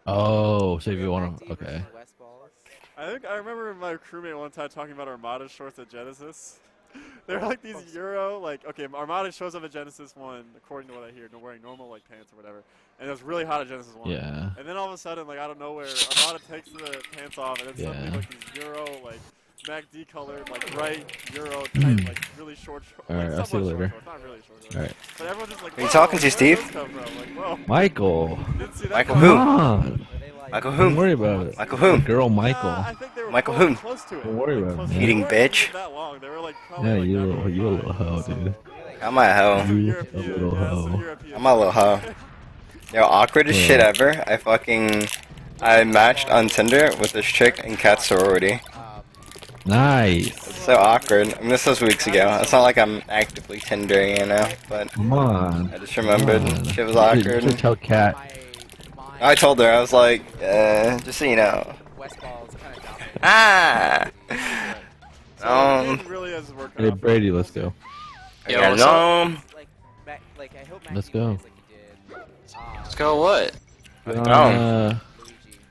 Oh, so if you Mac want D to, versus okay. the West Balls. I think I remember my crewmate one time talking about Armada shorts at Genesis. They're like these Euro, like, okay, Armada shows up at Genesis 1, according to what I hear, wearing normal, like, pants or whatever. And it was really hot at Genesis 1. Yeah, And then all of a sudden, like, out of nowhere, Armada takes the pants off, and then suddenly, yeah. like, these Euro, like, MACD colored, like, bright Euro tight, like, really short, All like, right, I'll see you somewhat short later. shorts, not really short shorts. All right, But everyone's just like, Who you whoa, talking like, to, where did Steve? those come from? Like, whoa. Michael. Didn't see that Michael coming. who? Come on. Were they like? Michael Don't who? worry about it. Michael My who? girl, Yeah, Michael. I think they were Michael close, who? close to it. Don't worry Like, about it, close man. to it. Eating They weren't bitch? even that long. They were like probably Yeah, like you down little, to you a like little hoe, so, dude. I'm a hoe. some You a European, little yeah, some hoe. European. I'm a little hoe. Yo, awkwardest shit Well, ever. I matched on Tinder with this chick in cat sorority. nice. It's so awkward. I mean, this was weeks ago. It's not like I'm actively Tindering, you know, but Come on. I just Come remembered on. shit was You should awkward. tell Kat. I told her, I was like, just so you know. West Balls kind of dominated. Ah! So it really has worked Hey, out. Brady, let's go. Yo, Yeah, what's up? no. Like I hope Mac Let's D go. plays like he did. Let's go what? Get Let's on,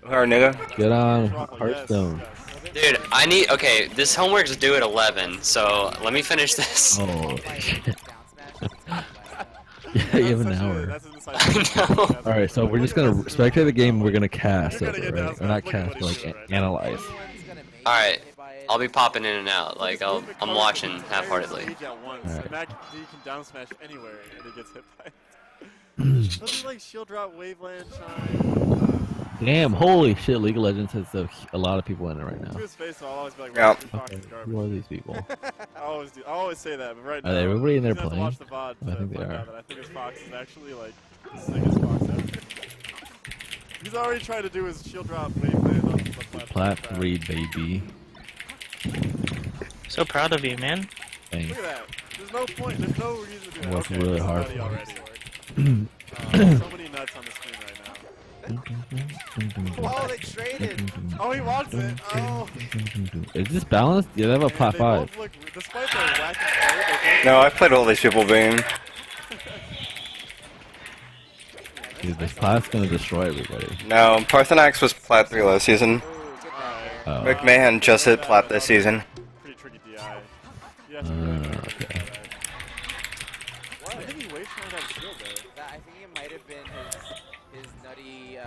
go. Her nigga. get on Yes, Hearthstone. yes. Dude, I need. Okay, this homework's due at 11, so let me finish this. Oh, shit. Down smash. Yeah, you have an That's such a- hour. that's an inside I joke. know. That's Alright, so like, we're look just at gonna this. spectate the game, we're gonna cast You're over, gonna get right? down Or not smash. Look at cast, what but he's like doing right now. analyze. Alright, I'll be popping in and out. Like, I'm watching half-heartedly. At once. Alright. And Mac D can down smash anywhere, and he gets hit by it. Doesn't like shield drop, waveland, shine. Damn, holy shit, League of Legends has a lot of people in it right To now. his face, I'll always be like, Yeah. wow, Fox Okay, is who garbage. are these people? I always do. I always say that, but right now, Are they everybody in there he's gonna have to playing? watch the VOD I to think they find are. out that I think his Fox is actually like the sickest Fox ever. He's already trying to do his shield drop waveland on the platform. Plat 3, baby. So proud of you, man. Thanks. Look at that. There's no point. There's no reason to do that. Worked Okay, really this is hard nutty for already. it. So many nuts on the screen right now. Oh, they traded. Oh, he wants it. Oh. Is this balanced? Yeah, they have a Man, plat they 5. both look, despite their whack and play, No, I played all these people being. Dude, this plat's gonna destroy everybody. No, Parthenax was plat 3 last season. Oh. Rick Mahan just hit plat this season. Pretty tricky DI. You have to really Okay. I think he waits trying to have shield though. I think it might have been his nutty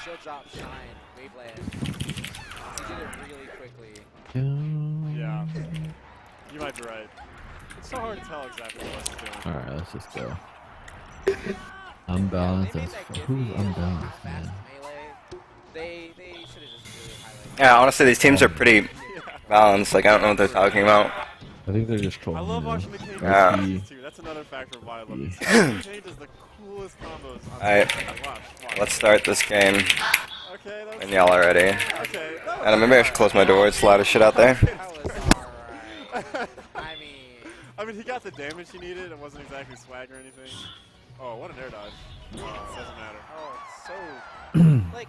shield drop shine waveland. He did it really quickly. Yeah. You might be right. It's so hard to tell exactly what he's doing. Alright, let's just go. Unbalanced They made as that fuck. Giphy Who's and unbalanced, fast man? melee. They should have just really highlighted. Yeah, honestly, these teams are pretty balanced. Like, I don't know what they're talking about. I think they're just I trolling. love you watching know? the Kane Yeah. combos too. That's another factor of why I love this. Yeah. Kane does the coolest combos on Alright, watch. let's start this game. Okay, that was When y'all are ready. okay. And maybe I should close my door. It's loud as shit out there. That was alright. I mean, he got the damage he needed. It wasn't exactly swag or anything. Oh, what an air dodge. Doesn't matter. Oh, it's so like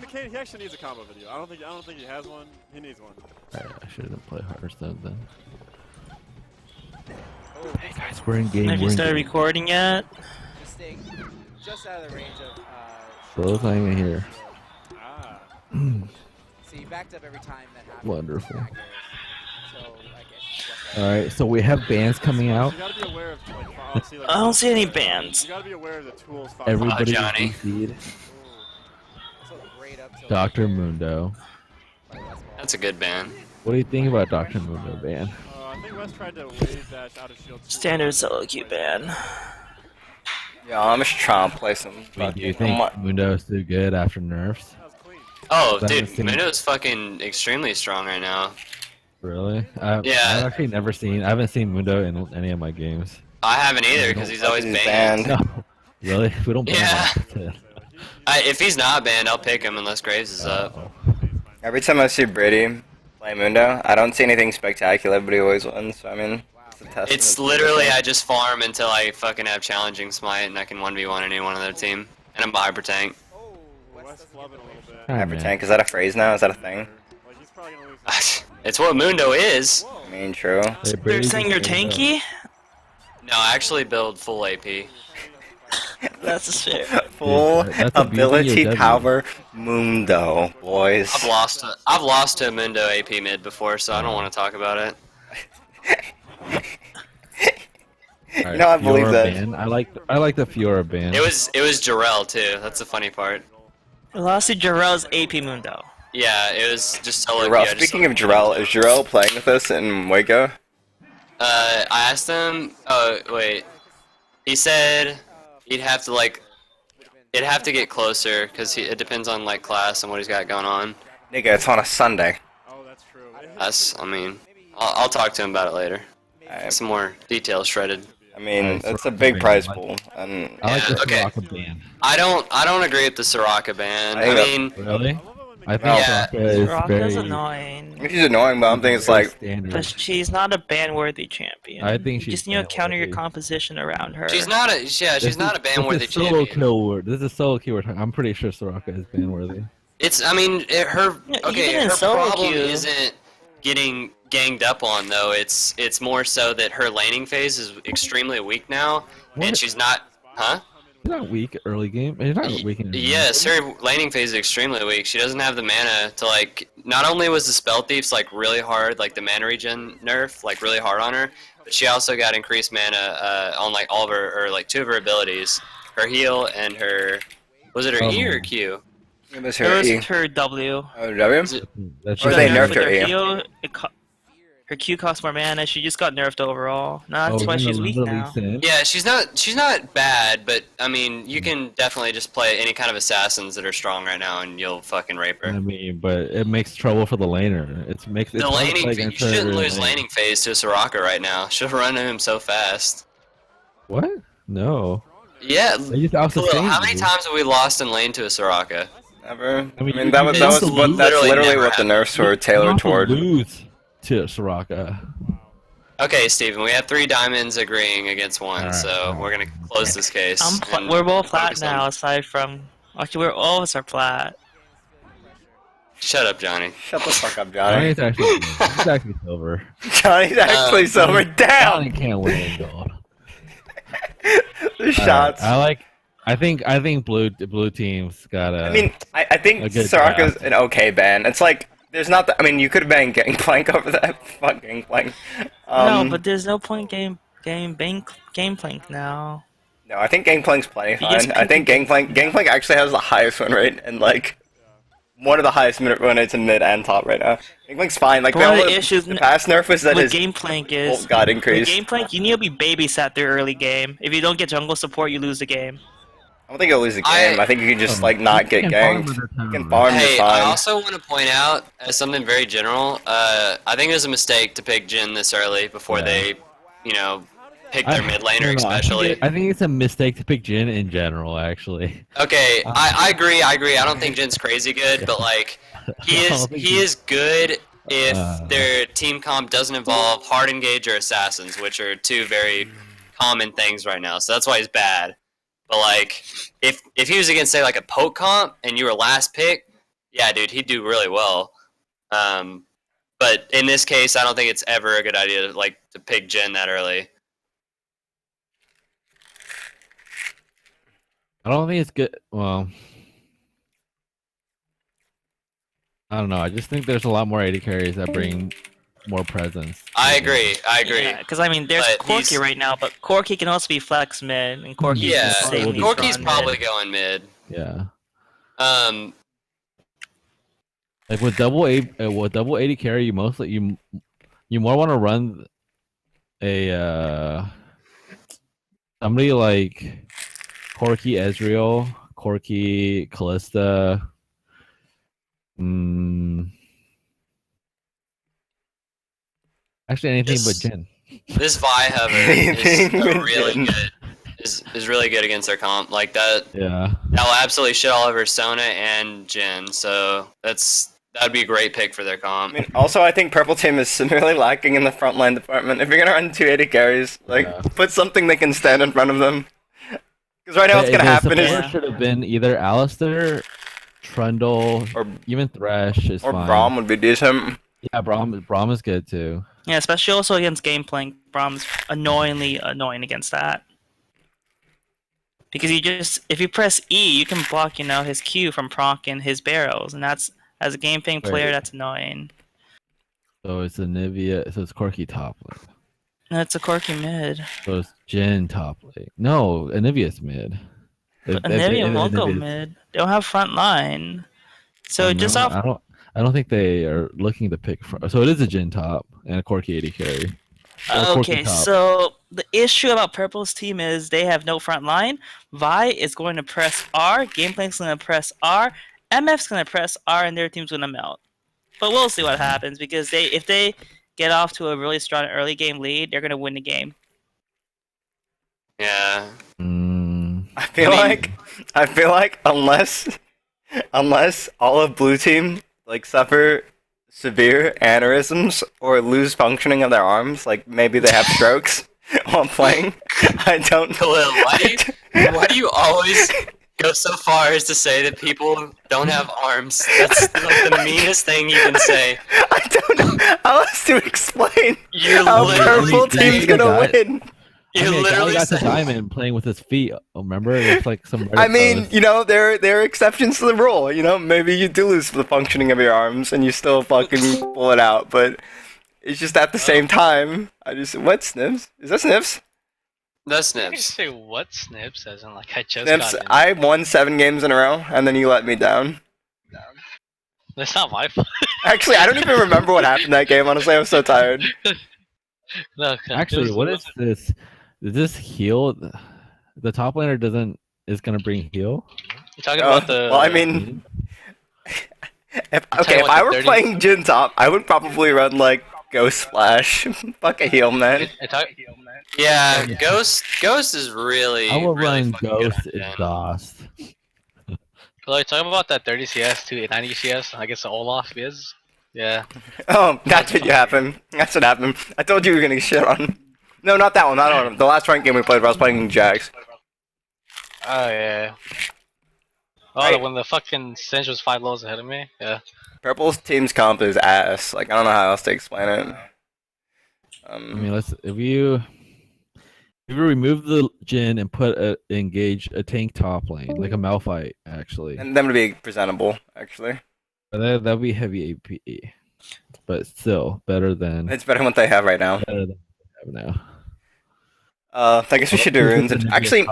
McCain. He actually needs a combo video. I don't think he has one. He needs one. Alright, I shouldn't play Hearthstone then. Hey Guys, we're in game. Have We're you in started game. recording yet? Mistake. Just out of the range of. Bro's not even here. Ah. So you backed up every time that happened. Wonderful. So I guess. Alright, so we have bands coming out. You gotta be aware of like obviously, like, I don't see any bands. You gotta be aware of the tools. Fox Everybody is Johnny. DC'd. So great up till Dr. Mundo. That's a good ban. What do you think about Dr. Mundo ban? I think West tried to wave dash out of shield. Standard solo queue ban. Yeah, I'm just trying to play some. Do you fucking- think Mundo is too good after nerfs? That was clean. Oh, That dude, was seen- Minno's fucking extremely strong right now. Really? Yeah. I've actually never seen. I haven't seen Mundo in any of my games. I haven't either because he's always He's banned. banned. No. Really? We don't ban Yeah. him. If he's not banned, I'll pick him unless Graves is up. Every time I see Brady play Mundo, I don't see anything spectacular, but he always wins. So I mean, it's a testament. It's to literally him. I just farm until I fucking have challenging smite and I can 1v1 anyone on their team. And I'm hyper tank. Oh, West flubbing a little bit. Alright, Hyper man. tank. Is that a phrase now? Is that a thing? Like he's probably gonna lose. It's what Mundo is. I mean, true. Hey, They're Brady's saying you're just Mundo. tanky? No, I actually build full AP. That's fair. Full that's abusing your ability W. power Mundo, boys. I've lost to Mundo AP mid before, so I don't want to talk about it. You know, I believe Fiora that. ban. I like the Fiora ban. It was Jarrell too. That's the funny part. We lost to Jarrell's AP Mundo. Yeah, it was just solo. Jarrell, queue. I just speaking of Jarrell, is Jarrell playing with us in Waco? I asked him. Oh wait, he said he'd have to like. It'd have to get closer because it depends on like class and what he's got going on. Nigga, it's on a Sunday. Oh, that's true. I mean, I'll talk to him about it later. I Some more details shredded. mean, Alright, it's a Soraka big ban, prize I like pool, and I like the Yeah, okay. Soraka ban. I don't agree with the Soraka ban. I I think mean, Really? I think Yeah. Soraka is Soraka's very. annoying. she's annoying, but I don't think it's like. standard. But she's not a ban-worthy champion. I think you she's just need to counter your ban-worthy. composition around her. she's not a she's not a ban-worthy This is solo champion. kill word. This is solo keyword. I'm pretty sure Soraka is ban worthy. It's I mean her Yeah, okay. even in Her solo problem queue. isn't getting ganged up on though. It's more so that her laning phase is extremely weak now, and What? she's not. Huh? She's not weak early game. She's not weak in the game. Yes, her laning phase is extremely weak. She doesn't have the mana to like. Not only was the spell thieves like really hard, like the mana regen nerf, like really hard on her, but she also got increased mana on like all of her or like two of her abilities, her heal and her. Was it her E or Q? It was It her was E. her W. Oh, W? Is it- That's Or just they Got nerfed with her her E. heal, her Q costs more mana. She just got nerfed overall. That's Oh, why in the she's weak Limited now. League Sim? Yeah, she's not bad, but I mean, you can definitely just play any kind of assassins that are strong right now, and you'll fucking rape her. I mean, but it makes trouble for the laner. It's The hard to laning, play you against her shouldn't in lose lane. laning phase to Soraka right now. She'll run to him so fast. What? No. Yeah, They just Khalil, out-sustain how many you. times have we lost in lane to a Soraka? Never. I mean, mean, you- that you was can that's literally literally never what the have- nerfs were You tailored also toward. lose to Soraka. Okay, Steven, we have 3 diamonds agreeing against 1, Alright, so alright. we're gonna close this case. and We're both flat focus on- now, aside from. Actually, we're all of us are flat. Shut up, Johnny. Shut the fuck up, Johnny. Johnny's actually he's actually silver. Johnny's actually silver Johnny down. can't win gold. The shots. I think blue teams got a. I mean, I think a good Soraka's draft. an okay ban. It's like there's not. I mean, you could have banned Gangplank over that. Fuck Gangplank. No, but there's no point game plank now. No, I think Gangplank's plenty He gets fine. I think Gangplank actually has the highest win rate and like one of the highest win rates in mid and top right now. Gangplank's fine. Like But one of the the issues past nerf was that with his game plank is ult got with increased. game plank, you need to be babysat through early game. If you don't get jungle support, you lose the game. I don't think he'll lose the game. I think you can just like not get You can farm ganked. under You can town. farm Hey, just I fine. also want to point out, as something very general, I think it was a mistake to pick Jin this early before Yeah. they, pick their mid laner no, especially. I think it's a mistake to pick Jin in general, actually. Okay, I agree. I don't think Jin's crazy good, but like he I is don't think he is good if Uh. their team comp doesn't involve hard engage or assassins, which are 2 very common things right now. So that's why he's bad. But like if he was against say like a poke comp and you were last pick, yeah, dude, he'd do really well. But in this case, I don't think it's ever a good idea to pick Jin that early. I don't think it's good. Well, I don't know. I just think there's a lot more AD carries that bring more presence. I agree. Because I mean, there's But Corki he's- right now, but Corki can also be flex mid, and Corki Yeah, can safely Corky's run probably mid. going mid. Yeah. Um, With double AD carry, you more want to run a somebody like Corki Ezreal, Corki Callista. Actually, anything but This- Jin. This Vi Hover is Anything a with really Jin. good. Is really good against their comp. Like that Yeah. will absolutely shit all over Sona and Jin. So that'd be a great pick for their I comp. mean, also, I think Purple Team is severely lacking in the frontline department. If you're gonna run 280 carries, like Yeah. put something that can stand in front of them. Because right now, what's The- gonna the happen is, support should have been either Alistair, Trundle, or even Thresh is or fine. Braum would be decent. Yeah, Braum is good too. Yeah, especially also against game plank. Brom's annoyingly annoying against that. because if you press E, you can block his Q from proccing his barrels, and that's as a game playing player Wait. that's annoying. So it's Anivia. So it's Corky top lane. No, it's a quirky mid. So it's Jin top lane. No, Anivia's mid. But Anivia won't go Anivia's- mid. They don't have front line. So Oh, just no, off. I don't think they are looking to pick. So it is a Jin top and a Corky AD carry. Or Corky Okay, top. so the issue about Purple's team is they have no front line. Vi is going to press R. Gameplank's going to press R. MF's going to press R, and their team's going to melt. But we'll see what happens because if they get off to a really strong early game lead, they're going to win the game. Yeah. Mm, I feel like unless all of blue team like suffer severe aneurysms or lose functioning of their arms, like maybe they have strokes while playing. I don't. Khalil, why do you always go so far as to say that people don't have arms? That's like the meanest thing you can say. I don't know how else to explain You're how literally purple saying team's gonna that. win. You're I mean, a guy literally got to saying. diamond playing with his feet. Oh, remember? It's like some. I Reddit mean, post. you know, there are exceptions to the rule. You know, maybe you do lose the functioning of your arms and you still fucking pull it out, but it's just at the same time. What Snips? Is that Snips? That's You can Snips. say what Snips as in like I just Snips, got in. I won 7 games in a row, and then you let me down. That's not my fault. Actually, I don't even remember what happened that game. Honestly, I was so tired. No, Actually, what is this? Does this heal? The top laner is gonna bring heal. You talking about the? Well, I mean, if you what, I the were 30 playing Jin top, I would probably run like Ghost Splash. Fuck a heal, man. Yeah, Ghost is really. I will really run fucking good Ghost on Jen. Exhaust. Like talking about that 30 CS to 90 CS. I guess the Olaf is. Yeah. Oh, that's what happened. That's what happened. I told you we were gonna get shit on. No, not that one. Not on. The last ranked game we played, where I was playing Jax. Oh yeah. Oh, Right. when the fucking Singe was 5 lows ahead of me. Yeah. Purple's team's comp is ass. Like I don't know how else to explain it. I mean, if you remove the Jin and engage a tank top lane like a Malphite actually, and them to be presentable, actually. that'd be heavy AP, but still better than It's better than what they have right now. what they have now. I guess we should do runes. Actually,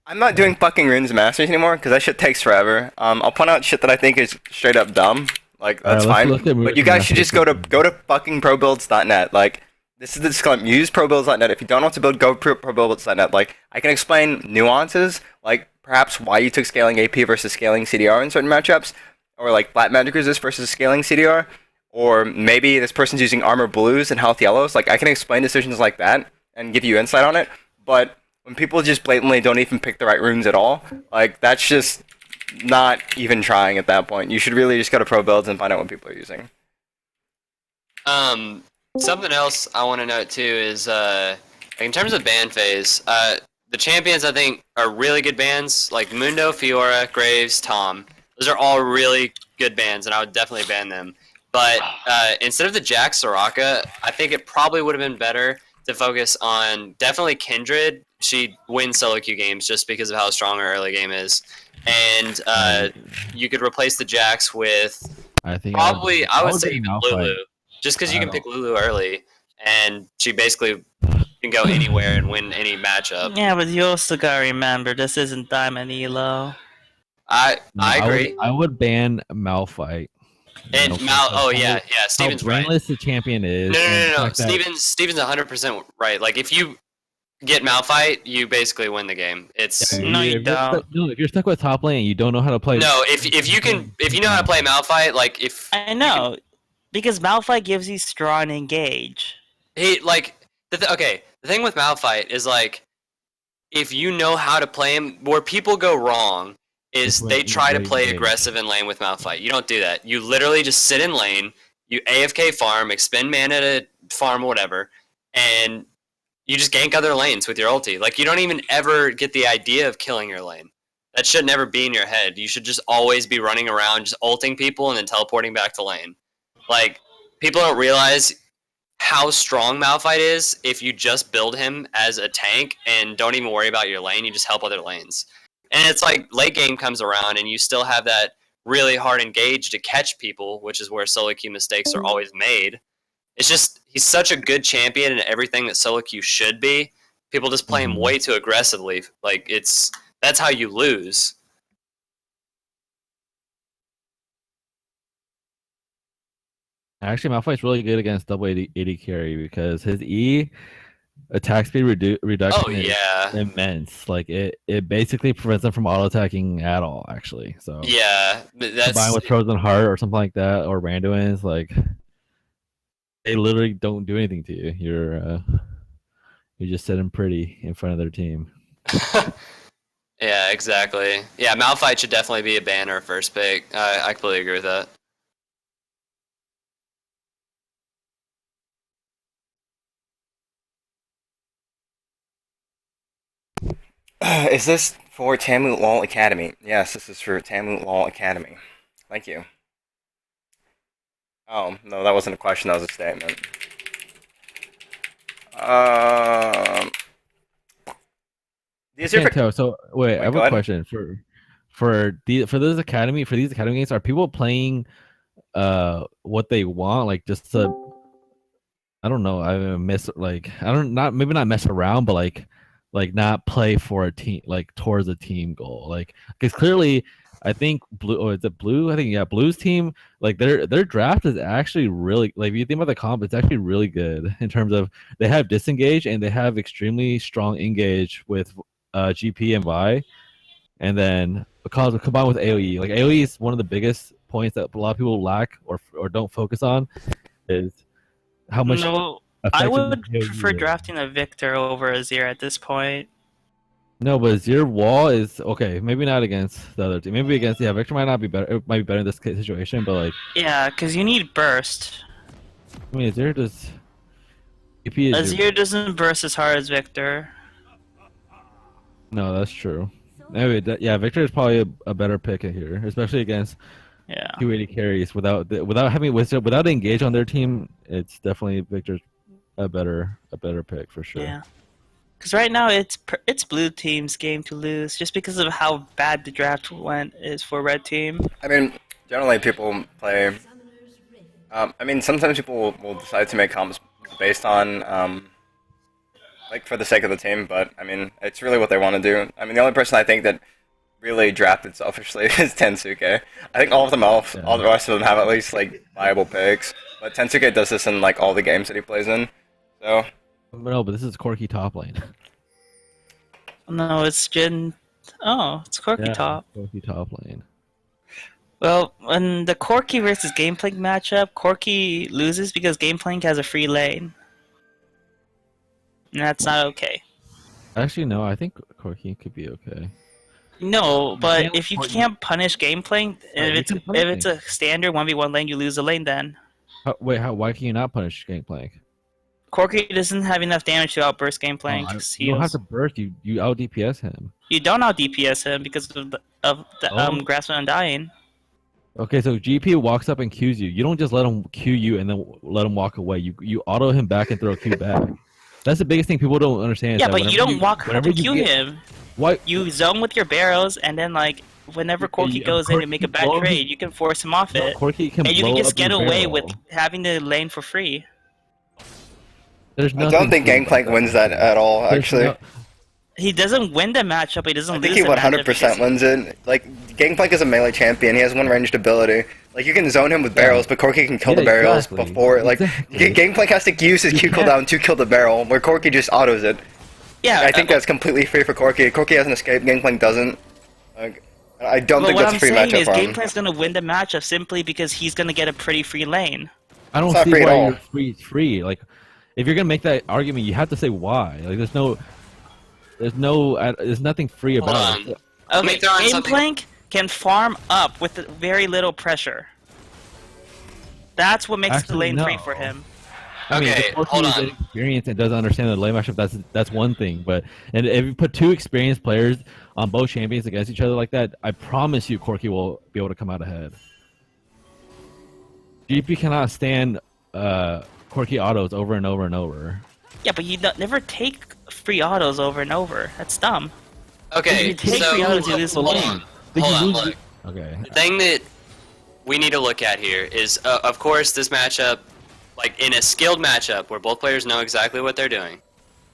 I'm not doing fucking runes masters anymore because that shit takes forever. I'll point out shit that I think is straight up dumb. Like that's Alright, let's fine. look at But you runes guys should just masters. go to fucking probuilds.net. Like this is the disclaimer. Use probuilds.net. If you don't know what to build, go probuilds.net. Like I can explain nuances, like perhaps why you took scaling AP versus scaling CDR in certain matchups, or like flat magic resist versus scaling CDR, or maybe this person's using armor blues and health yellows. Like I can explain decisions like that and give you insight on it. But when people just blatantly don't even pick the right runes at all, like that's just not even trying at that point. You should really just go to pro builds and find out what people are using. Something else I want to note too is like in terms of ban phase, the champions I think are really good bans like Mundo, Fiora, Graves, Tom. Those are all really good bans, and I would definitely ban them. But instead of the Jax Soraka, I think it probably would have been better to focus on definitely Kindred. She wins solo queue games just because of how strong her early game is, and you could replace the Jax with I think probably I would say take even Malphite. Lulu, just because you can I pick Lulu early, and she basically can go anywhere and win any matchup. Yeah, but you also gotta remember this isn't Diamond Elo. I agree. I would ban Malphite. And oh yeah, How Steven's right. brainless the champion is. No, and the fact that- Steven's 100% right. Like if you get Malphite, you basically win the game. It's No, you if you're don't. stuck- no, if you're stuck with top lane and you don't know how to play. no. If you know how to play Malphite, like if I know, because Malphite gives you strong engage. he like okay, the thing with Malphite is like if you know how to play him, where people go wrong is Just they wait- try to wait play engage. aggressive in lane with Malphite. You don't do that. You literally just sit in lane, you AFK farm, expend mana to farm whatever, and you just gank other lanes with your ulti. Like you don't even ever get the idea of killing your lane. That should never be in your head. You should just always be running around, just ulting people and then teleporting back to lane. Like people don't realize how strong Malphite is if you just build him as a tank and don't even worry about your lane. You just help other lanes. And it's like late game comes around and you still have that really hard engage to catch people, which is where solo queue mistakes are always made. It's just he's such a good champion and everything that solo queue should be. People just play him way too aggressively. Like that's how you lose. Actually, Malphite's really good against double 80 carry because his E attack speed reduction is immense. Like it basically prevents them from auto attacking at all. Actually, so yeah, that's combined with Frozen Heart or something like that, or Randuin's, like they literally don't do anything to you. You're just sitting pretty in front of their team. Yeah, exactly. Yeah, Malphite should definitely be a banner first pick. I completely agree with that. Is this for TAMU LOL Academy? Yes, this is for TAMU LOL Academy. Thank you. Oh, no, that wasn't a question, that was a statement. Can't tell. So wait, I have a question for these academy games. Are people playing what they want, like just to, I don't know, maybe not mess around, but like not play for a team, like towards a team goal, like because clearly I think Blue's team, like their draft is actually really, like if you think about the comp, it's actually really good in terms of they have disengage and they have extremely strong engage with GP and Vi, and then because combined with AoE, like AoE is one of the biggest points that a lot of people lack or don't focus on, is how much. No, I would prefer drafting a Victor over a Zir at this point. No, but Zir wall is okay. Maybe not against the other team. Maybe against Victor might not be better. It might be better in this situation, but like because you need burst. I mean, Zir does. Azir doesn't burst as hard as Victor. No, that's true. Maybe Victor is probably a better pick here, especially against 280 carries without engage on their team. It's definitely Victor's a better pick for sure. Yeah, because right now it's blue team's game to lose just because of how bad the draft went is for red team. I mean, generally people play. I mean, sometimes people will decide to make comps based on like for the sake of the team, but I mean, it's really what they want to do. I mean, the only person I think that really drafted selfishly is Tensuke. I think all of them all the rest of them have at least like viable picks, but Tensuke does this in like all the games that he plays in. So. No, but this is Corki top lane. No, it's Jin. Oh, it's Corki top. Corki top lane. Well, when the Corki versus Gameplank matchup, Corki loses because Gameplank has a free lane. And that's not okay. Actually, no, I think Corki could be okay. No, but if you can't punish Gameplank, if it's a standard 1v1 lane, you lose the lane then. Why can you not punish Gameplank? Corki doesn't have enough damage to outburst Gameplank. You don't have to burst, you out DPS him. You don't out DPS him because of the Grasp of Undying. Okay, so GP walks up and Qs you. You don't just let him Q you and then let him walk away. You auto him back and throw a Q back. That's the biggest thing people don't understand. Yeah, but you don't walk up and Q him. What? You zone with your barrels, and then like whenever Corki goes in and make a bad trade, you can force him off it, Corki can and you can just get away barrel. with having the lane for free. I don't think Gangplank wins that at all, actually. He doesn't win the matchup, he doesn't lose the matchup. I think he 100% wins it. Like, Gangplank is a melee champion, he has one ranged ability. Like, you can zone him with barrels, but Corki can kill the barrels before, like, Gangplank has to use his Q cooldown to kill the barrel, where Corki just autos it. Yeah. I think that's completely free for Corki. Corki has an escape, Gangplank doesn't. Like, I don't think that's a free matchup for him. What I'm saying is Gangplank's gonna win the matchup simply because he's gonna get a pretty free lane. I don't see why you're free. Like, if you're gonna make that argument, you have to say why. Like, there's nothing free about it. Okay, Gameplank can farm up with very little pressure. That's what makes the lane free for him. I mean, Okay, hold on. Experience and doesn't understand the lane matchup. That's one thing. But if you put two experienced players on both champions against each other like that, I promise you, Corki will be able to come out ahead. GP cannot stand Corky autos over and over and over. Yeah, but you never take free autos over and over. That's dumb. Okay, You take so free autos, you lose the hold lane. on, hold on, look. Okay. The thing that we need to look at here is, of course, this matchup, like in a skilled matchup where both players know exactly what they're doing,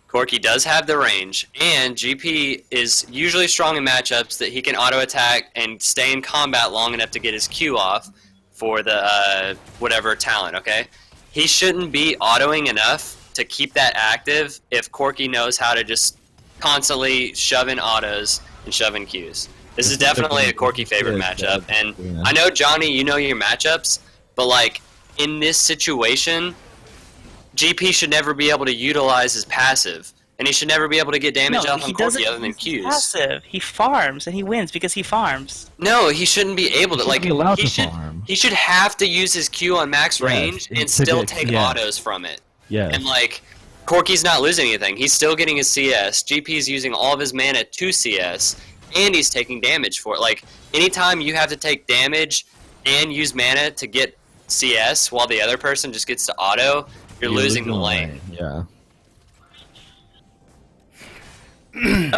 Corky does have the range, and GP is usually strong in matchups that he can auto-attack and stay in combat long enough to get his Q off for the whatever talent, okay? He shouldn't be autoing enough to keep that active if Corky knows how to just constantly shove in autos and shove in Qs. This is definitely a Corky favorite matchup, and I know, Johnny, you know your matchups, but like, in this situation, GP should never be able to utilize his passive, and he should never be able to get damage off on Corky other than Qs. Passive. He farms, and he wins because he farms. No, he shouldn't be able to. Like, he should have to use his Q on max range and still take autos from it. Yeah. And like, Corky's not losing anything. He's still getting his CS. GP's using all of his mana to CS, and he's taking damage for it. Like, anytime you have to take damage and use mana to get CS while the other person just gets to auto, you're losing the lane. Yeah.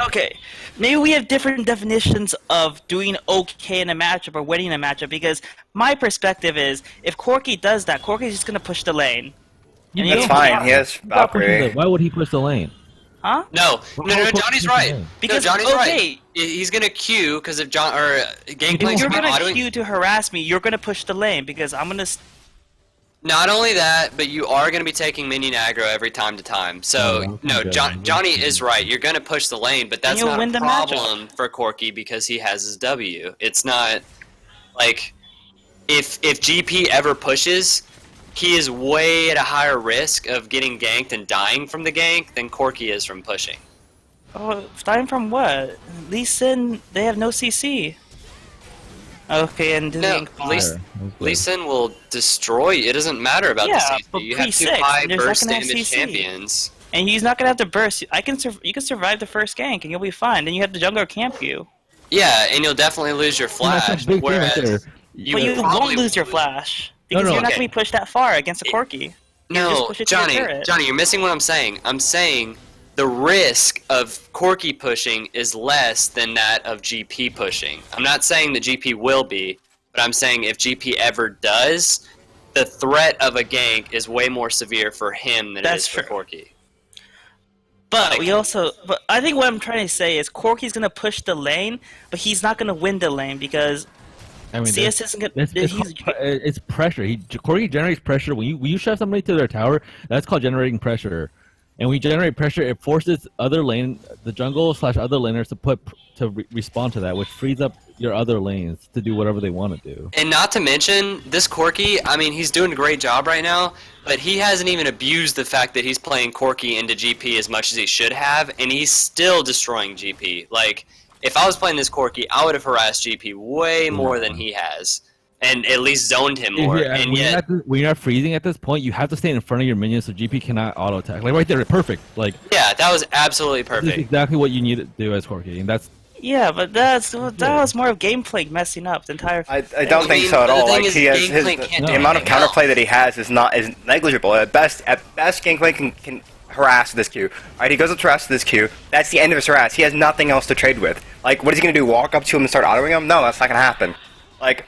Okay, maybe we have different definitions of doing okay in a matchup or winning a matchup, because my perspective is, if Corky does that, Corky's just going to push the lane. That's fine, he has Valkyrie. Why would he push the lane? Huh? No, Johnny's right. Because, no, Johnny's okay, right. He's gonna queue because if Gangplank's you're not going to autoing. queue to harass me, you're going to push the lane, because I'm going to... Not only that, but you are going to be taking minion aggro every time to time. So, no, Johnny is right. You're going to push the lane, but that's not a problem for Corky because he has his W. It's not, like, if GP ever pushes, he is way at a higher risk of getting ganked and dying from the gank than Corky is from pushing. Oh, dying from what? Lee Sin, they have no CC. Okay, and Lee Sin will destroy you. It doesn't matter about the CC. But You have 2 high burst damage champions. And he's not gonna have to burst. You can survive the first gank, and you'll be fine. Then you have the jungler camp you. Yeah, and you'll definitely lose your flash. Whereas you won't lose your flash because you're not gonna be pushed that far against a Corky. No, Johnny, you're missing what I'm saying. I'm saying the risk of Corky pushing is less than that of GP pushing. I'm not saying that GP will be, but I'm saying if GP ever does, the threat of a gank is way more severe for him than it is for Corky. But but I think what I'm trying to say is Corky's gonna push the lane, but he's not gonna win the lane because CS isn't gonna. It's pressure. Corky generates pressure when you shove somebody to their tower. That's called generating pressure. And when you generate pressure, it forces the jungle / other laners to respond to that, which frees up your other lanes to do whatever they want to do. And not to mention, this Corky, I mean, he's doing a great job right now, but he hasn't even abused the fact that he's playing Corky into GP as much as he should have, and he's still destroying GP. Like, if I was playing this Corky, I would have harassed GP way more than he has. And at least zoned him more. Yeah, and when you're not freezing at this point, you have to stay in front of your minions so GP cannot auto attack. Like right there, perfect. Like yeah, that was absolutely perfect. That's exactly what you need to do as Corky, and that's. Yeah, but that was more of gameplay messing up the entire. I don't think so at all. Like he has the amount of counterplay that he has is negligible. At best, Gangplank can harass this queue. Alright, he goes up to harass this queue. That's the end of his harass. He has nothing else to trade with. Like, what is he gonna do? Walk up to him and start autoing him? No, that's not gonna happen. Like.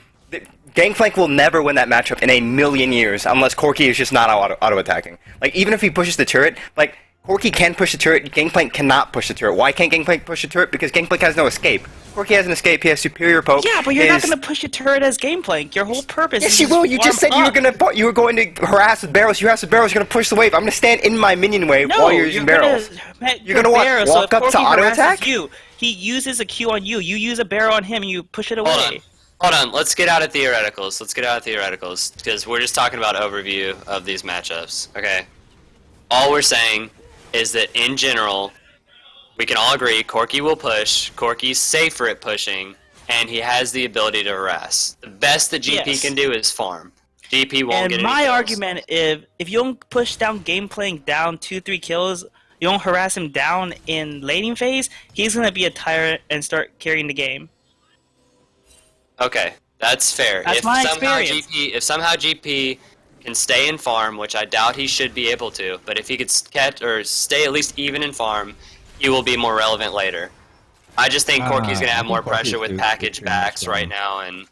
Gangplank will never win that matchup in a million years unless Corky is just not auto-attacking. Like, even if he pushes the turret, like, Corky can push the turret, Gangplank cannot push the turret. Why can't Gangplank push the turret? Because Gangplank has no escape. Corky has an escape, he has superior poke. Yeah, but you're not going to push a turret as Gangplank. Your whole purpose is you will. You just said you were going to harass with barrels. You harass with barrels, you're going to push the wave. I'm going to stand in my minion wave while you're using barrels. You're going to walk up to auto-attack? He uses a Q on you. You use a barrel on him and you push it away. Hold on, let's get out of theoreticals. Because we're just talking about overview of these matchups, okay? All we're saying is that, in general, we can all agree Corky will push, Corky's safer at pushing, and he has the ability to harass. The best that GP can do is farm. GP won't get any kills. And my argument is, if you don't push down Gangplank down 2-3 kills, you don't harass him down in laning phase, he's going to be a tyrant and start carrying the game. Okay, that's fair. That's my experience. If somehow GP can stay in farm, which I doubt he should be able to, but if he could catch or stay at least even in farm, he will be more relevant later. I just think Corky's going to have more pressure with package backs right now, and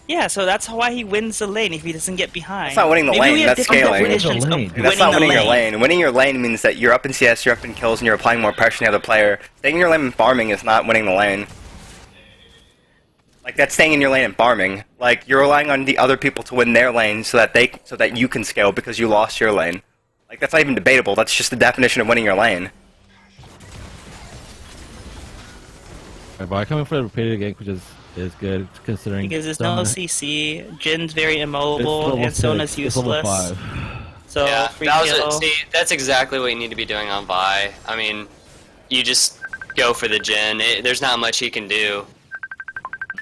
yeah, so that's why he wins the lane if he doesn't get behind. That's not winning the lane, that's scaling. That's not winning your lane. Winning your lane means that you're up in CS, you're up in kills, and you're applying more pressure on the other player. Staying in your lane and farming is not winning the lane. Like, that's staying in your lane and farming. Like, you're relying on the other people to win their lane so that you can scale because you lost your lane. Like, that's not even debatable, that's just the definition of winning your lane. By coming for the repeated gank, which is good considering because there's no CC. Jin's very immobile, and Sona's useless. So yeah, free kill. See, that's exactly what you need to be doing on Vi. I mean, you just go for the Jin. There's not much he can do.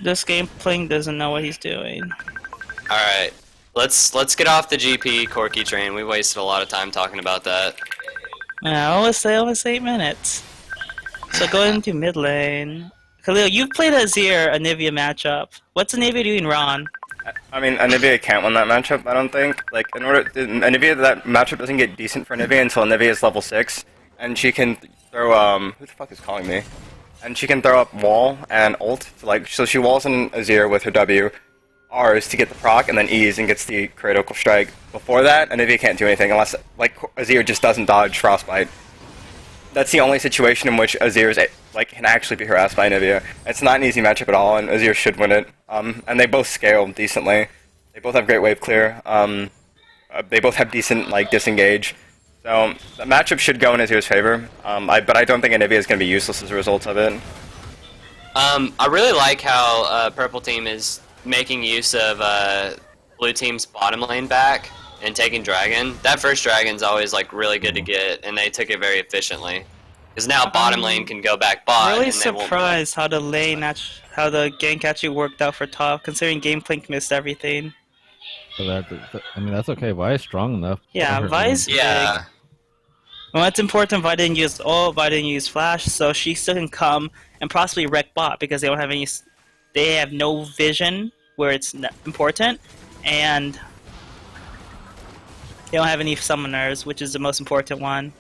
This game playing doesn't know what he's doing. All right, let's get off the GP Corky train. We wasted a lot of time talking about that. Yeah, almost 8 minutes. So going into mid lane. Khalil, you've played Azir, Anivia matchup. What's Anivia doing wrong? I mean, Anivia can't win that matchup, I don't think. Like, Anivia, that matchup doesn't get decent for Anivia until Anivia is level 6. And she can throw, who the fuck is calling me? And she can throw up wall and ult. So she walls in Azir with her W. R's to get the proc, and then E's and gets the critical strike. Before that, Anivia can't do anything unless, like, Azir just doesn't dodge Frostbite. That's the only situation in which Azir is, like, can actually be harassed by Anivia. It's not an easy matchup at all, and Azir should win it. And they both scale decently. They both have great wave clear. They both have decent, like, disengage. So the matchup should go in Azir's favor. But I don't think Anivia is going to be useless as a result of it. I really like how Purple Team is making use of Blue Team's bottom lane back and taking Dragon. That first Dragon's always like really good to get, and they took it very efficiently. Because now bottom lane can go back bot. I'm really and surprised how the gank actually worked out for top, considering Gameplink missed everything. So I mean, that's okay. Vi is strong enough. Yeah, Vi's big. Well, it's important Vi didn't use ult, Vi didn't use flash, so she still can come and possibly wreck bot because they don't have any. They have no vision where it's important, and they don't have any summoners, which is the most important one.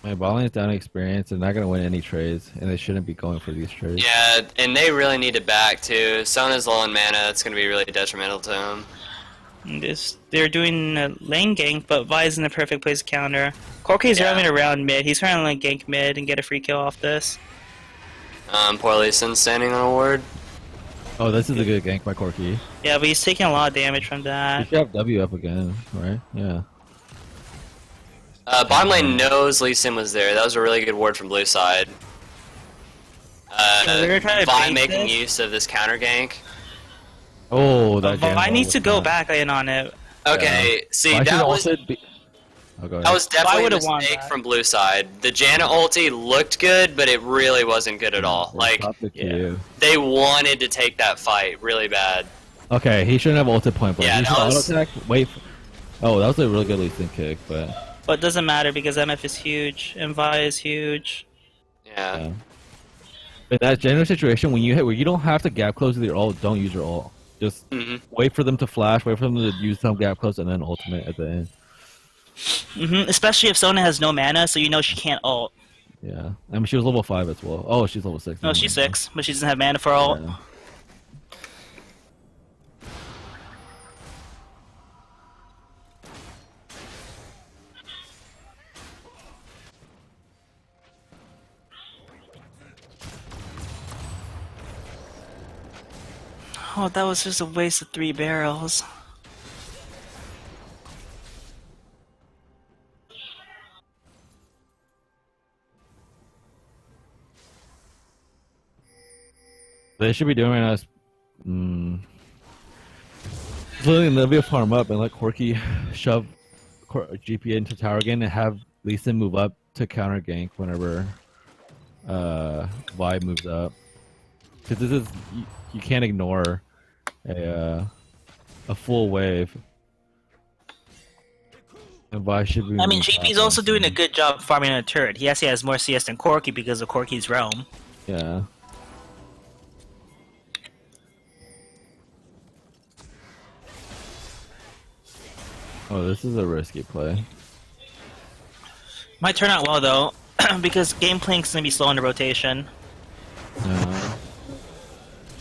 My bot lane is down in experience. They're not going to win any trades, and they shouldn't be going for these trades. Yeah, and they really need it back too. Sona's low on mana. That's going to be really detrimental to them. They're doing a lane gank, but Vi's in the perfect place to counter. Corky's roaming around mid. He's trying to like gank mid and get a free kill off this. Poor Lee Sin standing on a ward. Oh, this is a good gank by Corky. Yeah, but he's taking a lot of damage from that. You should have W up again, right? Yeah. Bottom lane knows Lee Sin was there. That was a really good ward from blue side. Vi making use of this counter gank. Oh, that Vi needs to go back in on it. Okay, see, that was definitely a mistake from blue side. The Janna ulti looked good, but it really wasn't good at all. Like, they wanted to take that fight really bad. Okay, he shouldn't have ulted point blank. Yeah, he should auto attack. Wait. Oh, that was a really good Lee Sin kick, but. But it doesn't matter because MF is huge and Vi is huge. Yeah. In that general situation, when you hit where you don't have to gap close with your ult, don't use your ult. Just wait for them to flash, wait for them to use some gap close, and then ultimate at the end. Especially if Sona has no mana, so you know she can't ult. Yeah, I mean she was level 5 as well. Oh, she's level 6. No, she's 6, but she doesn't have mana for ult. Yeah. Oh, that was just a waste of 3 barrels. They should be doing us. Letting Olivia farm up and let Corky shove GP into tower again and have Lee Sin move up to counter gank whenever Vi moves up. Because this is you can't ignore a full wave. And Vi should be. I mean, GP's also doing a good job farming a turret. He actually has more CS than Corky because of Corky's realm. Yeah. Oh, this is a risky play. Might turn out well though, because Gameplank's gonna be slow in the rotation.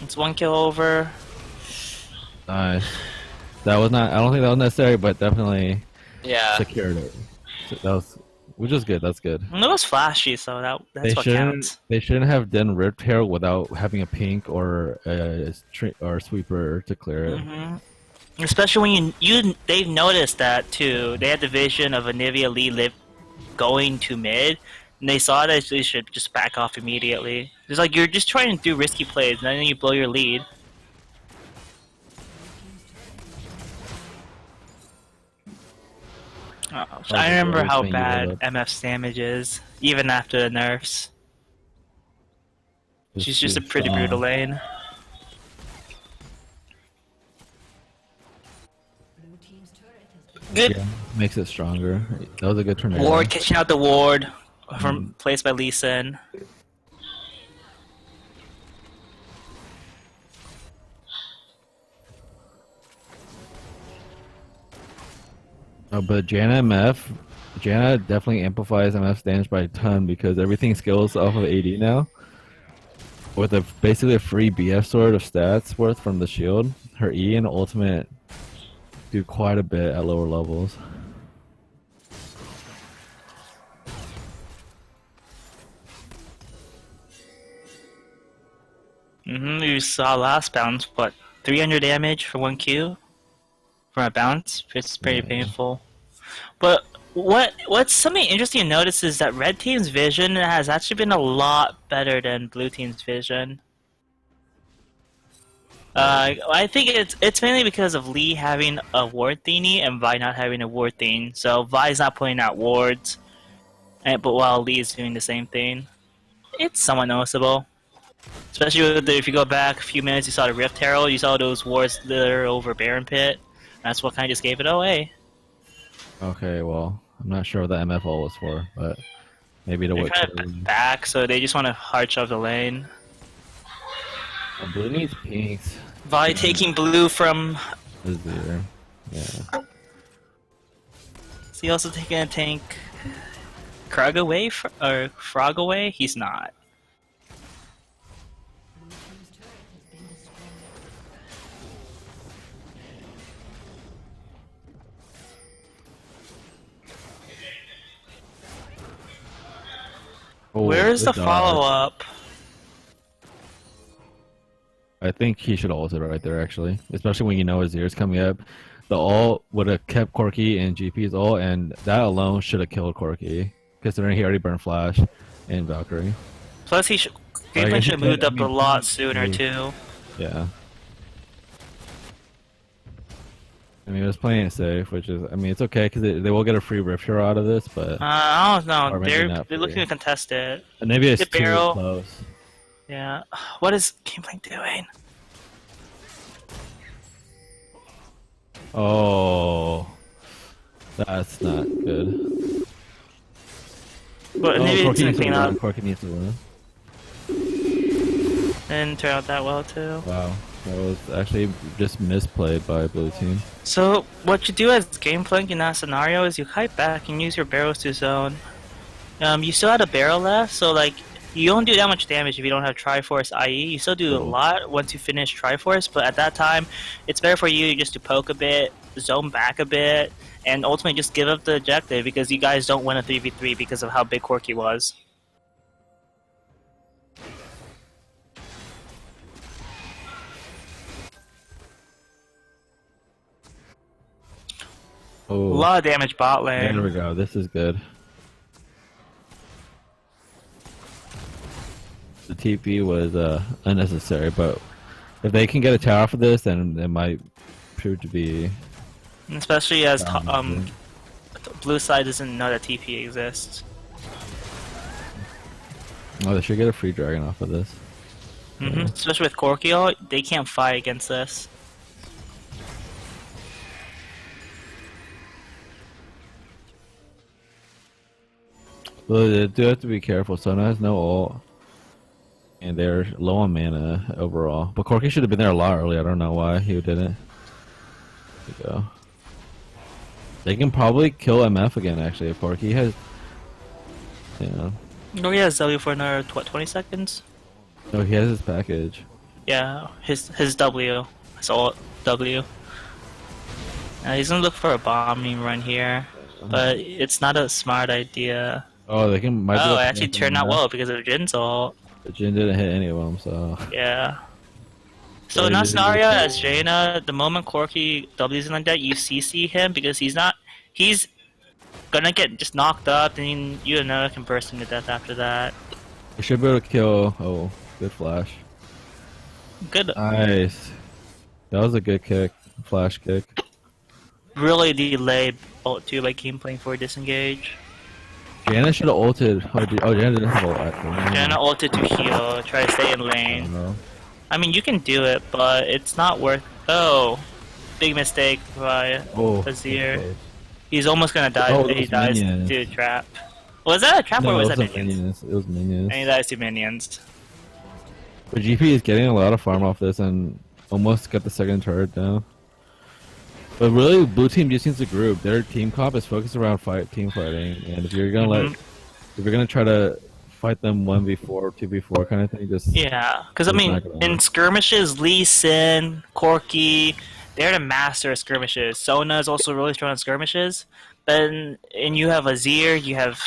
It's 1 kill over. Nice. That was not. I don't think that was necessary, but definitely secured it. So that was, which is good. That's good. It was flashy, so that's what counts. They shouldn't have done Rift Herald without having a pink or a sweeper to clear it. Especially when they've noticed that too. They had the vision of Anivia Lee going to mid, and they saw that they should just back off immediately. It's like you're just trying to do risky plays, and then you blow your lead. I remember how bad MF's damage is, even after the nerfs. She's just a pretty brutal lane. Good. Yeah, makes it stronger. That was a good tornado. Ward catching out the ward from placed by Lee Sin. But Janna definitely amplifies MF's damage by a ton because everything scales off of AD now. With basically a free BF sword of stats worth from the shield, her E and ultimate do quite a bit at lower levels. You saw last bounce, what, 300 damage for 1 Q? From a bounce? It's pretty painful. But what's something interesting to notice is that red team's vision has actually been a lot better than blue team's vision. I think it's mainly because of Lee having a ward thingy and Vi not having a ward thing. So Vi's not putting out wards, but while Lee is doing the same thing. It's somewhat noticeable. Especially if you go back a few minutes, you saw the Rift Herald, you saw those wards that are over Baron Pit. That's what kind of just gave it away. Okay, well, I'm not sure what the MF ult was for, but maybe to They're kind of back, so they just want to hard shove the lane. Blue needs pinks. Vi taking blue from Azir. Yeah. Is he also taking a tank Krug away or Frog away? He's not. Oh, where's the follow-up? I think he should ult it right there, actually. Especially when you know Azir's coming up. The ult would have kept Corki and GP's ult, and that alone should have killed Corki. Considering he already burned Flash and Valkyrie. Plus, he should have moved up a lot sooner, too. Yeah. I mean, he was playing it safe, which is, I mean, it's okay because they will get a free Rift Hero out of this, but I don't know. They're looking to contest it. And maybe it's too barrel. Close. Yeah. What is Gameplank doing? Oh, that's not good. But maybe it's gonna clean up. Corki needs to win. Didn't turn out that well too. Wow. That was actually just misplayed by blue team. So what you do as Gameplank in that scenario is you kite back and use your barrels to zone. You still had a barrel left, so like you don't do that much damage if you don't have Triforce IE. You still do a lot once you finish Triforce, but at that time, it's better for you just to poke a bit, zone back a bit, and ultimately just give up the objective because you guys don't win a 3v3 because of how big Corki was. Oh, a lot of damage bot lane. There we go. This is good. The TP was unnecessary, but if they can get a tower for this, then it might prove to be. Especially as blue side doesn't know that TP exists. Oh, they should get a free dragon off of this. Especially with Corki, they can't fight against this. Well, they do have to be careful. Sona has no ult. And they're low on mana overall. But Corki should have been there a lot earlier. I don't know why he didn't. There we go. They can probably kill MF again. Actually, if Corky has, yeah. No, he has W for another 20 seconds. No, he has his package. Yeah, his W, his ult W. He's gonna look for a bombing run here, but it's not a smart idea. Oh, they can. Might Oh, it actually turned out well because of Jin's ult. The Jin didn't hit any of them, so. Yeah. So in that scenario, as Jaina, the moment Corky W's like that, you CC him because he's gonna get just knocked up, and you and Noah can burst him to death after that. You should be able to kill. Oh, good flash. Good. Nice. That was a good kick. Flash kick. Really delayed ult too by Game playing for disengage. Jana should have ulted. Oh, Jana didn't have ult. Jana ulted to heal, try to stay in lane. I mean, you can do it, but it's not worth. Oh, big mistake by Azir. Okay. He's almost gonna die. Oh, he dies to a trap. Was that a trap or was that minions? It was minions. And he dies to minions. But GP is getting a lot of farm off this and almost got the second turret down. But really, blue team just needs to group. Their team comp is focused around team fighting, and if you're gonna if you're gonna try to fight them 1v4 or 2v4 kind of thing, just because I mean, in skirmishes, Lee Sin, Corky, they're the master of skirmishes. Sona is also really strong in skirmishes, but and you have Azir, you have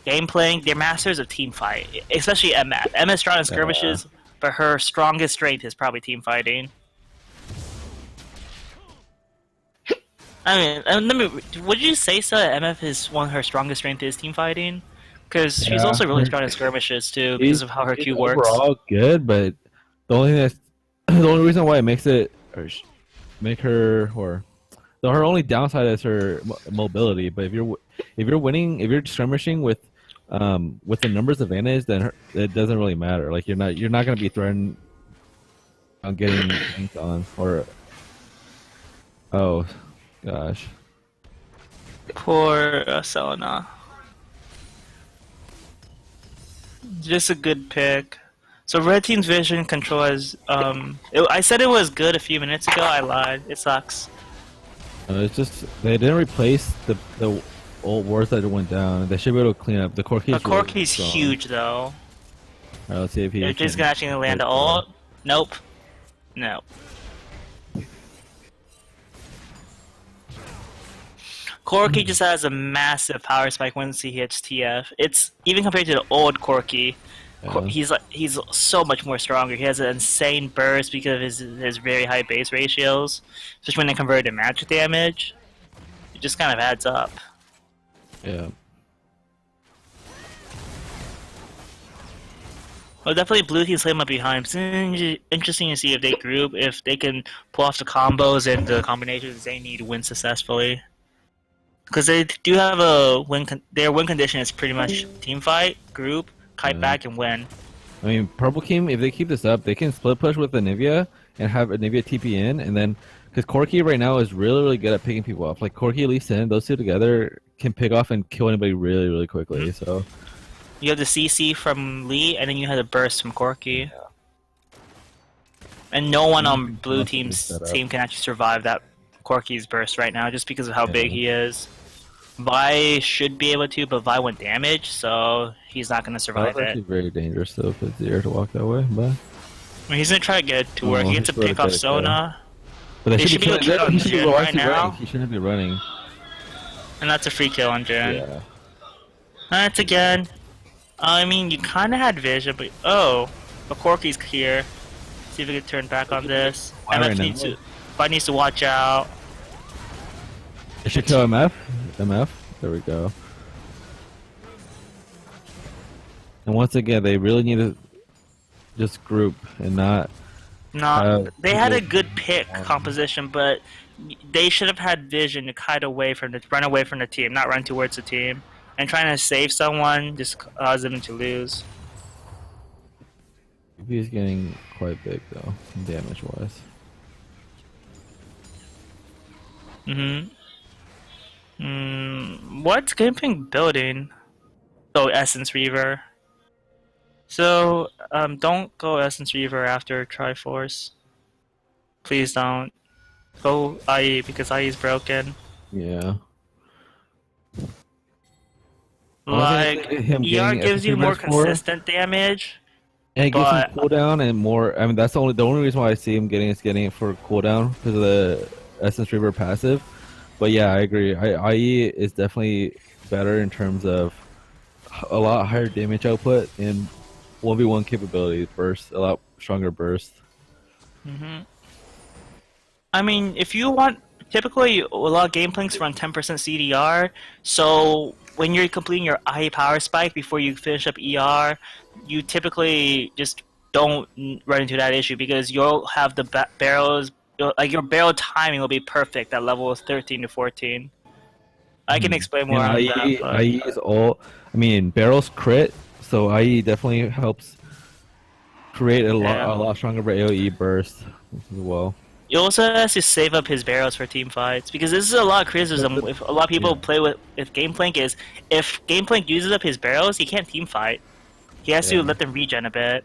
Game playing, they're masters of team fight, especially MF. MF is strong in skirmishes, but her strongest strength is probably team fighting. I mean, would you say so? MF is one of her strongest strength is team fighting, because she's also really strong in skirmishes too, because of how her Q works. Overall good, but the only reason why it makes it her only downside is her mobility. But if you're winning, if you're skirmishing with the numbers advantage, then it doesn't really matter. Like you're not gonna be threatened on getting things on or gosh. Poor Selena. Just a good pick. So red team's vision control is I said it was good a few minutes ago. I lied. It sucks. It's just they didn't replace the old wards that went down. They should be able to clean up. The Corky's huge though. Alright, let's see if he. They're just gonna actually land the ult. Nope. No. Corky just has a massive power spike once he hits TF. It's even compared to the old Corky. Yeah. He's so much more stronger. He has an insane burst because of his very high base ratios, especially when they convert to magic damage. It just kind of adds up. Yeah. Well, definitely blue team's playing up behind. It's interesting to see if they group, if they can pull off the combos and the combinations they need to win successfully. Because they do have their win condition is pretty much team fight, group, kite back, and win. I mean, purple team, if they keep this up, they can split push with Anivia and have Anivia TP in, and then because Corky right now is really, really good at picking people off. Like Corky, Lee Sin, those two together can pick off and kill anybody really, really quickly. So you have the CC from Lee, and then you have the burst from Corky. Yeah. And no one on blue team's team can actually survive that Corky's burst right now, just because of how big he is. Vi should be able to, but Vi went damage, so he's not going to survive it. It's very dangerous though for Zero to walk that way, but I mean, he's going to try to get it to work. He gets to pick off Sona. But they should be on Jin right now. He shouldn't be running. And that's a free kill on Jin. Yeah. That's again. I mean, you kind of had vision, but but Corky's here. See if we can turn back on this. MF needs to watch out. They should kill MF. There we go. And once again, they really need to just group and not. No, they had a good pick composition, but they should have had vision to run away from the team, not run towards the team. And trying to save someone just causes them to lose. He's getting quite big though, damage-wise. What's Gameping building? Oh, Essence Reaver. So, don't go Essence Reaver after Triforce. Please don't. Go IE, because IE is broken. Yeah. Like him ER getting gives you more SSR for, consistent damage, and it gives him but cooldown and more. I mean, that's the only reason why I see him getting it for cooldown because of the Essence Reaver passive. But yeah, I agree. IE is definitely better in terms of a lot higher damage output and 1v1 capability, burst, a lot stronger burst. I mean, if you want, typically a lot of game planks run 10% CDR, so when you're completing your IE power spike before you finish up ER, you typically just don't run into that issue because you'll have the barrels, like your barrel timing will be perfect at levels 13 to 14. I can explain more And on that, but IE is all. I mean, barrels crit, so IE definitely helps create a lot stronger AOE burst as well. he also has to save up his barrels for team fights because this is a lot of criticism. If a lot of people play with Gameplank is if Gameplank uses up his barrels, he can't team fight. He has to let them regen a bit.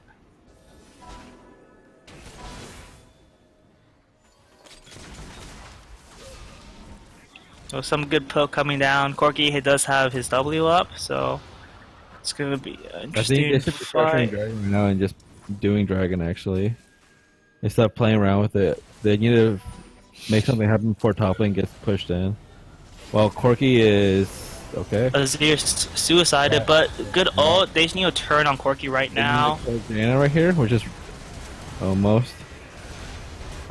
So some good poke coming down. Corki he does have his W up, so it's gonna be interesting. I think they should be structuring Dragon right now and just doing Dragon actually. They stop playing around with it. They need to make something happen before top lane gets pushed in. Well, Corki is okay. Azir suicided, but good ult. They just need to turn on Corki right now. Diana right here, which is almost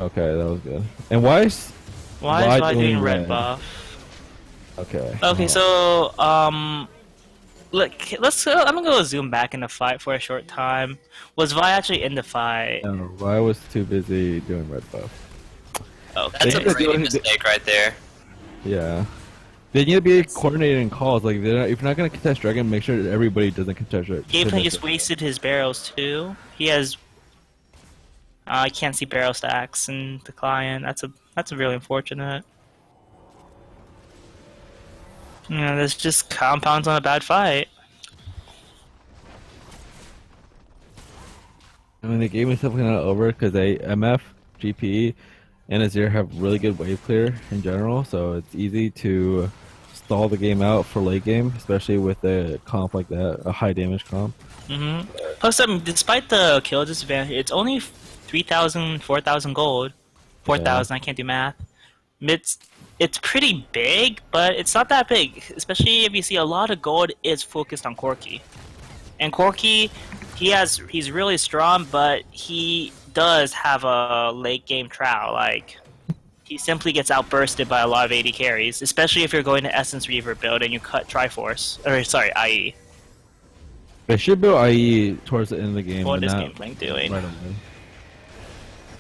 okay. That was good. And why is Vi doing red buff? Okay. Okay, so look, let's go. I'm gonna go zoom back in the fight for a short time. Was Vi actually in the fight? No, Vi was too busy doing red buff. Okay. That's a pretty mistake right there. Yeah. They need to be coordinating calls. Like, if you're not going to contest Dragon, make sure that everybody doesn't contest it. Gameplay just wasted his barrels too. He has. I can't see barrel stacks in the client. That's really unfortunate. Yeah, there's just compounds on a bad fight. I mean, they gave me something not over because MF, GPE, and Azir have really good wave clear in general, so it's easy to stall the game out for late game, especially with a comp like that, a high damage comp. Plus, despite the kill disadvantage, it's only 3,000, 4,000 gold. 4,000, I can't do math. It's pretty big, but it's not that big, especially if you see a lot of gold is focused on Corki. And Corki, he's really strong, but he does have a late game trowel. Like, he simply gets outbursted by a lot of AD carries, especially if you're going to Essence Reaver build and you cut Triforce, or sorry, IE. They should build IE towards the end of the game. What is Gameplank doing? Right away.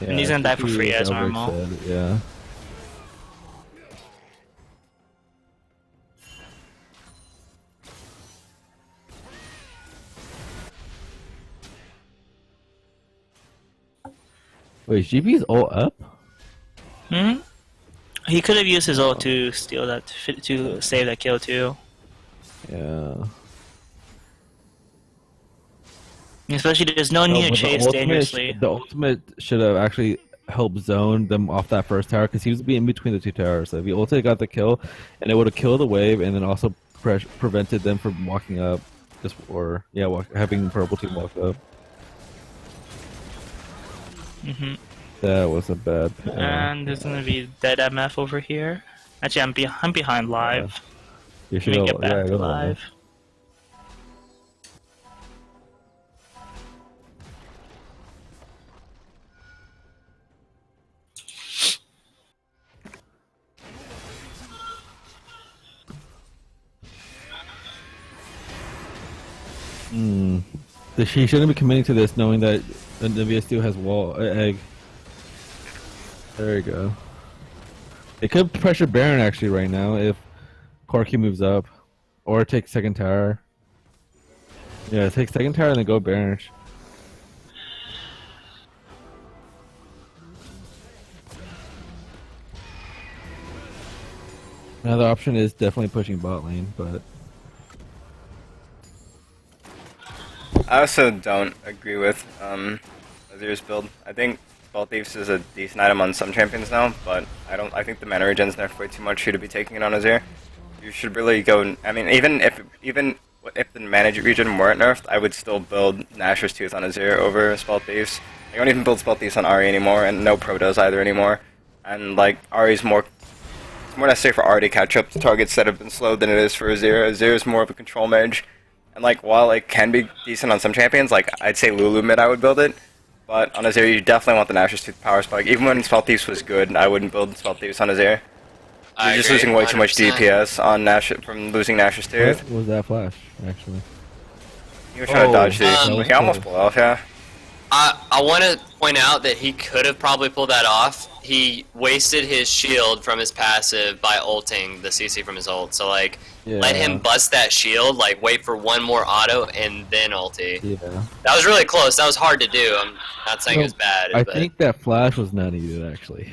Yeah, And he's gonna die for free as normal. Yeah. Wait, GP's all up? He could have used his ult to steal that, to save that kill too. Yeah. Especially, there's no need to chase dangerously. The ultimate should have actually helped zone them off that first tower because he was in between the two towers. So if he ultimate got the kill, and it would have killed the wave, and then also prevented them from walking up, having purple team walk up. That was a bad. And there's gonna be dead MF over here. Actually, I'm behind live. You should get back to live. She shouldn't be committing to this knowing that Nivea still has egg. There you go. It could pressure Baron actually right now if Corki moves up. Or take second tower. Yeah, take second tower and then go Baron. Another option is definitely pushing bot lane, but I also don't agree with Azir's build. I think Spell Thieves is a decent item on some champions now, but I think the mana regen's nerfed way too much for you to be taking it on Azir. You should really go. I mean, even if the mana regen weren't nerfed, I would still build Nashor's Tooth on Azir over Spell Thieves. I don't even build Spell Thieves on Ahri anymore, and no Pro does either anymore. And like Ahri's more. It's more necessary for Ahri to catch up to targets that have been slowed than it is for Azir. Azir is more of a control mage. And like, while it can be decent on some champions, like I'd say Lulu mid, I would build it. But on Azir, you definitely want the Nashor's Tooth power spike. Even when Spell Thieves was good, I wouldn't build Spell Thieves on Azir. You're just losing way too much DPS on Nash from losing Nashor's Tooth. What was that flash, actually? He was trying to dodge the. He almost blew off, yeah. I want to point out that he could have probably pulled that off. He wasted his shield from his passive by ulting the CC from his ult. So like, let him bust that shield, like wait for one more auto and then ulti. Yeah. That was really close. That was hard to do. I'm not saying it was bad. I think that flash was not needed, actually.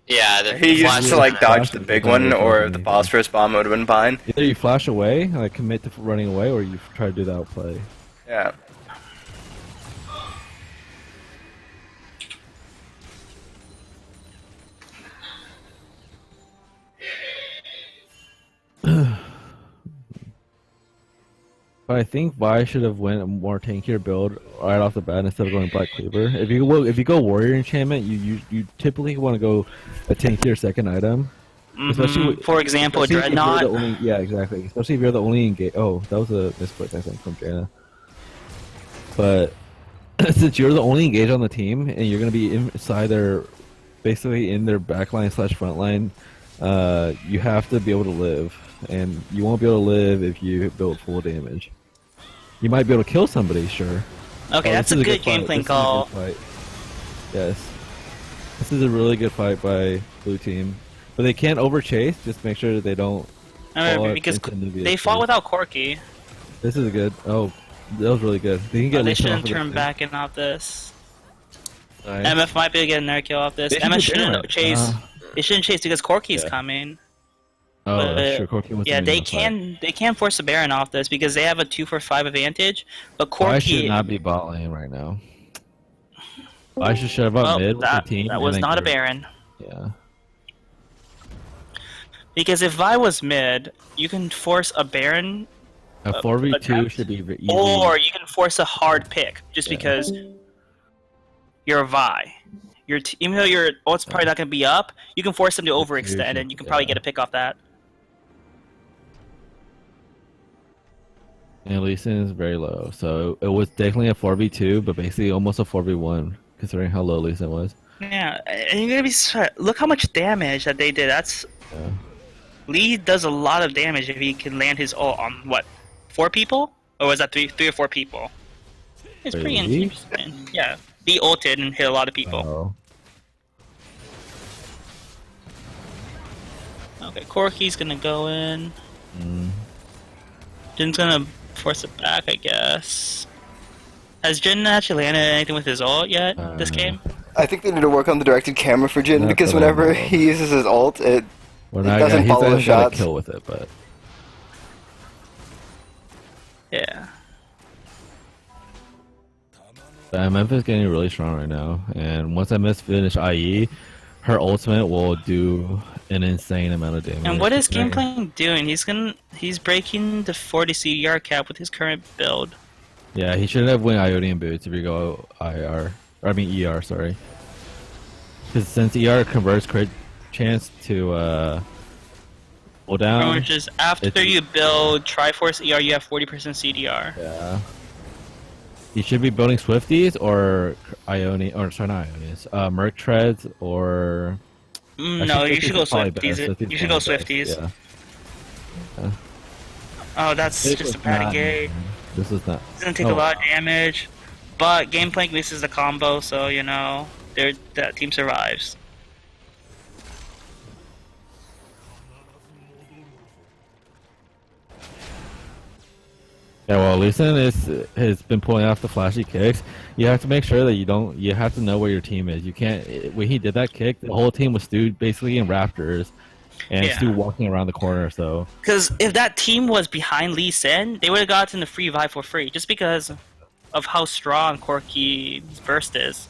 Yeah, he used to like dodge the big one, or the phosphorus bomb would have been fine. Either you flash away, like commit to running away, or you try to do the outplay. Yeah. But I think Vi should have went a more tankier build right off the bat instead of going Black Cleaver. If you go Warrior Enchantment, you typically want to go a tankier second item. Mm-hmm. For example, Dreadnought. Yeah, exactly. Especially if you're the only engage. Oh, that was a misclick, I think, from Jaina. But since you're the only engage on the team and you're going to be inside their, basically in their backline / frontline, you have to be able to live. And you won't be able to live if you build full damage. You might be able to kill somebody, sure. Okay, that's a good game plan call. Yes. This is a really good fight by blue team. But they can't overchase, just make sure that they don't because they fought without Corki. This is good. Oh, that was really good. They can get they shouldn't turn back in off this. Nice. MF might be getting their kill off this. MF shouldn't chase. They shouldn't chase because Corki's coming. Oh, that's true. Corki was they can force a Baron off this because they have a 2-for-5 advantage. But Corki I should not be bot lane right now. I should shove up mid with the team. That was not a Baron. Yeah. Because if Vi was mid, you can force a Baron. A 4v2 should be easy. Or you can force a hard pick just because you're a Vi. Even though your ult's probably not going to be up, you can force them to overextend and you can probably get a pick off that. And Lee Sin is very low, so it was definitely a 4v2, but basically almost a 4v1, considering how low Lee Sin was. Yeah, and you're gonna be look how much damage that they did. That's Lee does a lot of damage if he can land his ult on what, 4 people, or was that 3 or 4 people? It's pretty interesting. Yeah, he ulted and hit a lot of people. Okay, Corki's gonna go in. Jin's gonna force it back, I guess. Has Jin actually landed anything with his ult yet this game? I think they need to work on the directed camera for Jin because whenever he uses his ult, it doesn't follow the shots. Kill with it, but yeah. MF is getting really strong right now, and once MF finish IE, her ultimate will do an insane amount of damage. And what is Gameplan doing? He's breaking the 40 CDR cap with his current build. Yeah, he shouldn't have went Iodian boots if you go ER, sorry. Because since ER converts crit chance to pull down. Which is after you build Triforce ER, you have 40% CDR. Yeah. You should be building Swifties or not Ionians, Merc Treads or. No, you should go Swifties. You should go Swifties. Yeah. Oh, that's just a bad engage. This is not. It's gonna take a lot of damage, but Gameplank misses the combo, so you know that team survives. Yeah, well, Lee Sin has been pulling off the flashy kicks. You have to make sure that you have to know where your team is. You can't. When he did that kick, the whole team was Stu basically in Raptors, and Stu walking around the corner. So. Because if that team was behind Lee Sin, they would have gotten the free vibe for free, just because of how strong Corky's burst is.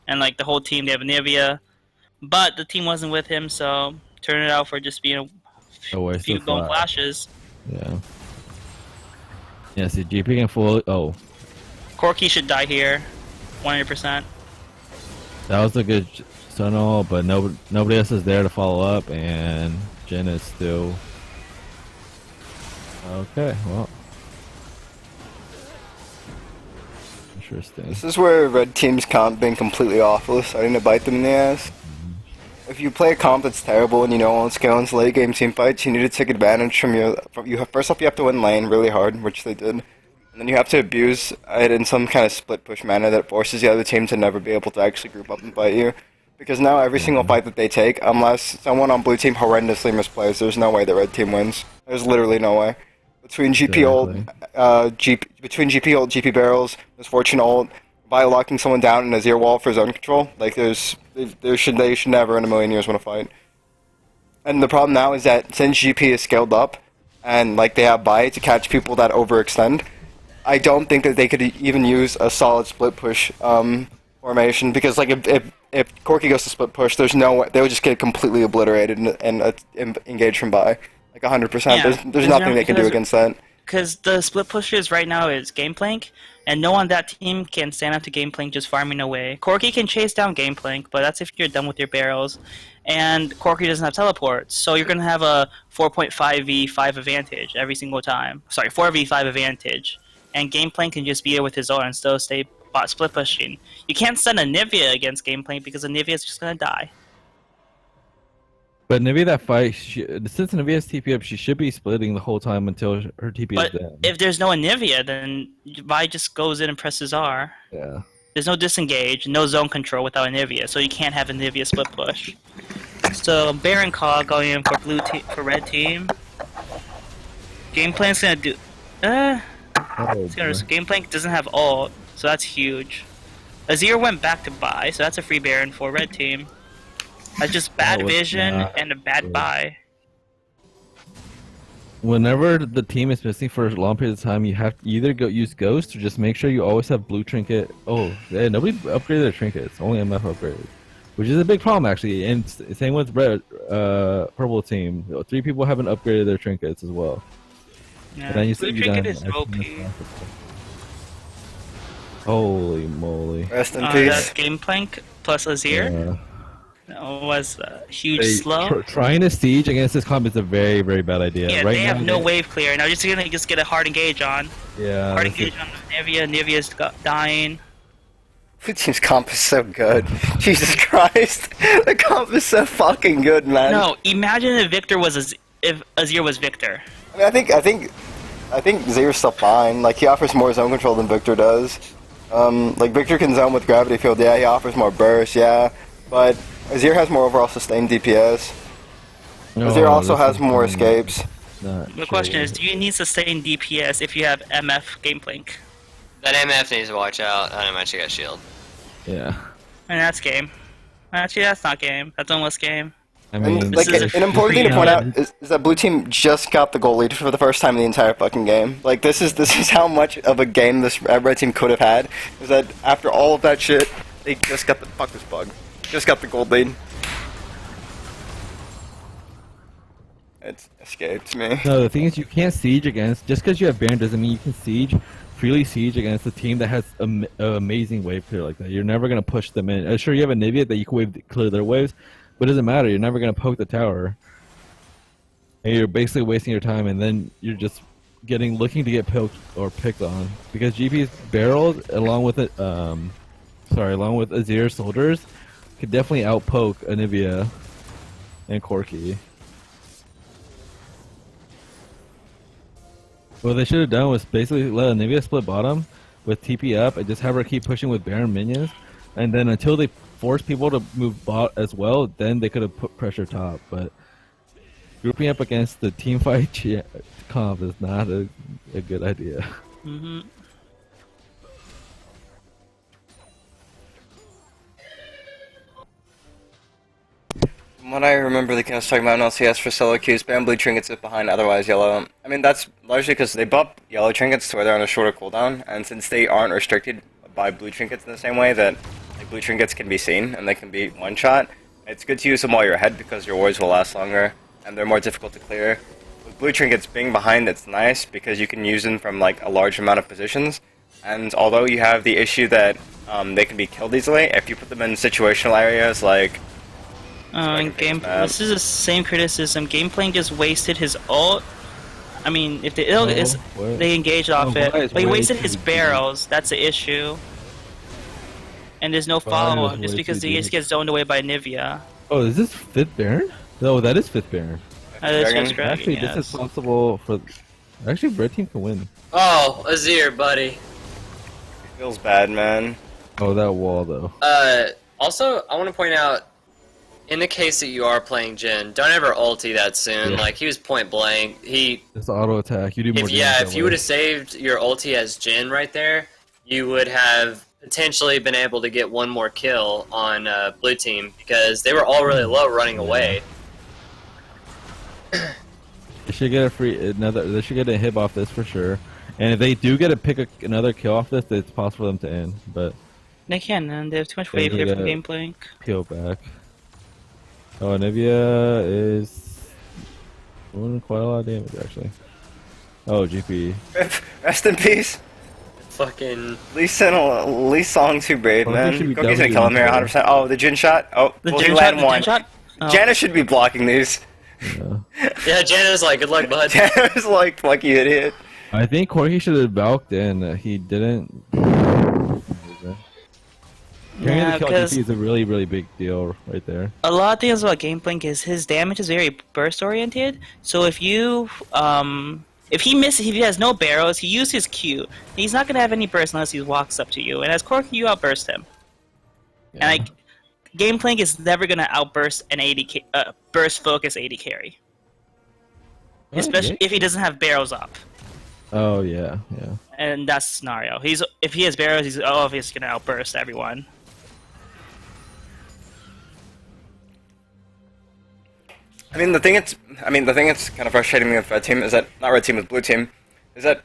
and like the whole team, they have Nivea, but the team wasn't with him, so turn it out for just being a few golden flashes. Yeah. Yeah, see, GP can full. Oh. Corki should die here, 100%. That was a good tunnel, but nobody else is there to follow up, and Jin is still. Okay, well. Interesting. This is where red team's comp being completely awful, starting to bite them in the ass. If you play a comp that's terrible and you know on scale late game team fights, you need to take advantage from you. First off, you have to win lane really hard, which they did. And then you have to abuse it in some kind of split push manner that forces the other team to never be able to actually group up and fight you. Because now every single fight that they take, unless someone on blue team horrendously misplays, there's no way the red team wins. There's literally no way. Between GP ult, GP barrels, Misfortune ult, by locking someone down in a zero wall for zone control, like they should never in a million years want to fight. And the problem now is that since GP is scaled up, and like they have buy to catch people that overextend, I don't think that they could even use a solid split push formation, because like if Corki goes to split push, there's no way they would just get completely obliterated and engage from buy. Like 100%. Yeah, there's nothing they can do against that. Because the split pushers right now is Gameplank, and no one on that team can stand up to Gameplank just farming away. Corki can chase down Gameplank, but that's if you're done with your barrels. And Corki doesn't have teleport, so you're going to have a 4.5v5 advantage every single time. Sorry, 4v5 advantage. And Gameplank can just be there with his ult and still stay bot split pushing. You can't send a Nivea against Gameplank because a Nivea is just going to die. But Nivea that fight, since Nivea's TP up, she should be splitting the whole time until her TP is down. If there's no Nivea, then Vi just goes in and presses R. Yeah. There's no disengage, no zone control without a Nivea, so you can't have a Nivea split push. So Baron Call going in for red team. Gameplan's gonna do. Gameplank doesn't have ult, so that's huge. Azir went back to buy, so that's a free Baron for red team. That's just bad vision and a bad buy. Whenever the team is missing for a long period of time, you have to either use Ghost or just make sure you always have blue trinket. Oh, yeah, nobody upgraded their trinkets. Only MF upgraded, which is a big problem actually. And same with red, purple team. 3 people haven't upgraded their trinkets as well. Yeah, blue trinket is OP. Holy moly! Rest in peace. That's Gameplank plus Azir. Yeah. Was a huge slow. Trying to siege against this comp is a very, very bad idea. Yeah, they have no wave clear. Now just gonna get a hard engage on. Yeah. Hard engage on Nivea. Nivea's dying. Blue team's comp is so good. Jesus Christ, the comp is so fucking good, man. No, imagine if Azir was Victor. I mean, I think Zer's still fine. Like he offers more zone control than Victor does. Like Victor can zone with gravity field. Yeah, he offers more burst. Yeah, but Azir has more overall sustained DPS. Azir also has more escapes. The question is, do you need sustained DPS if you have MF Gameplank? That MF needs to watch out. I don't actually got shield. Yeah. And that's game. Actually, that's not game. That's almost game. I mean, like an important thing to point out is that blue team just got the goal lead for the first time in the entire fucking game. Like this is how much of a game this red team could have had. Is that after all of that shit, they just got the fuck this bug. Just got the gold lead. It escaped me. No, the thing is, you can't siege against. Just because you have Baron doesn't mean you can freely siege against a team that has an amazing wave clear like that. You're never gonna push them in. Sure, you have a Nivea that you can clear their waves, but it doesn't matter. You're never gonna poke the tower, and you're basically wasting your time. And then you're just looking to get poked or picked on because GP's barrels, along with Azir soldiers, could definitely outpoke Nivea and Corki. What they should have done was basically let Nivea split bottom with TP up and just have her keep pushing with Baron minions, and then until they force people to move bot as well, then they could have put pressure top. But grouping up against the team fight comp is not a good idea. Mm-hmm. From what I remember, the guy was talking about in LCS for solo queues, ban blue trinkets if behind, otherwise yellow. I mean, that's largely because they buff yellow trinkets to where they're on a shorter cooldown, and since they aren't restricted by blue trinkets in the same way, that like blue trinkets can be seen and they can be one shot. It's good to use them while you're ahead because your wards will last longer and they're more difficult to clear. With blue trinkets being behind, it's nice because you can use them from like a large amount of positions. And although you have the issue that they can be killed easily, if you put them in situational areas like this is the same criticism. Gameplay just wasted his ult. I mean, if the ult is they engaged off it, but he wasted his barrels. That's the issue. And there's no follow-up just because he just gets zoned away by Nivea. Oh, is this 5th Baron? No, that is 5th Baron. That is 5th Dragon, actually, yes. this is possible for... Actually, red team can win. Oh, Azir, buddy. Feels bad, man. Oh, that wall, though. Also, I want to point out, in the case that you are playing Jhin, don't ever ulti that soon. Yeah. Like, he was point blank. It's auto attack. You do more If you would have saved your ulti as Jhin right there, you would have potentially been able to get one more kill on blue team because they were all really low running away. They should get they should get a hit off this for sure. And if they do get another kill off this, it's possible for them to end. But They can, and they have too much wave here from Gameplay. peel back. Oh, Nivea is doing quite a lot of damage actually. Oh, GP. Rest in peace. Fucking Lee Song too brave, man. Goki's gonna kill him here 100%. Oh, the Jhin shot. Oh, will he land one? Oh. Janna should be blocking these. yeah, Janna's like, good luck, bud. Janna's like, fuck you, idiot. I think Corky should have balked and he didn't. Yeah, because is a really, really big deal right there. a lot of things about Gameplink is his damage is very burst oriented. So if you if he has no barrels, he uses his Q. He's not gonna have any burst unless he walks up to you. And as Corky, you outburst him. Yeah. And like Gameplink is never gonna outburst an burst focus AD carry, especially if he doesn't have barrels up. Oh yeah, yeah. And that's the scenario. If he has barrels, he's obviously gonna outburst everyone. I mean, the thing that's kind of frustrating me with red team is that not red team, with blue team, is that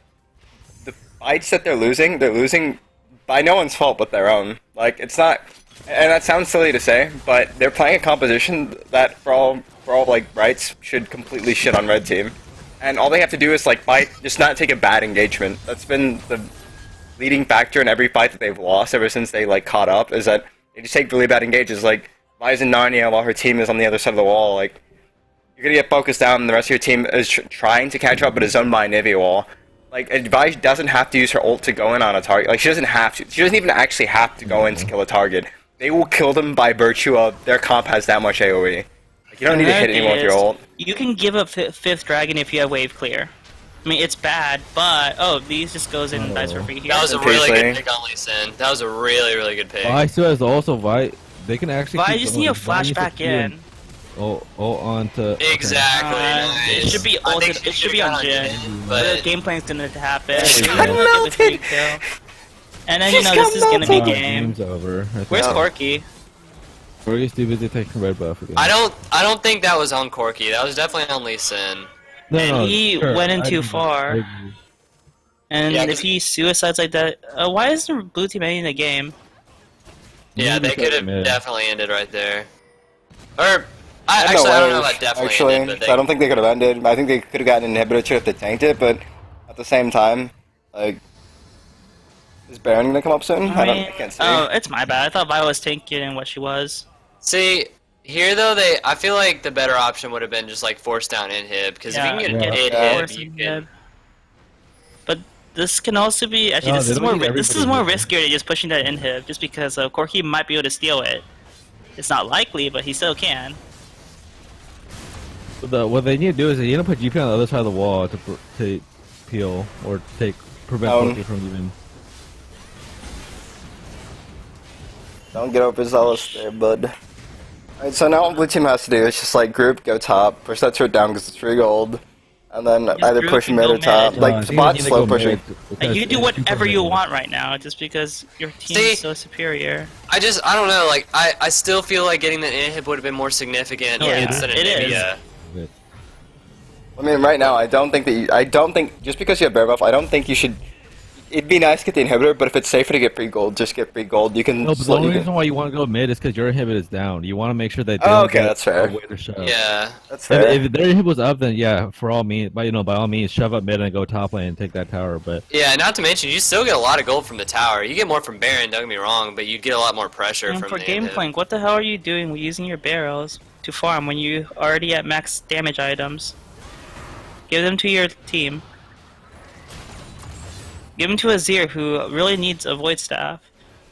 the fights that they're losing by no one's fault but their own. Like it's not, and that sounds silly to say, but they're playing a composition that for all like rights should completely shit on red team, and all they have to do is like fight, just not take a bad engagement. That's been the leading factor in every fight that they've lost ever since they like caught up. Is that they just take really bad engages. Like why isn't Narnia while her team is on the other side of the wall? Like you're gonna get focused down, and the rest of your team is trying to catch up, but is zoned by a Nivea wall. Like, Advice doesn't have to use her ult to go in on a target. Like, she doesn't have to. She doesn't even actually have to go in to kill a target. They will kill them by virtue of their comp has that much AoE. Like, you don't need to hit anyone with your ult. You can give up 5th Dragon if you have wave clear. I mean, it's bad, but these just goes in and dies for free here. That was a really good pick on Lee Sin. That was a really, really good pick. Vi still has also Vi. They can actually. Vi just need to flash back in. On to. Exactly. It should be ulted. It should be on Jhin, but the game plan's gonna happen. melted. And then this is gonna be game. Game's over. Where's Corky? Corky's too busy taking red buff again. I don't think that was on Corky. That was definitely on Lee Sin. No, he went in too far. And if he suicides like that, why isn't the blue team ending the game? Yeah, they could have definitely ended right there. Or I don't know about definitely ended, but I don't think they could have ended. I think they could have gotten an inhibitor if they tanked it, but at the same time, like, is Baron gonna come up soon? I can't see. Oh, it's my bad. I thought Vi was tanking what she was. See, here though, I feel like the better option would have been just like force down inhib, because if you can get inhib, you can. But this can also be actually this is more riskier than just pushing that inhib, just because Corky might be able to steal it. It's not likely, but he still can. What they need to do is they need to put GP on the other side of the wall to peel or prevent Corky from even. Don't get overzealous there, bud. Alright, so now what blue team has to do is just like group, go top, push that turret down because it's 3 gold, and then either push mid or top. Like, bot slow pushing. You do whatever you want right now, just because your team is so superior. I don't know, like, I still feel like getting the inhib would have been more significant instead of Nivea. I mean, right now, I don't think just because you have bear buff, I don't think you should it'd be nice to get the inhibitor, but if it's safer to get free gold, just get free gold. You can. No, but the only reason why you want to go mid is because your inhibit is down. You want to make sure that they Oh, don't okay, get that's fair. a way to shove. Yeah. That's fair. If their inhibit was up, then yeah, for all means, but by all means, shove up mid and go top lane and take that tower. But Yeah, not to mention, you still get a lot of gold from the tower. You get more from Baron, don't get me wrong, but you get a lot more pressure And from for the game inhib. plank, what the hell are you doing using your barrels to farm when you already at max damage items? Give them to your team. Give them to Azir, who really needs a Void Staff.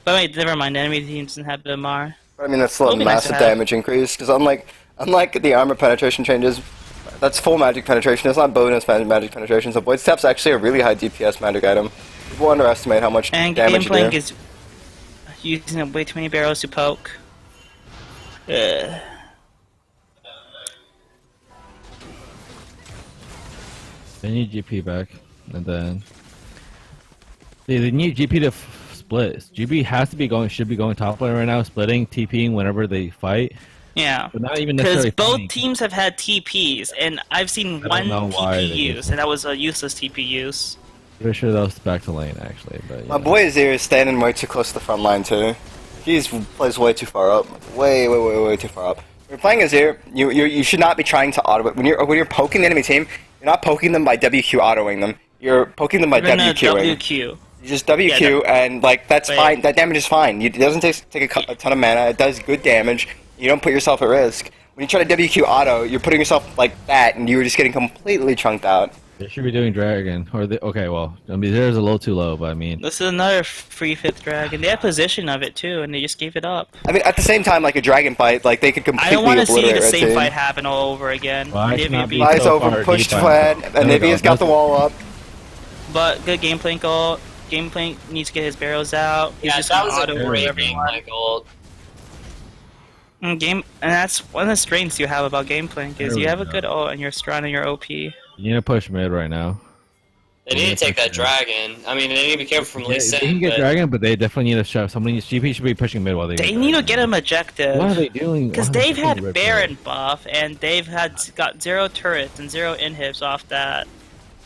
But wait, never mind, enemy team doesn't have BMR. I mean, that's still a It'll be nice to massive have. damage increase, because unlike the armor penetration changes, that's full magic penetration, it's not bonus magic penetration, so Void Staff's actually a really high DPS magic item. People underestimate how much And damage you Gameplank do. is using way too many barrels to poke. Ugh. they need GP back, and then they need GP to split. GP has to be going, should be going top lane right now, splitting, TPing whenever they fight. Yeah, But not even because necessarily both fighting. teams have had TPs, and I've seen I one don't know why TP they did use, that. and that was a useless TP use. Pretty sure that was back to lane actually. But My boy Azir is standing way too close to the front line too. He plays way too far up. Way too far up. When you're playing Azir, you should not be trying to auto it. When you're poking the enemy team, you're not poking them by WQ autoing them. You're poking them by You're gonna WQing. WQ. You just WQ and like that's Wait. fine. That damage is fine. It doesn't take a ton of mana. It does good damage. You don't put yourself at risk. When you try to WQ auto, you're putting yourself like that, and you're just getting completely chunked out. they should be doing dragon, or okay, well, I mean, theirs a little too low, but I mean, This is another free 5th dragon. They had position of it too, and they just gave it up. I mean, at the same time, like a dragon fight, like they could completely I don't want to see obliterate the Red same Team. fight happen all over again. Why Nivea cannot beat- be Flies so over, far pushed deep flat, on- and There we go. Nivea's got the wall up. But good gameplay goal. Gameplay needs to get his barrels out. He's Yeah, just that gonna was a auto great everyone. gameplay gold. And that's one of the strengths you have about gameplay, There is we you have a go. good ult and you're strong and you're OP. You need to push mid right now. They need to take that dragon. I mean, they need to be careful from Lee They can Sin, get but dragon, but they definitely need to shove. GP should be pushing mid while they. They get need to dragon. get him objective. What are they doing? Because Why are they they've taking had red Baron pill? buff, and they've got 0 turrets and 0 inhibs off that.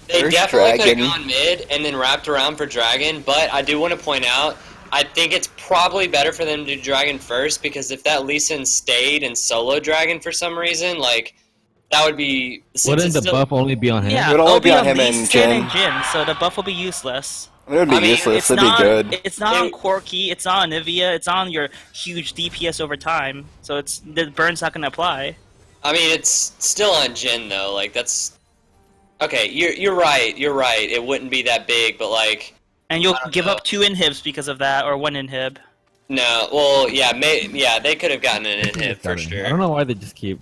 they There's definitely could have dragon. gone mid and then wrapped around for dragon. But I do want to point out, I think it's probably better for them to do dragon first, because if that Lee Sin stayed and solo dragon for some reason, like that would be. since Wouldn't it's the still- buff only be on him? Yeah, It would only it'll be on him Lee and Sin Jhin. so the buff will be useless. I mean, it would be I mean, useless. It's It'd not. be good. It's not on Corki. It's not on Nivea. It's on your huge DPS over time. So the burn's not gonna apply. I mean, it's still on Jhin though. Like that's. Okay, you're right. You're right. It wouldn't be that big, but like. And you'll I don't give know. up 2 inhibs because of that, or 1 inhib. No, well, yeah, they could have gotten an inhib for I sure. don't know why they just keep.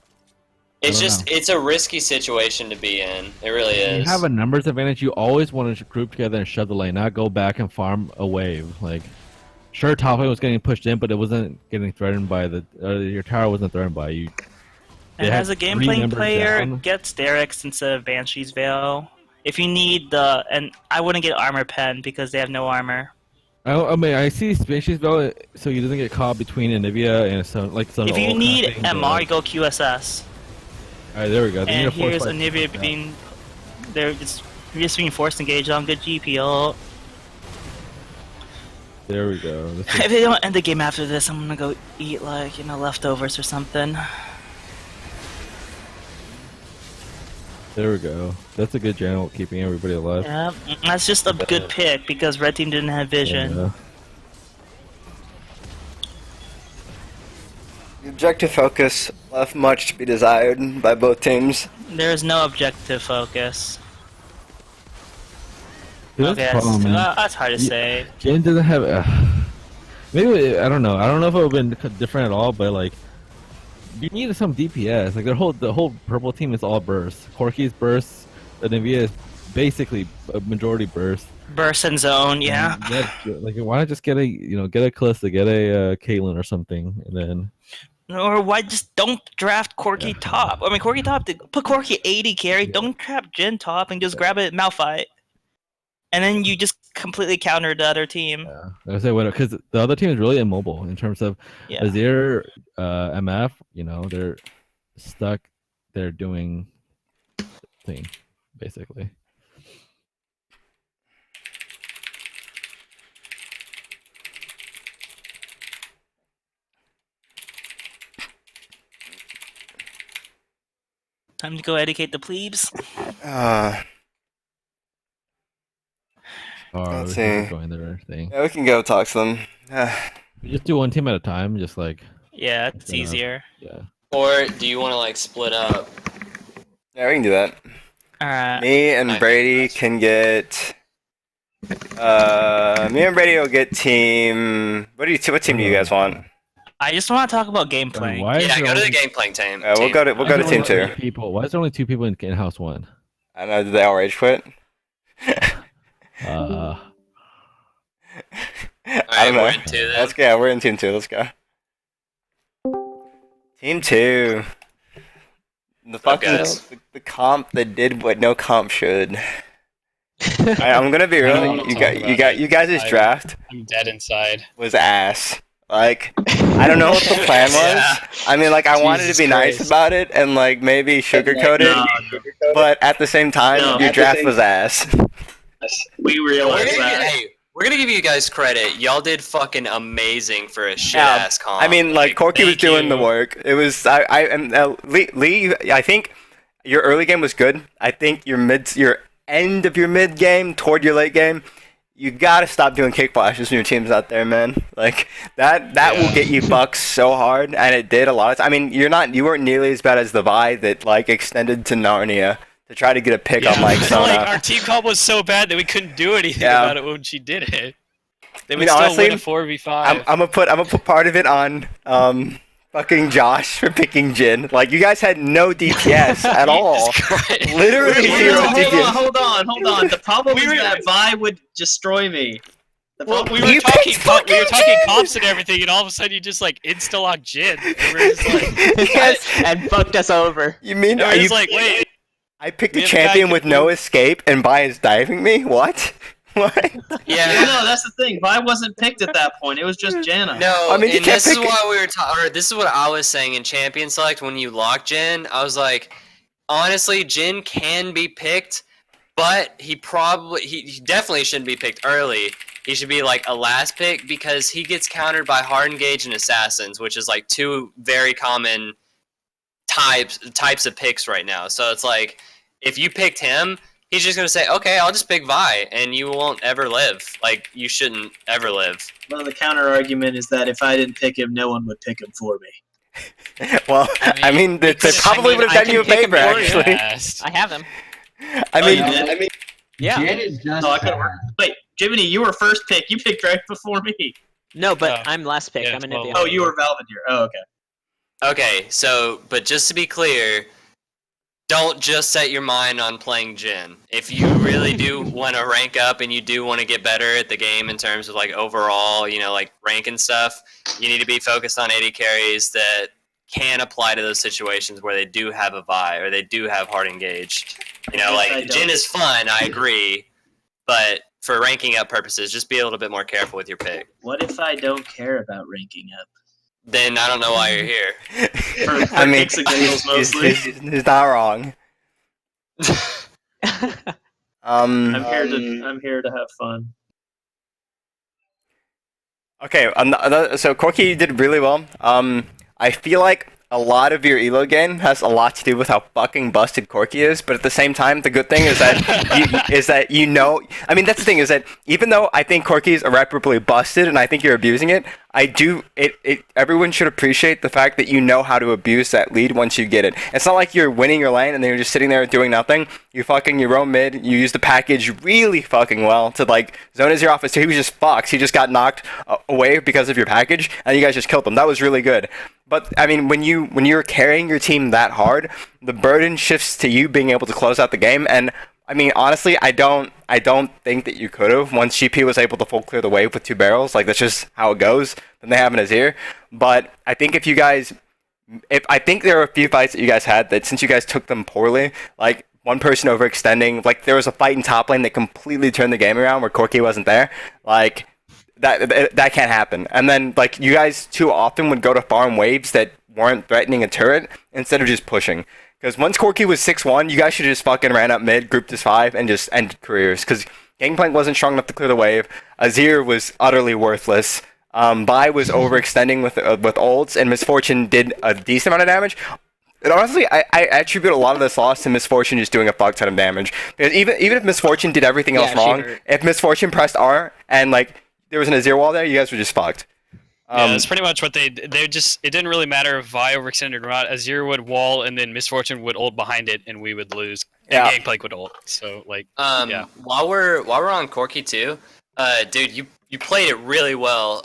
It's I don't just, it's a risky situation to be in. It really When is. you have a numbers advantage, you always want to group together and shove the lane, not go back and farm a wave. Like, sure, top lane was getting pushed in, but it wasn't getting threatened by your tower wasn't threatened by you. They And had as a 3 gameplay members player, down. get Sterex instead of Banshee's Veil. If you need and I wouldn't get Armor Pen because they have no armor. I mean, I see Species Bell, so he doesn't get caught between Nivea and some If you old need kind of thing, MR, but- go QSS. Alright, there we go. They need And a force here's fight. Anivia being, they're just being forced engaged on good GP ult. There we go. This is- If they don't end the game after this, I'm gonna go eat leftovers or something. There we go. That's a good general, keeping everybody alive. Yeah, that's just a good pick because Red Team didn't have vision. Yeah. The objective focus left much to be desired by both teams. There is no objective focus. That's Okay, the problem, man. that's hard to Yeah. say. Jin doesn't have. Maybe I don't know. I don't know if it would have been different at all, but like, you needed some DPS. Like the whole purple team is all burst. Corky's burst. Nivea is basically a majority burst. Burst and zone, yeah. Like, why not just get a get a Calista, get a Caitlyn or something, and then. Or why just don't draft Corki top? I mean, Corki top, put Corki 80 carry, don't trap Jin top and just grab it Malphite. And then you just completely counter the other team. Yeah, I say what because the other team is really immobile in terms of Yeah. Azir, MF. They're stuck. They're doing thing basically. Time to go educate the plebes. Let's We see. can join their thing. Yeah, we can go talk to them. Just do one team at a time. Just like. Yeah, it's easier. Yeah. Or do you want to like split up? Yeah, we can do that. Alright. Me and Brady can get. Me and Brady will get team. What team do you guys want? I just want to talk about gameplay. Yeah, go to the game playing team. We'll go to team 2. People. Why is there only 2 people in house 1? I don't know. Did they all rage quit? Uh. I don't know. We're in 2 then. Let's go. We're in team 2. Let's go. Team 2. The fucking the comp that did what no comp should. I'm gonna be real. You guys' draft. I'm dead inside. Was ass. Like, I don't know what the plan was. Yeah. I mean, like, I wanted to be Jesus nice Christ. about it and like maybe sugarcoat it, but at the same time, your draft was ass. We realized that. Hey, we're gonna give you guys credit. Y'all did fucking amazing for a shit ass comp. I mean, like, Corky was thank doing the you. work. It was Lee. I think your early game was good. I think your end of your mid game toward your late game, you gotta stop doing kick flashes when your team's out there, man. Like that will get you bucks so hard, and it did a lot. I mean, you weren't nearly as bad as the Vi that like extended to Narnia to try to get a pick on like Sona. Like, our team comp was so bad that we couldn't do anything about it when she did it. They would honestly, still win a 4v5. I'm gonna put part of it on fucking Josh for picking Jin. Like, you guys had no DPS at all. Literally zero DPS. Hold on. The problem is that Vi would destroy me. Well, we were talking comps and everything, and all of a sudden you just like insta-lock Jin. And we're just like, Yes. and fucked us over. You mean we're just like, wait. I picked We a have a guy champion who with can no do- escape, and Vi is diving me? What? What? yeah. No, that's the thing. Vi wasn't picked at that point. It was just Janna. No, I mean, you and can't this is pick- why we were talking. This is what I was saying in Champion Select when you lock Jin. I was like, honestly, Jin can be picked, but he definitely shouldn't be picked early. He should be like a last pick because he gets countered by Hard Engage and Assassins, which is like 2 very common types of picks right now. So it's like, if you picked him, he's just gonna say, okay, I'll just pick Vi, and you won't ever live. Like, you shouldn't ever live. Well, the counter argument is that if I didn't pick him, no one would pick him for me. Well, I mean, they probably would have done you a favor, actually. I have him. I mean, Yeah. Jen is just. No, I could've worked. Wait, Jiminy, you were first pick. You picked right before me. No, but Oh. I'm last pick. Yeah, I'm an well- idiot. Oh, you were Valvendir. Oh, okay. Okay, so, but just to be clear, don't just set your mind on playing Jin. If you really do want to rank up and you do want to get better at the game in terms of like overall, like rank and stuff, you need to be focused on AD carries that can apply to those situations where they do have a Vi or they do have hard engage. Like Jin is fun, I agree, but for ranking up purposes, just be a little bit more careful with your pick. What if I don't care about ranking up? Then I don't know why you're here. For I mean, kicks and giggles mostly. he's not wrong. I'm here to have fun. Okay, so Corky, you did really well. I feel like a lot of your elo game has a lot to do with how fucking busted Corky is, but at the same time, the good thing is that I mean, that's the thing, is that even though I think Corky is irreparably busted and I think you're abusing it, everyone should appreciate the fact that you know how to abuse that lead once you get it. It's not like you're winning your lane and then you're just sitting there doing nothing. You roam mid, you use the package really fucking well to like zone as your office. So he was just fucked. He just got knocked away because of your package and you guys just killed him. That was really good. But I mean, when you're carrying your team that hard, the burden shifts to you being able to close out the game. And I mean, honestly, I don't think that you could have once GP was able to full clear the wave with 2 barrels. Like, that's just how it goes. Then they have an Azir. But I think I think there are a few fights that you guys had that since you guys took them poorly, like one person overextending, like there was a fight in top lane that completely turned the game around where Corky wasn't there. Like, that can't happen. And then like you guys too often would go to farm waves that weren't threatening a turret instead of just pushing. Because once Corky was 6-1, you guys should have just fucking ran up mid, grouped as 5, and just ended careers. Because Gangplank wasn't strong enough to clear the wave. Azir was utterly worthless. Vi was overextending with ults, and Misfortune did a decent amount of damage. And honestly, I attribute a lot of this loss to Misfortune just doing a fuck ton of damage. Because even if Misfortune did everything else wrong, if Misfortune pressed R and like there was an Azir wall there, you guys were just fucked. Yeah, that's pretty much what they just. It didn't really matter if Vi overextended or not. Azir would wall, and then Misfortune would ult behind it, and we would lose. And Gangplank would ult. So like, yeah. While we're on Corki too, dude, you played it really well.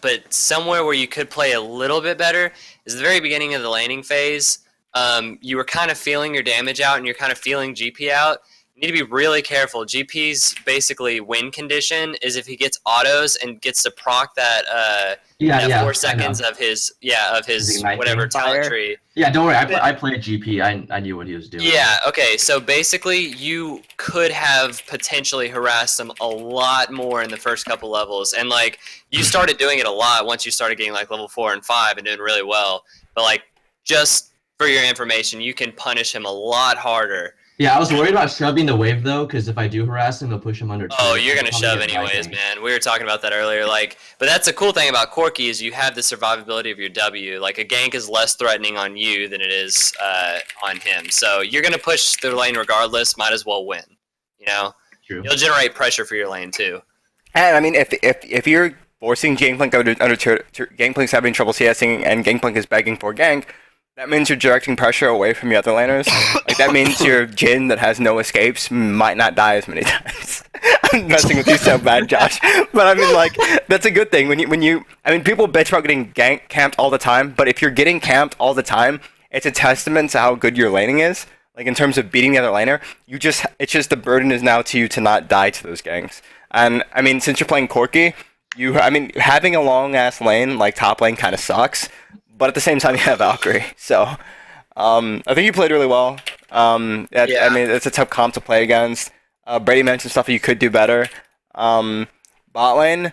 But somewhere where you could play a little bit better is the very beginning of the laning phase. You were kind of feeling your damage out, and you're kind of feeling GP out. You need to be really careful. GP's basically win condition is if he gets autos and gets to proc that 4 seconds of his whatever talent tree. Yeah, don't worry. I played GP. I knew what he was doing. Yeah. Okay. So basically, you could have potentially harassed him a lot more in the first couple levels, and like you started doing it a lot once you started getting like level 4 and 5 and doing really well. But like, just for your information, you can punish him a lot harder. Yeah, I was worried about shoving the wave though, because if I do harass him, they'll push him under. Oh, you're gonna shove anyways, man. We were talking about that earlier. Like, but that's the cool thing about Corki is you have the survivability of your W. Like a gank is less threatening on you than it is on him. So you're gonna push the lane regardless. Might as well win. You know, True. You'll generate pressure for your lane too. And I mean, if you're forcing Gangplank under Gangplank's having trouble CSing and Gangplank is begging for gank. That means you're directing pressure away from your other laners. Like that means your Jhin that has no escapes might not die as many times. I'm messing with you so bad, Josh. But I mean, like that's a good thing when you. I mean, people bitch about getting camped all the time, but if you're getting camped all the time, it's a testament to how good your laning is. Like in terms of beating the other laner, it's just the burden is now to you to not die to those ganks. And I mean, since you're playing Corki, having a long ass lane like top lane kind of sucks. But at the same time, you have Valkyrie. So, I think you played really well. I mean, it's a tough comp to play against. Brady mentioned stuff you could do better. Bot lane,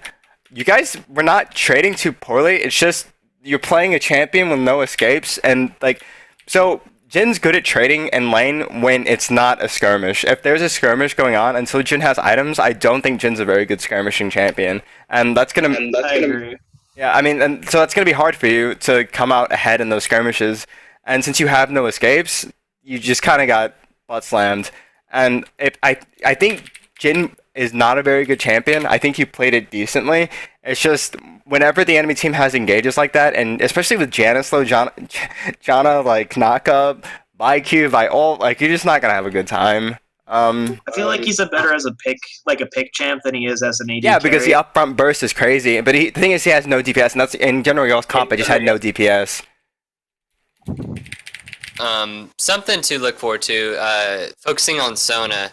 you guys were not trading too poorly. It's just you're playing a champion with no escapes. And, like, so Jin's good at trading in lane when it's not a skirmish. If there's a skirmish going on until Jin has items, I don't think Jin's a very good skirmishing champion. And that's going to... Yeah, I mean, and so that's going to be hard for you to come out ahead in those skirmishes. And since you have no escapes, you just kind of got butt slammed. And I think Jhin is not a very good champion. I think you played it decently. It's just whenever the enemy team has engages like that, and especially with Januslow, Janna, like knockup, ByQ, ult, like you're just not going to have a good time. I feel like he's better as a pick champ than he is as an AD. Yeah, because carry. the upfront burst is crazy. But the thing is, he has no DPS, and that's in general y'all's comp. It just had no DPS. Something to look forward to. Focusing on Sona,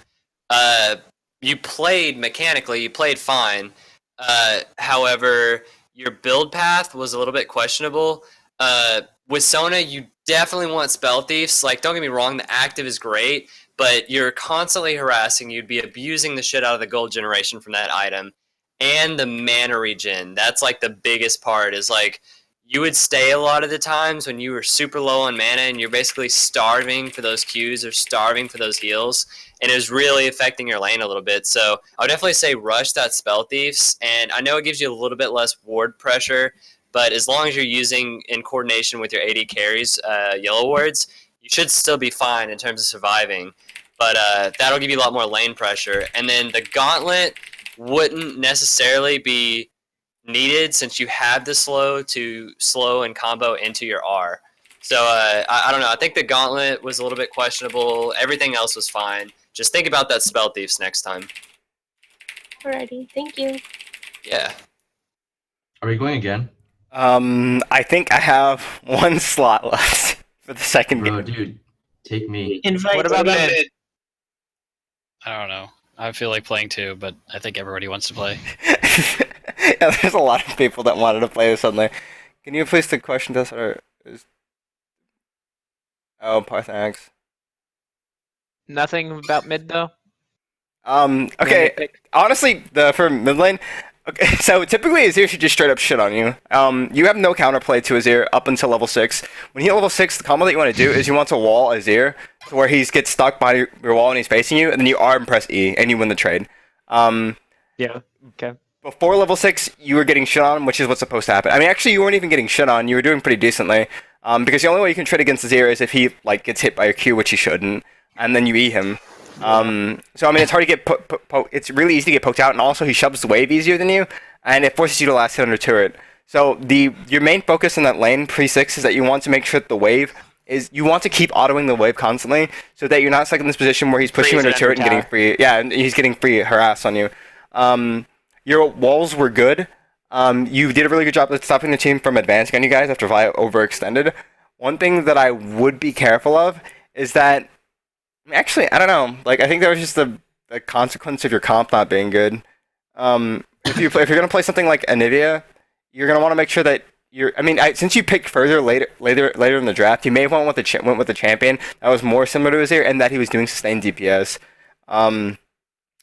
you played mechanically, you played fine. However, your build path was a little bit questionable. With Sona, you definitely want spell thieves. Like, don't get me wrong, the active is great. But you're constantly harassing, you'd be abusing the shit out of the gold generation from that item. And the mana regen. That's like the biggest part is like you would stay a lot of the times when you were super low on mana and you're basically starving for those Qs or starving for those heals. And it was really affecting your lane a little bit. So I would definitely say rush that spell thieves. And I know it gives you a little bit less ward pressure, but as long as you're using in coordination with your AD carries yellow wards, you should still be fine in terms of surviving, but that'll give you a lot more lane pressure. And then the gauntlet wouldn't necessarily be needed since you have the slow and combo into your R. So I don't know. I think the gauntlet was a little bit questionable. Everything else was fine. Just think about that spell thieves next time. Alrighty, thank you. Yeah. Are we going again? I think I have one slot left. For the second game. Dude, take me. What about mid? I don't know. I feel like playing too, but I think everybody wants to play. Yeah, there's a lot of people that wanted to play this suddenly. Can you please the question to us? Oh, Parthax. Nothing about mid though. Okay. Honestly, for mid lane. Okay, so typically Azir should just straight up shit on you. You have no counterplay to Azir up until level 6. When you hit level 6, the combo that you want to do is you want to wall Azir to where he gets stuck by your wall and he's facing you, and then you R and press E, and you win the trade. Yeah, okay. Before level 6, you were getting shit on, which is what's supposed to happen. I mean, actually, you weren't even getting shit on. You were doing pretty decently. Because the only way you can trade against Azir is if he like gets hit by a Q, which he shouldn't, and then you E him. So I mean, it's hard to get it's really easy to get poked out, and also he shoves the wave easier than you, and it forces you to last hit under turret. So your main focus in that lane pre-6 is that you want to make sure that the wave is you want to keep autoing the wave constantly, so that you're not stuck in this position where he's pushing you under turret and getting free. Yeah, and he's getting free harass on you. Your walls were good. You did a really good job at stopping the team from advancing on you guys after Vi overextended. One thing that I would be careful of is that, actually, I don't know. Like, I think that was just the consequence of your comp not being good. If you're gonna play something like Anivia, you're gonna want to make sure that since you picked further later in the draft, you may have went with the champion that was more similar to Azir and that he was doing sustained DPS. But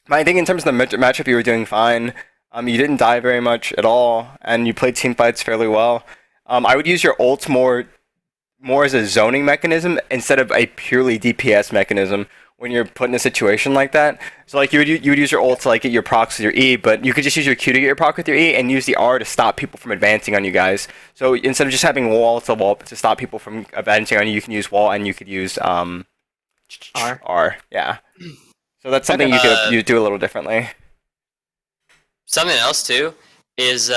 I think in terms of the matchup, you were doing fine. You didn't die very much at all, and you played team fights fairly well. I would use your ults more as a zoning mechanism instead of a purely DPS mechanism when you're put in a situation like that. So like you would use your ult to like get your procs with your E, but you could just use your Q to get your proc with your E and use the R to stop people from advancing on you guys. So instead of just having wall to stop people from advancing on you, you can use wall and you could use R. Yeah. So that's something you do a little differently. Something else too is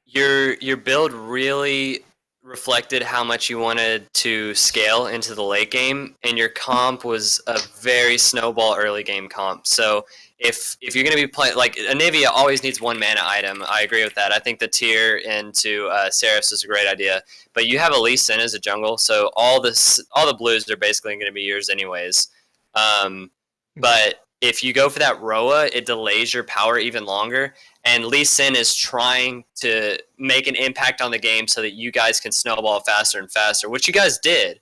your build really reflected how much you wanted to scale into the late game, and your comp was a very snowball early game comp. So if you're going to be playing, like, Anivia always needs 1 mana item. I agree with that. I think the tier into Seraphs is a great idea. But you have Lee Sin as a jungle, so all the blues are basically going to be yours anyways. But if you go for that Roa, it delays your power even longer. And Lee Sin is trying to make an impact on the game so that you guys can snowball faster and faster, which you guys did.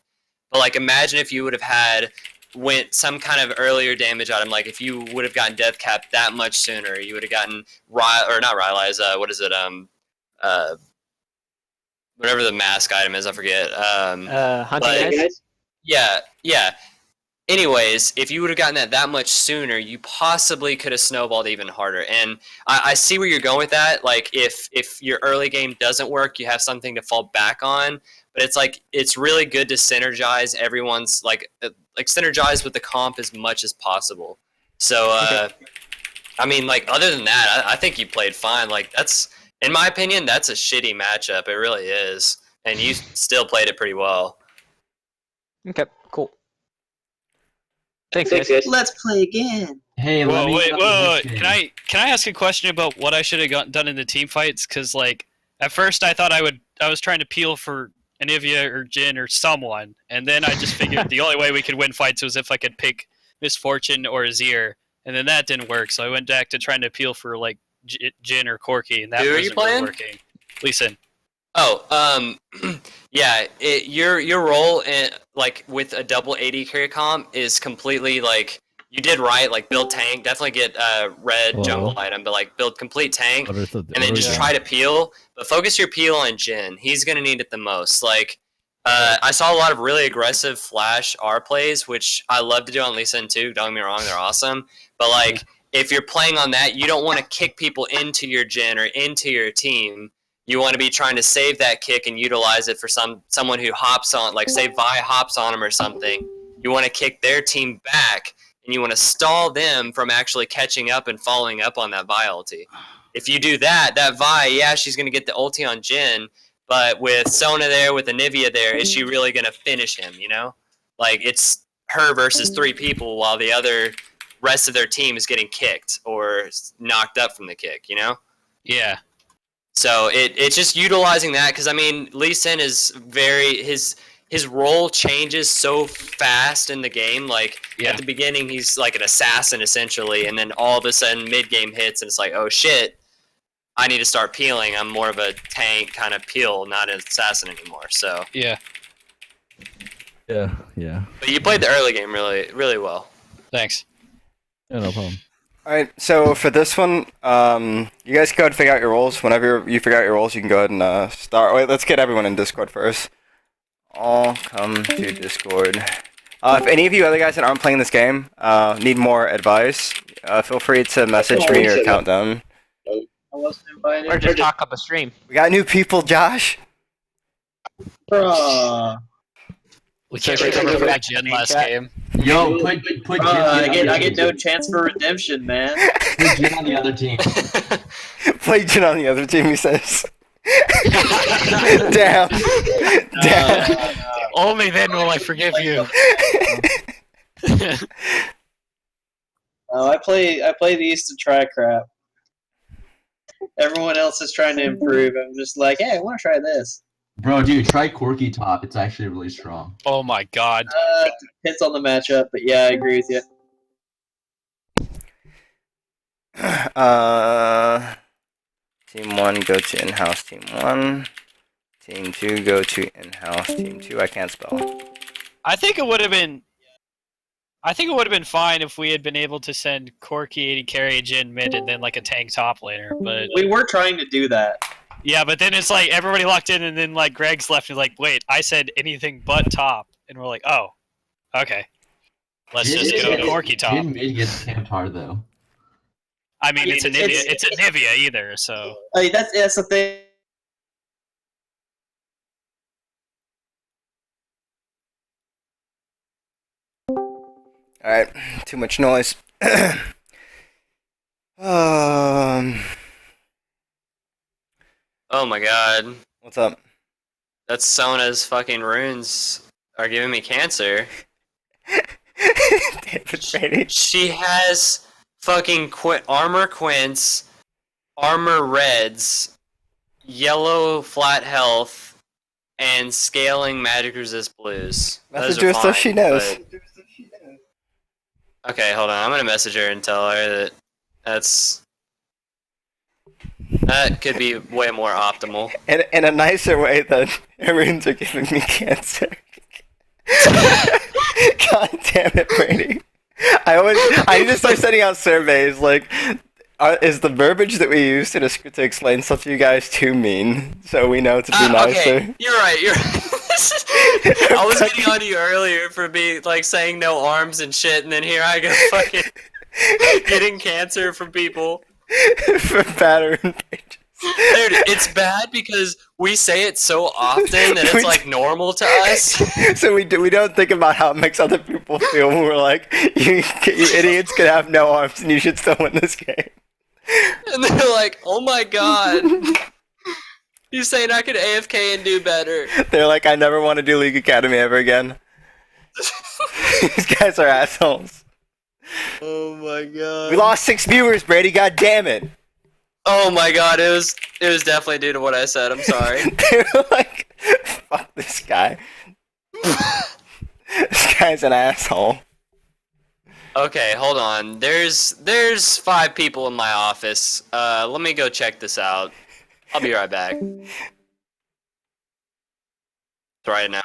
But like, imagine if you would have went some kind of earlier damage item. Like if you would have gotten Death Cap that much sooner, you would have gotten not Rylai's, what is it? Whatever the mask item is, I forget. Hunting Guys? Yeah. Anyways, if you would have gotten that much sooner, you possibly could have snowballed even harder. And I see where you're going with that. Like, if your early game doesn't work, you have something to fall back on. But it's like, it's really good to synergize everyone's, like synergize with the comp as much as possible. So, I mean, like, other than that, I think you played fine. Like, that's, in my opinion, that's a shitty matchup. It really is. And you still played it pretty well. Okay, cool. Thanks, guys. Let's play again. Hey, wait. Can I ask a question about what I should have done in the team fights? Because like at first I thought I was trying to peel for Anivia or Jhin or someone, and then I just figured the only way we could win fights was if I could pick Misfortune or Azir, and then that didn't work. So I went back to trying to appeal for like Jhin or Corki, and that wasn't really working. Listen. Oh, yeah. Your role in, like, with a double AD carry comp is completely like, you did right. Like, build tank, definitely get red jungle item, but like build complete tank, and then just try to peel. But focus your peel on Jhin. He's gonna need it the most. Like, I saw a lot of really aggressive flash R plays, which I love to do on Lee Sin too. Don't get me wrong, they're awesome. But like, if you're playing on that, you don't want to kick people into your Jhin or into your team. You want to be trying to save that kick and utilize it for someone who hops on, like say Vi hops on him or something. You want to kick their team back, and you want to stall them from actually catching up and following up on that Vi ulti. If you do that Vi, yeah, she's going to get the ulti on Jhin, but with Sona there, with Anivia there, is she really going to finish him, you know? Like, it's her versus 3 people while the rest of their team is getting kicked or knocked up from the kick, you know? Yeah. So it's just utilizing that, because I mean, Lee Sin is his role changes so fast in the game. Like at the beginning, he's like an assassin essentially, and then all of a sudden mid game hits, and it's like, oh shit, I need to start peeling. I'm more of a tank kind of peel, not an assassin anymore. So yeah. But you played the early game really, really well. Thanks. Yeah, no problem. Alright, so for this one, you guys can go ahead and figure out your roles. Whenever you figure out your roles, you can go ahead and start. Wait, let's get everyone in Discord first. All come to Discord. If any of you other guys that aren't playing this game need more advice, feel free to message me or Countdown. Or just talk up a stream. We got new people, Josh. Bruh. We can't recover from that Jin last game. Yo, put Jin I get no chance for redemption, man. Put Jin on the other team. Play Jin on the other team, he says. Damn. Damn. Only then will I forgive you. Oh, I play these to try crap. Everyone else is trying to improve. I'm just like, hey, I want to try this. Bro, dude, try Corky top. It's actually really strong. Oh my god. Depends on the matchup, but yeah, I agree with you. Team 1, go to in-house. Team 1. Team 2, go to in-house. Team 2, I can't spell. I think it would have been fine if we had been able to send Corky AD carry Jin mid and then like a tank top laner, but We were trying to do that. yeah, but then it's like everybody locked in and then like Greg's left and like, wait, I said anything but top. And we're like, oh, okay. Let's just go Corky top. Jin mid gets camped hard though. I mean, it's a Nivea either, so. That's the thing. Alright, too much noise. Oh my god. What's up? That's Sona's fucking runes are giving me cancer. She has fucking armor quints, armor reds, yellow flat health, and scaling magic resist blues. Message her so she knows. But... Okay, hold on. I'm gonna message her and tell her that could be way more optimal. In a nicer way than her runes are giving me cancer. God damn it, Brady. I need to start sending out surveys like, is the verbiage that we use to explain stuff to you guys too mean? So we know to be nicer. Okay, you're right. I was getting on you earlier for being like saying no arms and shit, and then here I go fucking getting cancer from people for pattern pages. Dude, it's bad because we say it so often that it's like normal to us. So we don't think about how it makes other people feel when we're like, you idiots could have no arms and you should still win this game. And they're like, oh my god. He's saying I could AFK and do better. They're like, I never want to do League Academy ever again. These guys are assholes. Oh my god. We lost 6 viewers, Brady, god damn it. Oh my god, it was definitely due to what I said, I'm sorry. They were like, fuck this guy. This guy's an asshole. Okay, hold on. There's 5 people in my office. Let me go check this out. I'll be right back. Right now.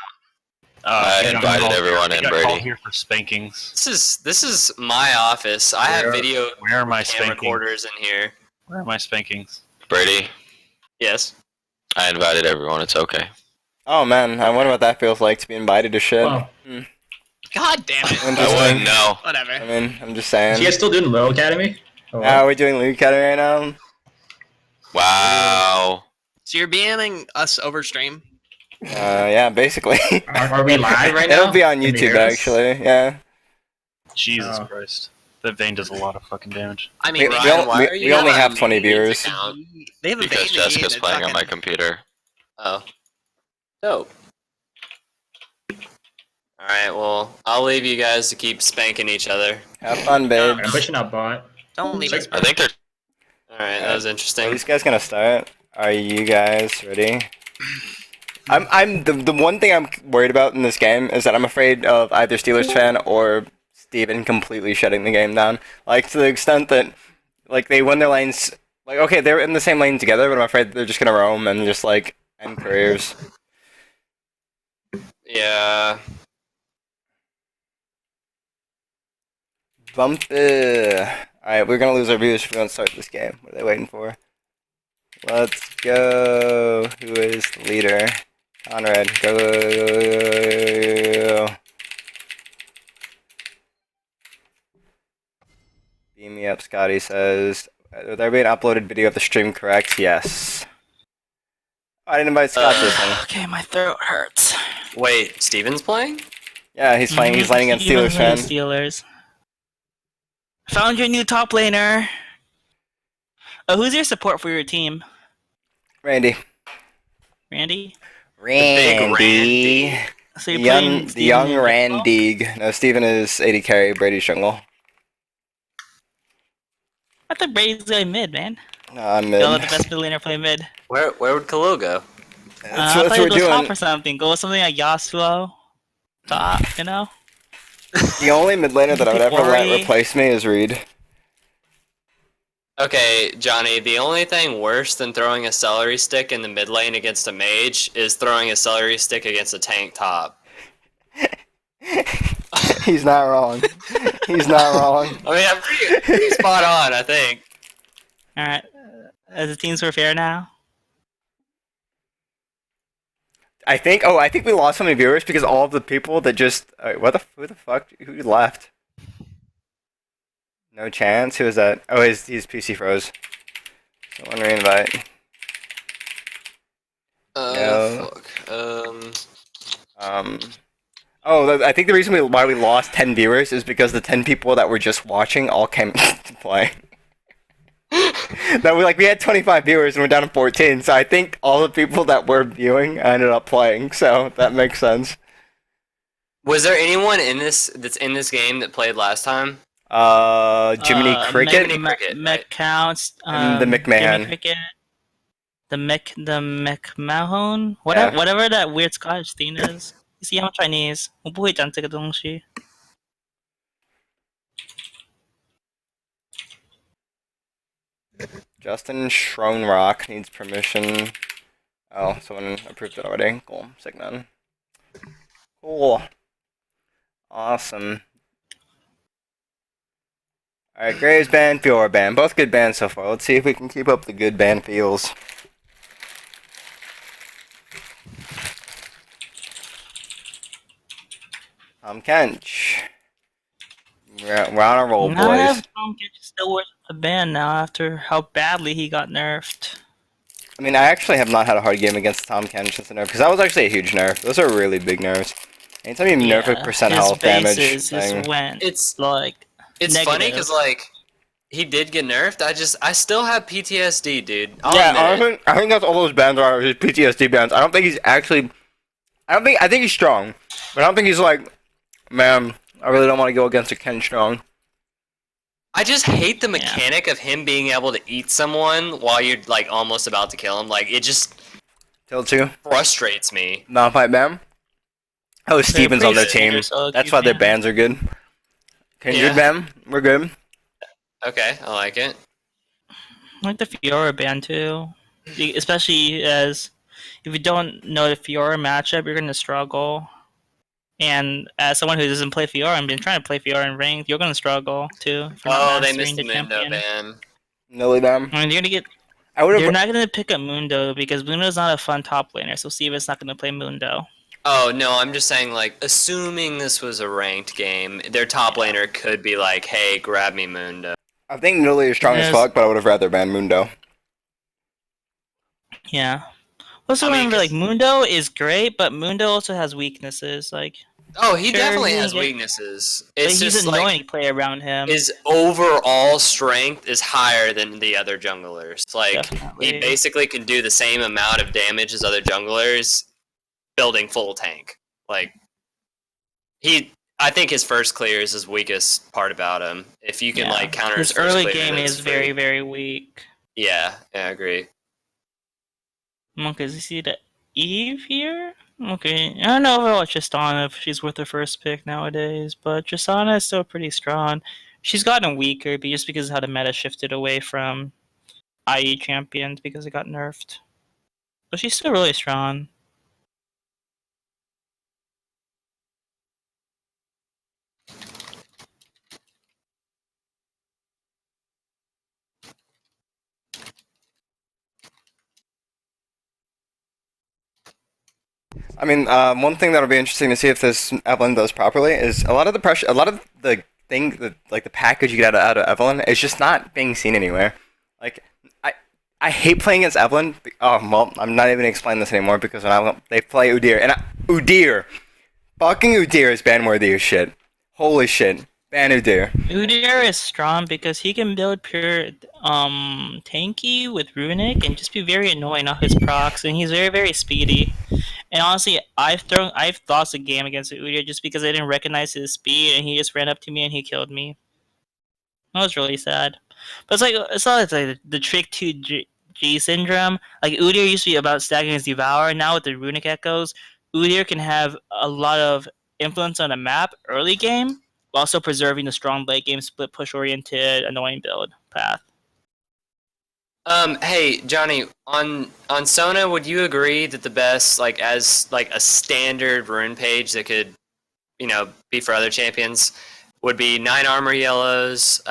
I invited everyone in, Brady. Here for spankings. This is my office. I have video where are my camera recorders in here. Where are my spankings? Brady, Yes. I invited everyone. It's okay. Oh man, I wonder what that feels like to be invited to shit. Wow. God damn it. I wouldn't know. Whatever. I mean, I'm just saying. You guys still doing Low Academy? Yeah, we're doing League Academy right now. Wow. So you're BMing us over stream? Yeah, basically. Are we live right now? It'll be on YouTube, actually, yeah. Jesus Christ. That vein does a lot of fucking damage. I mean, we only have 20 viewers. They have a Because vein Jessica's playing on my computer. Oh. Dope. Alright, well, I'll leave you guys to keep spanking each other. Have fun, babe. I'm pushing up bot. Don't leave us. I think they're... Alright, that was interesting. Are these guys gonna start? Are you guys ready? I'm the one thing I'm worried about in this game is that I'm afraid of either Steelers fan or Steven completely shutting the game down. Like, to the extent that, like, they win their lanes, like, okay, they're in the same lane together, but I'm afraid they're just gonna roam and just, like, end careers. Yeah. Alright, we're gonna lose our viewers if we don't start this game. What are they waiting for? Let's go. Who is the leader? Conrad, go. Beam me up, Scotty says. Will there be an uploaded video of the stream correct? Yes. I didn't invite Scott this one. Okay, my throat hurts. Wait, Steven's playing? Yeah, he's playing. He's playing against Steelers fan. Steelers. Found your new top laner. Who's your support for your team? Randy. Randy? Randy. So you're the young Randy. No, Steven is AD carry, Brady's jungle. I thought Brady's going mid, man. No, I'm mid. Y'all let the best mid laner play mid. Where would Khalil go? That's what we're doing. Top or something. Go with something like Yasuo. Top, you know? The only mid laner that I would ever let Ori. replace me is Reed. Okay, Johnny, the only thing worse than throwing a celery stick in the mid lane against a mage is throwing a celery stick against a tank top. He's not wrong. He's not wrong. I mean, I'm pretty spot on, I think. Alright. As the teams were fair now. I think we lost so many viewers because all of the people that just who the fuck who left? No chance. Who is that? Oh, his PC froze. Someone reinvite. No. Fuck. I think the reason why we lost 10 viewers is because the 10 people that were just watching all came to play. We had 25 viewers and we're down to 14, so I think all the people that were viewing ended up playing, so that makes sense. Was there anyone that's in this game that played last time? Jiminy Cricket? Mech counts. And the McMahon. Cricket, the McMahon? Whatever that weird Scottish theme is. You see, I'm Chinese. 我不会讲这个东西. Justin Schronrock needs permission. Oh, someone approved it already. Cool. Sick man. Cool. Awesome. Alright, Graves band, Fiora band. Both good bands so far. Let's see if we can keep up the good band feels. Kench. We're on a roll, boys. Tom Kench is still worth the ban now after how badly he got nerfed. I mean, I actually have not had a hard game against Tom Kench since the nerf, because that was actually a huge nerf. Those are really big nerfs. Anytime you nerf a percent health damage thing. It's like It's negative. funny because he did get nerfed. I still have PTSD, dude. I think that's all those bans are, his PTSD bans. I don't think he's actually. I think he's strong, but I don't think he's like, man, I really don't want to go against a Ken strong. I just hate the mechanic of him being able to eat someone while you're almost about to kill him. It just tilts you. Frustrates me. Non-fight ban. Oh, Steven's on their team. That's why their bans are good. Kindred ban, we're good. Okay, I like it. I like the Fiora ban too, especially as if you don't know the Fiora matchup, you're gonna struggle. And as someone who doesn't play Fiora and been trying to play Fiora in ranked, you're gonna struggle too. They missed the Mundo ban. Nilly ban. I mean, you're not gonna pick up Mundo because Mundo's not a fun top laner, so Steven's not gonna play Mundo. Oh, no, I'm just saying, assuming this was a ranked game, their top laner could be like, hey, grab me Mundo. I think Nilly is strong as fuck, but I would have rather banned Mundo. Yeah. Also remember, Mundo is great, but Mundo also has weaknesses, Oh, he definitely has weaknesses. It's he's just annoying to play around him. His overall strength is higher than the other junglers. He basically can do the same amount of damage as other junglers, building full tank. I think his first clear is his weakest part about him. If you can counter his first early clear, game then is it's very, free. very weak. Yeah, I agree. Okay, does you see the Eve here? Okay, I don't know about Tristana if she's worth her first pick nowadays, but Tristana is still pretty strong. She's gotten weaker just because of how the meta shifted away from IE champions because it got nerfed. But she's still really strong. I mean, one thing that'll be interesting to see if this Evelyn does properly is a lot of the pressure, a lot of the thing, the package you get out of Evelyn is just not being seen anywhere. I hate playing against Evelyn. Oh, well, I'm not even going to explain this anymore because when they play Udyr, and Udyr, fucking Udyr is ban-worthy as shit. Holy shit. Ban Udyr. Udyr is strong because he can build pure tanky with Runic and just be very annoying off his procs, and he's very, very speedy. And honestly, I've lost a game against Udyr just because I didn't recognize his speed, and he just ran up to me and he killed me. That was really sad. But it's not like the trick to G syndrome. Like Udyr used to be about stacking his Devour, and now with the Runic Echoes, Udyr can have a lot of influence on the map early game, while also preserving the strong late game split push oriented annoying build path. Hey Johnny, on Sona, would you agree that the best, like as like a standard rune page that could, be for other champions, would be 9 armor yellows,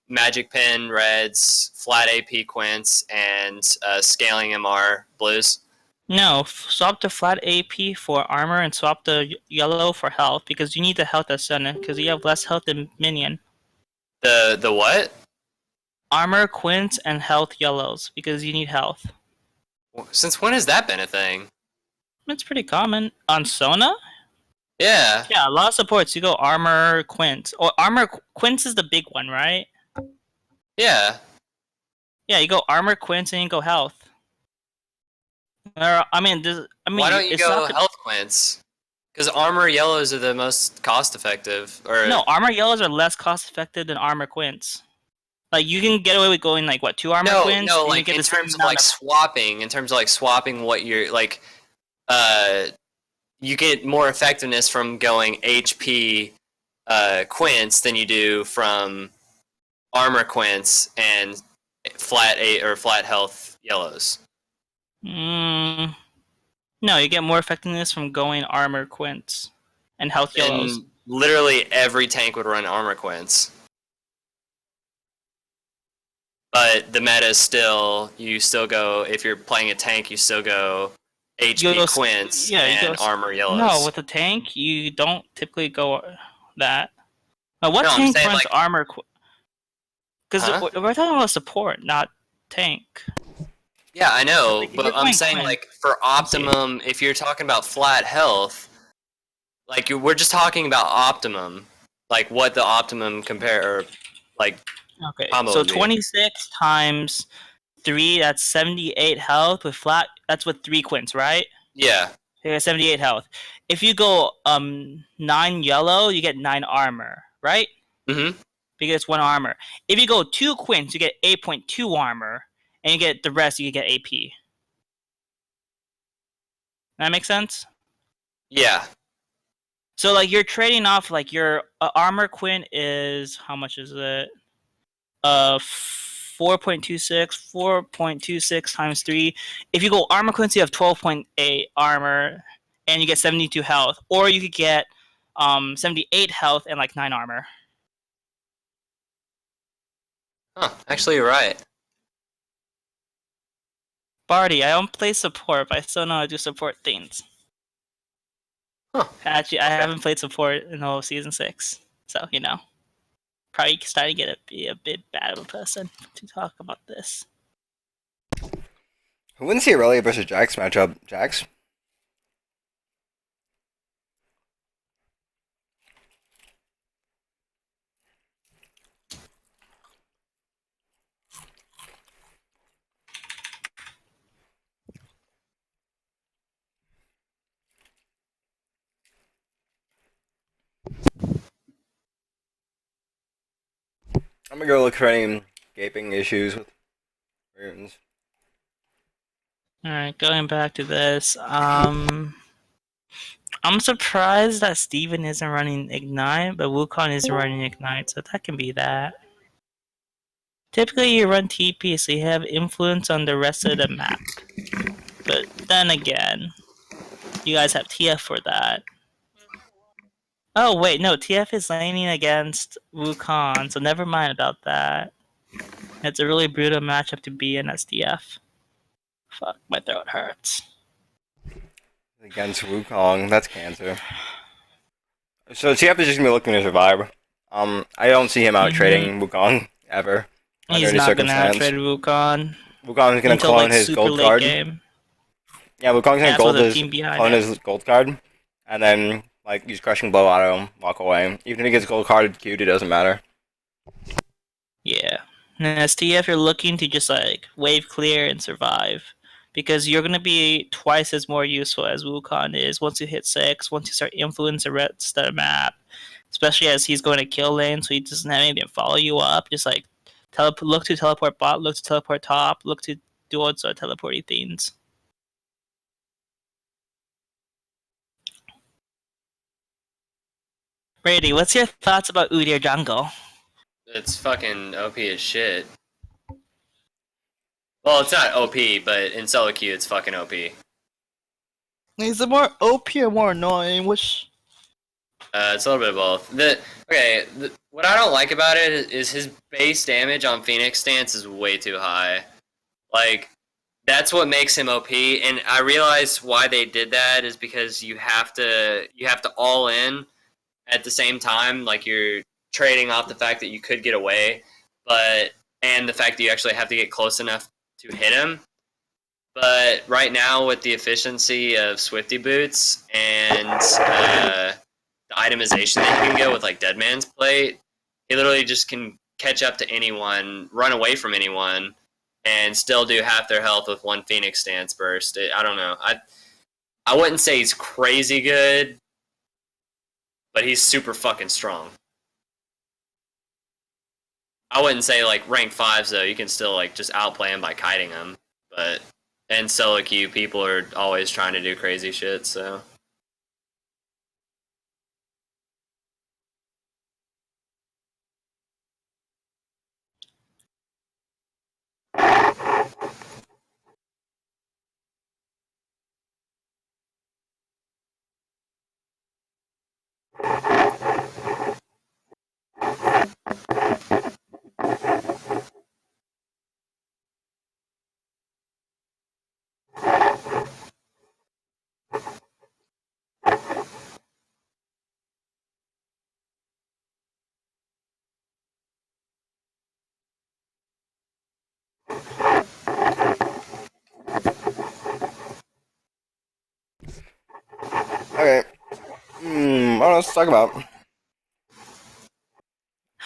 magic pen reds, flat AP quints, and scaling MR blues? No, swap the flat AP for armor and swap the yellow for health because you need the health as Sona because you have less health than minion. The what? Armor, quints, and health yellows because you need health. Since when has that been a thing? It's pretty common on Sona. Yeah. Yeah, a lot of supports. You go armor, quints, or armor quints is the big one, right? Yeah. Yeah, you go armor, quints, and you go health. Why don't you go health quints? Because armor yellows are the most cost effective. Or no, armor yellows are less cost effective than armor quints. Like you can get away with going like what 2 armor quints? No, and like you get in terms of like swapping. In terms of like swapping what you're like, you get more effectiveness from going HP quints than you do from armor quints and flat health yellows. No, you get more effectiveness from going armor quints and health yellows. Literally every tank would run armor quints. But the meta is still, you still go, if you're playing a tank, you still go HP quints and armor yellows. No, with a tank, you don't typically go that. What tank runs like, armor? Because we're talking about support, not tank. Yeah, I know, but I'm saying like for optimum, if you're talking about flat health, like we're just talking about optimum, like what the optimum compare, or like. Okay, so 26 times 3, that's 78 health with flat. That's with 3 quints, right? Yeah. Okay, 78 health. If you go 9 yellow, you get 9 armor, right? Mm-hmm. Because it's 1 armor. If you go 2 quints, you get 8.2 armor, and you get the rest. You get AP. That makes sense? Yeah. So like you're trading off like your armor quint is how much is it? 4.26 times 3. If you go armor quints, you have 12.8 armor, and you get 72 health. Or you could get 78 health and like 9 armor. Huh, actually you're right. Barty, I don't play support, but I still know how to do support things. Huh. Actually, I haven't played support in the whole Season 6, so, probably starting to be a bit bad of a person to talk about this. Who wins the Aurelia versus Jax matchup? Jax? I'm gonna go look for any gaping issues with runes. Alright, going back to this. I'm surprised that Steven isn't running Ignite, but Wukong isn't running Ignite, so that can be that. Typically you run TP, so you have influence on the rest of the map. But then again, you guys have TF for that. Oh wait, no, TF is laning against Wukong, so never mind about that. It's a really brutal matchup to be in as TF. Fuck, my throat hurts. Against Wukong, that's cancer. So TF is just gonna be looking to survive. I don't see him out trading Wukong ever. He's not gonna out trade Wukong. Wukong's gonna until clone like his super gold late card. game. Yeah, Wukong's gonna That's what gold the his team behind clone it. his gold card, and then like use crushing blow auto him, walk away. Even if he gets gold carded queued, it doesn't matter. Yeah. And as TF, you're looking to just like wave clear and survive. Because you're gonna be twice as more useful as Wukong is once you hit 6, once you start influencing the rest of the map. Especially as he's going to kill lane, so he doesn't have anything to follow you up. Just like look to teleport bot, look to teleport top, look to do all sorts of teleporty things. Brady, what's your thoughts about Udyr jungle? It's fucking OP as shit. Well, it's not OP, but in solo queue, it's fucking OP. Is it more OP or more annoying? Which? It's a little bit of both. What I don't like about it is his base damage on Phoenix stance is way too high. Like, that's what makes him OP, and I realize why they did that is because you have to all in at the same time. Like, you're trading off the fact that you could get away, and the fact that you actually have to get close enough to hit him. But right now, with the efficiency of Swifty Boots and the itemization that you can get with like Dead Man's Plate, he literally just can catch up to anyone, run away from anyone, and still do half their health with one Phoenix Stance burst. I don't know. I wouldn't say he's crazy good, but he's super fucking strong. I wouldn't say like rank 5s though. You can still like just outplay him by kiting him, but in solo queue, people are always trying to do crazy shit. So. Okay. What else to talk about?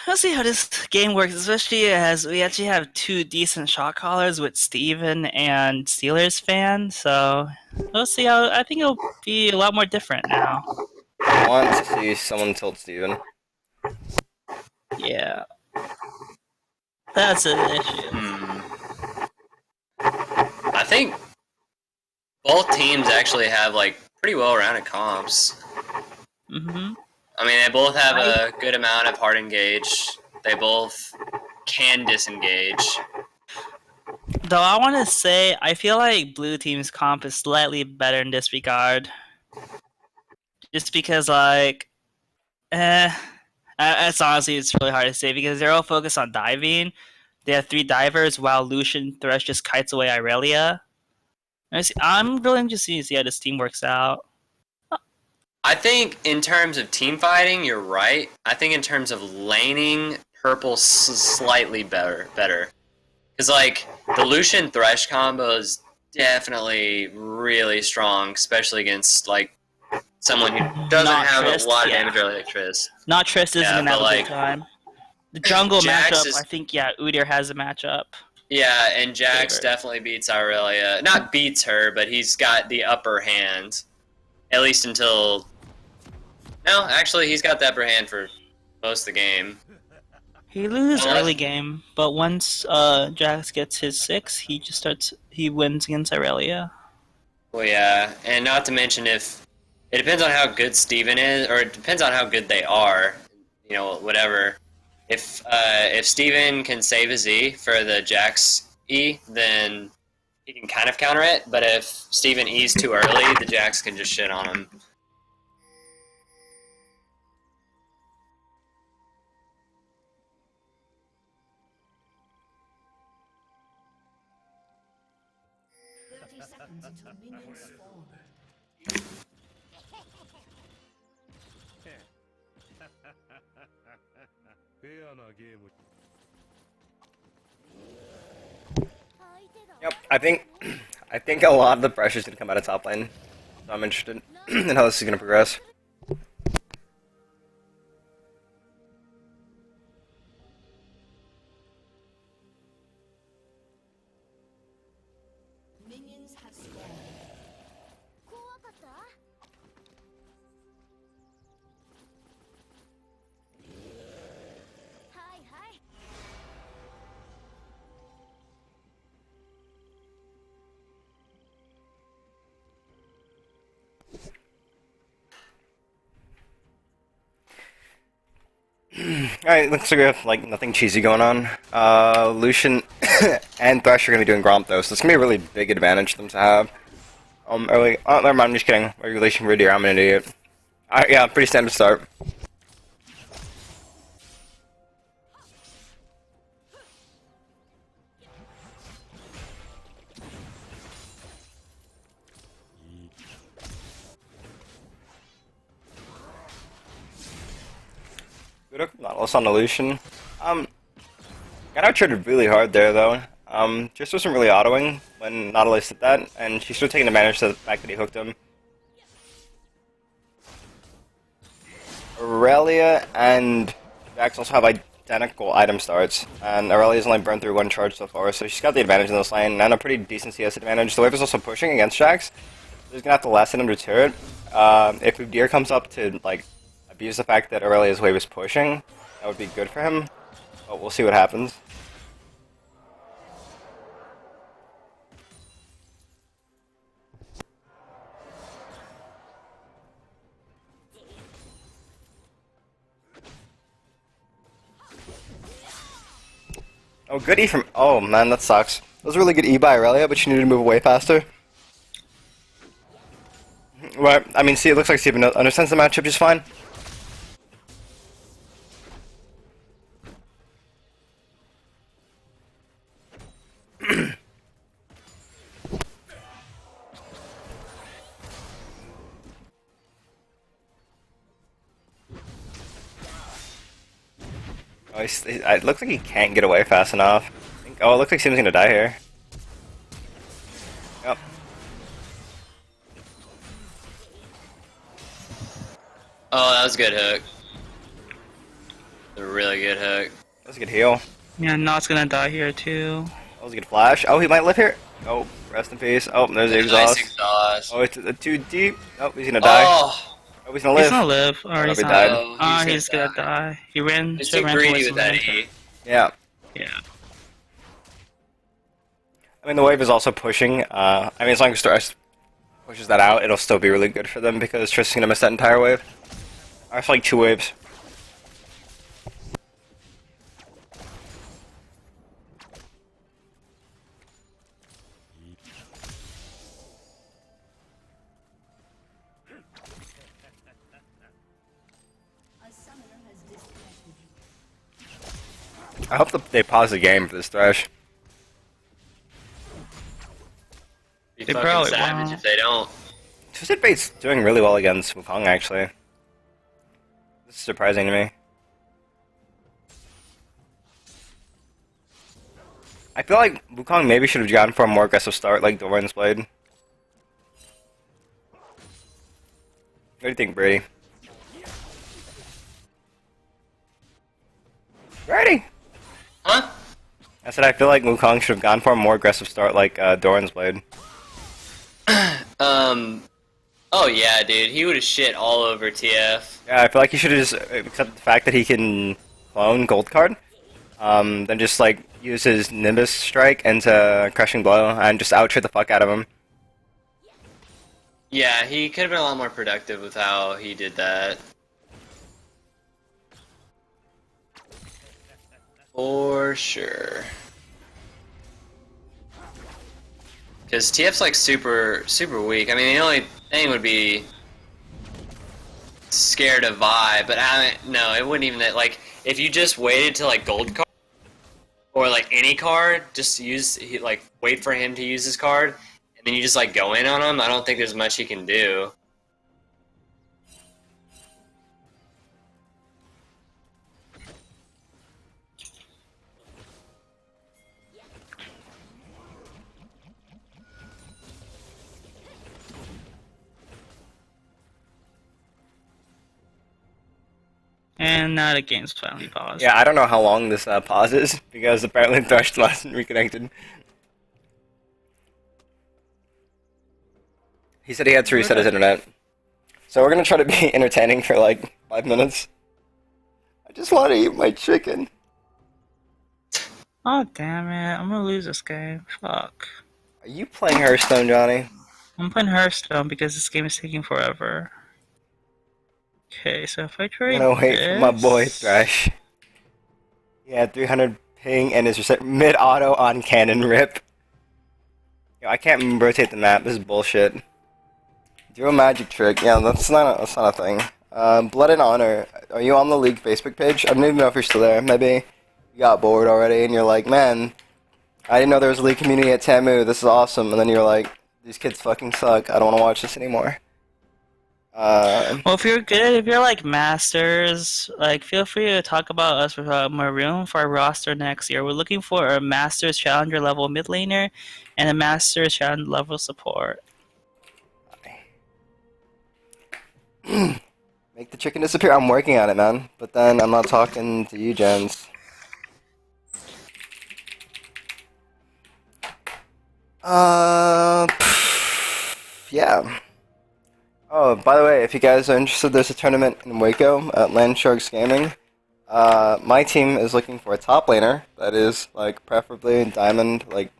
Let's see how this game works, especially as we actually have two decent shot callers with Steven and Steelers fan. So we'll see how. I think it'll be a lot more different now. I want to see someone tilt Steven. Yeah. That's an issue. I think both teams actually have like pretty well-rounded comps. Mm-hmm. I mean, they both have a good amount of hard engage. They both can disengage. Though I want to say, I feel like blue team's comp is slightly better in this regard. Just because, like, it's honestly, it's really hard to say because they're all focused on diving. They have 3 divers while Lucian Thresh just kites away Irelia. I'm really interested to see how this team works out. I think in terms of team fighting, you're right. I think in terms of laning, purple's slightly better. Because, like, the Lucian Thresh combo is definitely really strong, especially against, like, someone who doesn't have a lot of damage early like Triss. Not Triss isn't going to have a good time. The jungle Jax matchup, I think, Udyr has a matchup. Yeah, and Jax definitely beats Irelia. Not beats her, but he's got the upper hand. At least until... No, actually, he's got the upper hand for most of the game. He loses early game, but once Jax gets his 6, he wins against Irelia. Well, yeah, and not to mention if... It depends on how good Steven is, or it depends on how good they are. You know, whatever. If Steven can save his E for the Jax E, then he can kind of counter it, but if Steven E's too early, the Jax can just shit on him. Yep, I think a lot of the pressure's gonna come out of top lane. So I'm interested in how this is gonna progress. Alright, looks like we have like nothing cheesy going on. Lucian and Thresh are gonna be doing Gromp though, so it's gonna be a really big advantage for them to have. Early. Oh, never mind, I'm just kidding. Regulation Rudy, I'm an idiot. Alright, yeah, pretty standard start. Good Nautilus on the Lucian. Got out traded really hard there though. Just wasn't really autoing when Nautilus did that, and she should have taken advantage of the fact that he hooked him. Aurelia and Jax also have identical item starts, and Aurelia's only burned through one charge so far, so she's got the advantage in this lane, and a pretty decent CS advantage. The wave is also pushing against Jax. He's gonna have to last it under turret. If Udyr comes up to like abuse the fact that Aurelia's wave is pushing, that would be good for him. But we'll see what happens. Oh, good E from... Oh, man, that sucks. That was a really good E by Aurelia, but she needed to move away faster. Right, I mean, see, it looks like Steven understands the matchup just fine. Oh, it looks like he can't get away fast enough. Oh, it looks like Steven's gonna die here. Yep. Oh, that was a good hook. A really good hook. That was a good heal. Yeah, Not's gonna die here too. That was a good flash. Oh, he might live here. Oh, rest in peace. Oh, there's the exhaust. Nice exhaust. Oh, it's too deep. Oh, he's gonna die. Oh, He's gonna live. He's gonna live. Or he's he not. died. He's gonna die. He ran. He's too greedy with that E. Yeah. Yeah. I mean, the wave is also pushing. I mean, as long as Thresh pushes that out, it'll still be really good for them because Trish is gonna miss that entire wave. Or it's like 2 waves. I hope they pause the game for this Thresh. Be They fucking probably savage won't. if they don't. Twisted Bait's doing really well against Wukong, actually. This is surprising to me. I feel like Wukong maybe should have gone for a more aggressive start like Doran's Blade. What do you think, Brady? Brady! Huh? I said I feel like Wukong should have gone for a more aggressive start like Doran's Blade. Oh yeah, dude. He would have shit all over TF. Yeah, I feel like he should have just accepted the fact that he can clone Gold Card. Then just like use his Nimbus strike into Crushing Blow and just out-trade the fuck out of him. Yeah, he could have been a lot more productive with how he did that. For sure. Because TF's like super weak. I mean, the only thing would be scared of Vi, but no, it wouldn't even. Like, if you just waited to like gold card or like any card, just wait for him to use his card, and then you just like go in on him. I don't think there's much he can do. And now the game's finally paused. Yeah, I don't know how long this pause is, because apparently Thresh lost and reconnected. He said he had to reset his internet. So we're gonna try to be entertaining for like 5 minutes. I just want to eat my chicken. Oh, damn it. I'm gonna lose this game. Fuck. Are you playing Hearthstone, Johnny? I'm playing Hearthstone because this game is taking forever. Okay, so if I trade I'm gonna wait for my boy this- Thresh. He had 300 ping and is reset mid-auto on cannon rip. Yo, I can't rotate the map. This is bullshit. Do a magic trick. Yeah, that's not a thing. Blood and Honor. Are you on the League Facebook page? I don't even know if you're still there. Maybe you got bored already and you're like, man, I didn't know there was a League community at TAMU. This is awesome. And then you're like, these kids fucking suck. I don't want to watch this anymore. Well, if you're good, if you're like masters, like feel free to talk about us with Maroon for our roster next year. We're looking for a masters challenger level mid laner and a masters challenger level support. Make the chicken disappear. I'm working on it, man. But then I'm not talking to you, Jens. Yeah. Oh, by the way, if you guys are interested, there's a tournament in Waco at Land Sharks Gaming. My team is looking for a top laner that is, like, preferably diamond, like,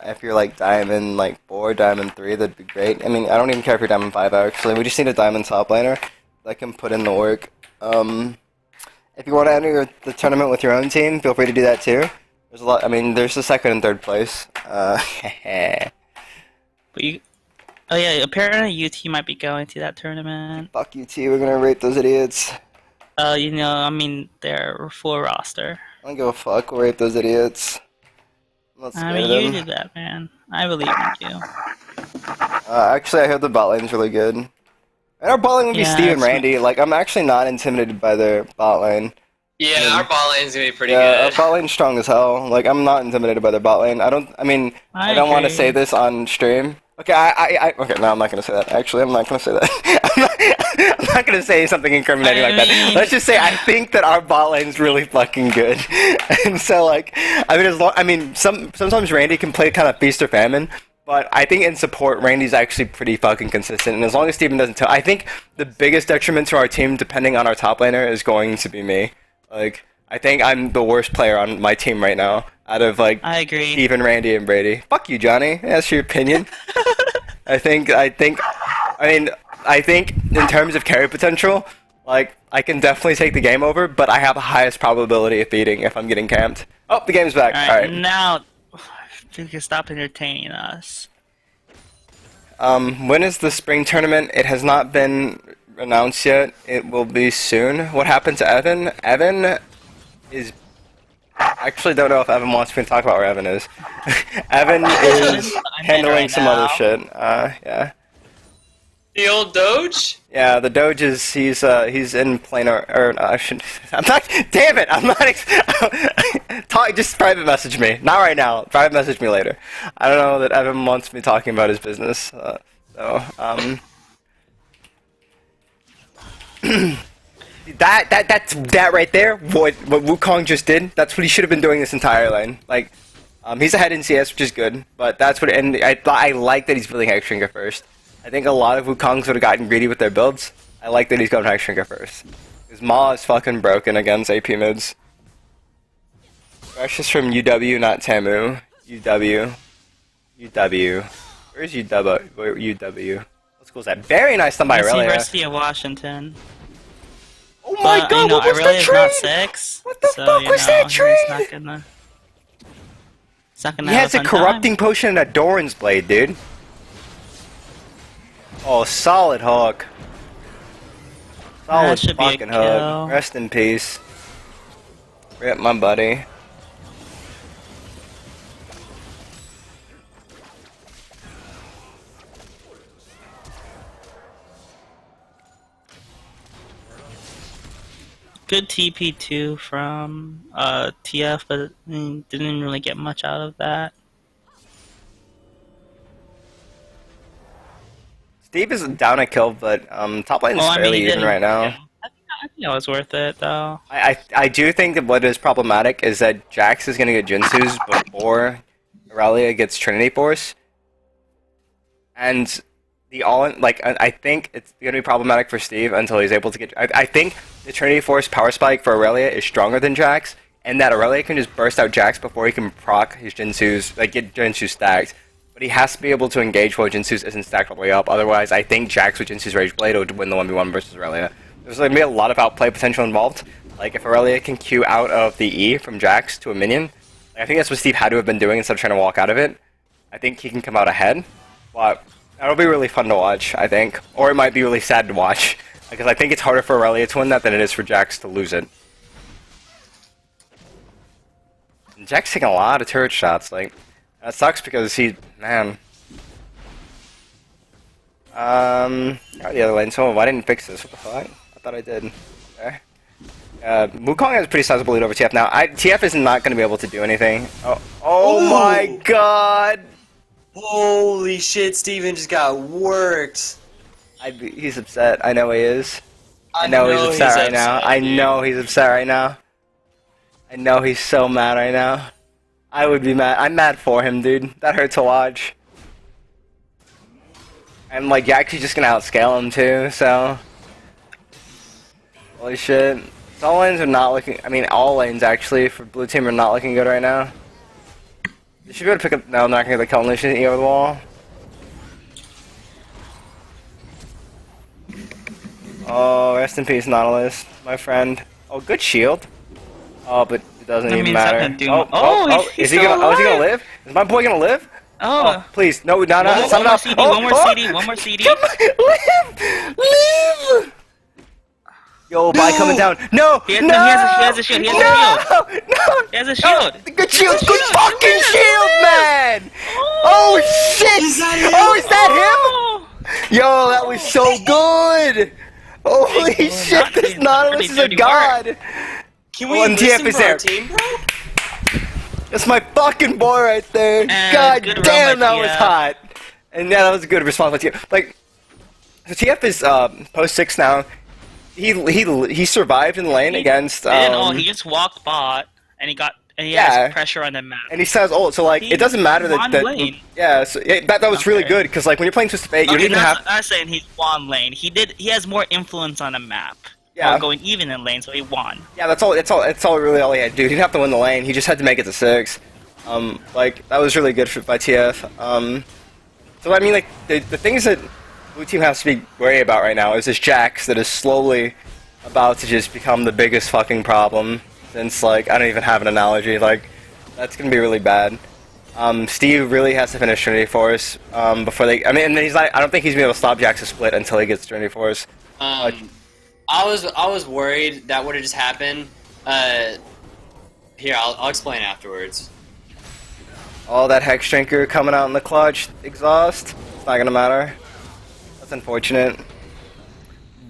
if you're, like, diamond, like, 4, diamond 3, that'd be great. I mean, I don't even care if you're diamond 5, actually. We just need a diamond top laner that can put in the work. If you want to enter the tournament with your own team, feel free to do that, too. There's a lot, I mean, there's the second and third place. But you, oh yeah, apparently UT might be going to that tournament. Fuck UT, we're gonna rate those idiots. You know, I mean, they're full roster. I don't give a fuck, we'll rate those idiots. I'm not scared I mean, of you them. did that, man. I believe in you. Actually, I heard the bot lane's really good. And our bot lane would be Yeah, Steve and it's- Randy. Like, I'm actually not intimidated by their bot lane. Yeah, our ball lane's gonna be pretty Yeah, our good. bot lane's strong as hell. Like, I'm not intimidated by their bot lane. I don't want to agree. say this on stream. Okay, okay, no, I'm not gonna say that. Actually, I'm not gonna say that. I'm not gonna say something incriminating like that. Let's just say I think that our bot lane's really fucking good. And so, like, sometimes Randy can play kind of feast or famine. But I think in support, Randy's actually pretty fucking consistent. And as long as Steven doesn't tell, I think the biggest detriment to our team, depending on our top laner, is going to be me. Like, I think I'm the worst player on my team right now, out of, like, I agree. Steven, Randy, and Brady. Fuck you, Johnny. That's your opinion. I think in terms of carry potential, like, I can definitely take the game over, but I have the highest probability of beating if I'm getting camped. Oh, the game's back. Alright, Alright. now you can stop entertaining us. When is the spring tournament? It has not been announced yet. It will be soon. What happened to Evan? Evan is... I actually don't know if Evan wants me to talk about where Evan is. Evan is handling right some now. other shit. Yeah. The old Doge? Yeah, the Doge is, he's in planar, or, I shouldn't, I'm not, damn it, I'm not, just private message me. Not right now, private message me later. I don't know that Evan wants me talking about his business, that right there, what Wukong just did, that's what he should have been doing this entire lane. Like, he's ahead in CS, which is good, but that's what, and I like that he's building Hexdrinker first. I think a lot of Wukongs would have gotten greedy with their builds. I like that he's going Hexdrinker first. Because Maw is fucking broken against AP mids. Fresh is from UW, not TAMU. UW. Where's UW? UW? What school is that? Very nice done by Aurelia. University of Washington. Oh my But, god, you know, what was Aurelia's the not trade? 6. What the so, fuck you was know, that he's trade? not gonna He have has a fun time. corrupting potion and a Doran's blade, dude. Oh, solid hook. Solid should be a fucking kill. hook. Rest in peace. Rip my buddy. Good TP2 from TF, but didn't really get much out of that. Steve is down a kill, but top lane is fairly even right now. I think I think it was worth it though. I do think that what is problematic is that Jax is gonna get Jinsu's before Aurelia gets Trinity Force, and I think it's gonna be problematic for Steve until he's able to get. I think the Trinity Force power spike for Aurelia is stronger than Jax, and that Aurelia can just burst out Jax before he can proc his Jinsu's, like get Jinsu stacked. But he has to be able to engage while Jinsu's isn't stacked all the way up. Otherwise, I think Jax with Jinsu's Rage Blade would win the 1v1 versus Aurelia. There's going to be a lot of outplay potential involved. Like, if Aurelia can Q out of the E from Jax to a minion, I think that's what Steve had to have been doing instead of trying to walk out of it. I think he can come out ahead. But that'll be really fun to watch, I think. Or it might be really sad to watch. Because I think it's harder for Aurelia to win that than it is for Jax to lose it. And Jax taking a lot of turret shots, like... That sucks because man. The other lane, so why didn't fix this? What the fuck? I thought I did. Okay. Wukong has a pretty sizable lead over TF now. TF is not going to be able to do anything. Oh my god! Holy shit, Steven just got worked. He's upset. I know he is. I know he's upset right now. I know he's upset right now. I know he's so mad right now. I would be mad. I'm mad for him, dude. That hurt to watch. And like, you're actually just gonna outscale him too, so... Holy shit. All lanes are not looking... I mean, all lanes actually for blue team are not looking good right now. You should be able to pick up... No, I'm not gonna get the kill unleash over the wall. Oh, rest in peace, Nautilus, my friend. Oh, good shield. Oh, but it doesn't even matter. Is he gonna live? Is my boy gonna live? Oh, please, no, not enough. One more CD, one more CD. Come on, live! Yo, bye coming down. No, he has a shield. He has a shield. Good shield, good fucking shield, man! Oh shit! Is that him? Yo, that was so good! Holy shit, this Nautilus is a god! Can we listen to our team, bro? That's my fucking boy right there. God damn, that was hot. And yeah, that was a good response by TF. Like, so TF is post 6 now. He survived in the lane against. He just walked bot and he has pressure on the map. And he says ult, so like it doesn't matter that yeah, so that was really good because like when you're playing Twisted Fate, you don't even have. I'm not saying he's won lane. He has more influence on the map. Yeah. Going even in lane, so he won. Yeah, that's all he had to do. He didn't have to win the lane. He just had to make it to 6. Like that was really good by TF. So I mean, like the things that blue team has to be worried about right now is this Jax that is slowly about to just become the biggest fucking problem. Since like I don't even have an analogy. Like that's gonna be really bad. Steve really has to finish Trinity Force before they. I mean, and he's not. I don't think he's gonna be able to stop Jax's split until he gets Trinity Force. I was worried that would have just happened. Here, I'll explain afterwards. All that Hex Drinker coming out in the clutch, exhaust. It's not gonna matter. That's unfortunate.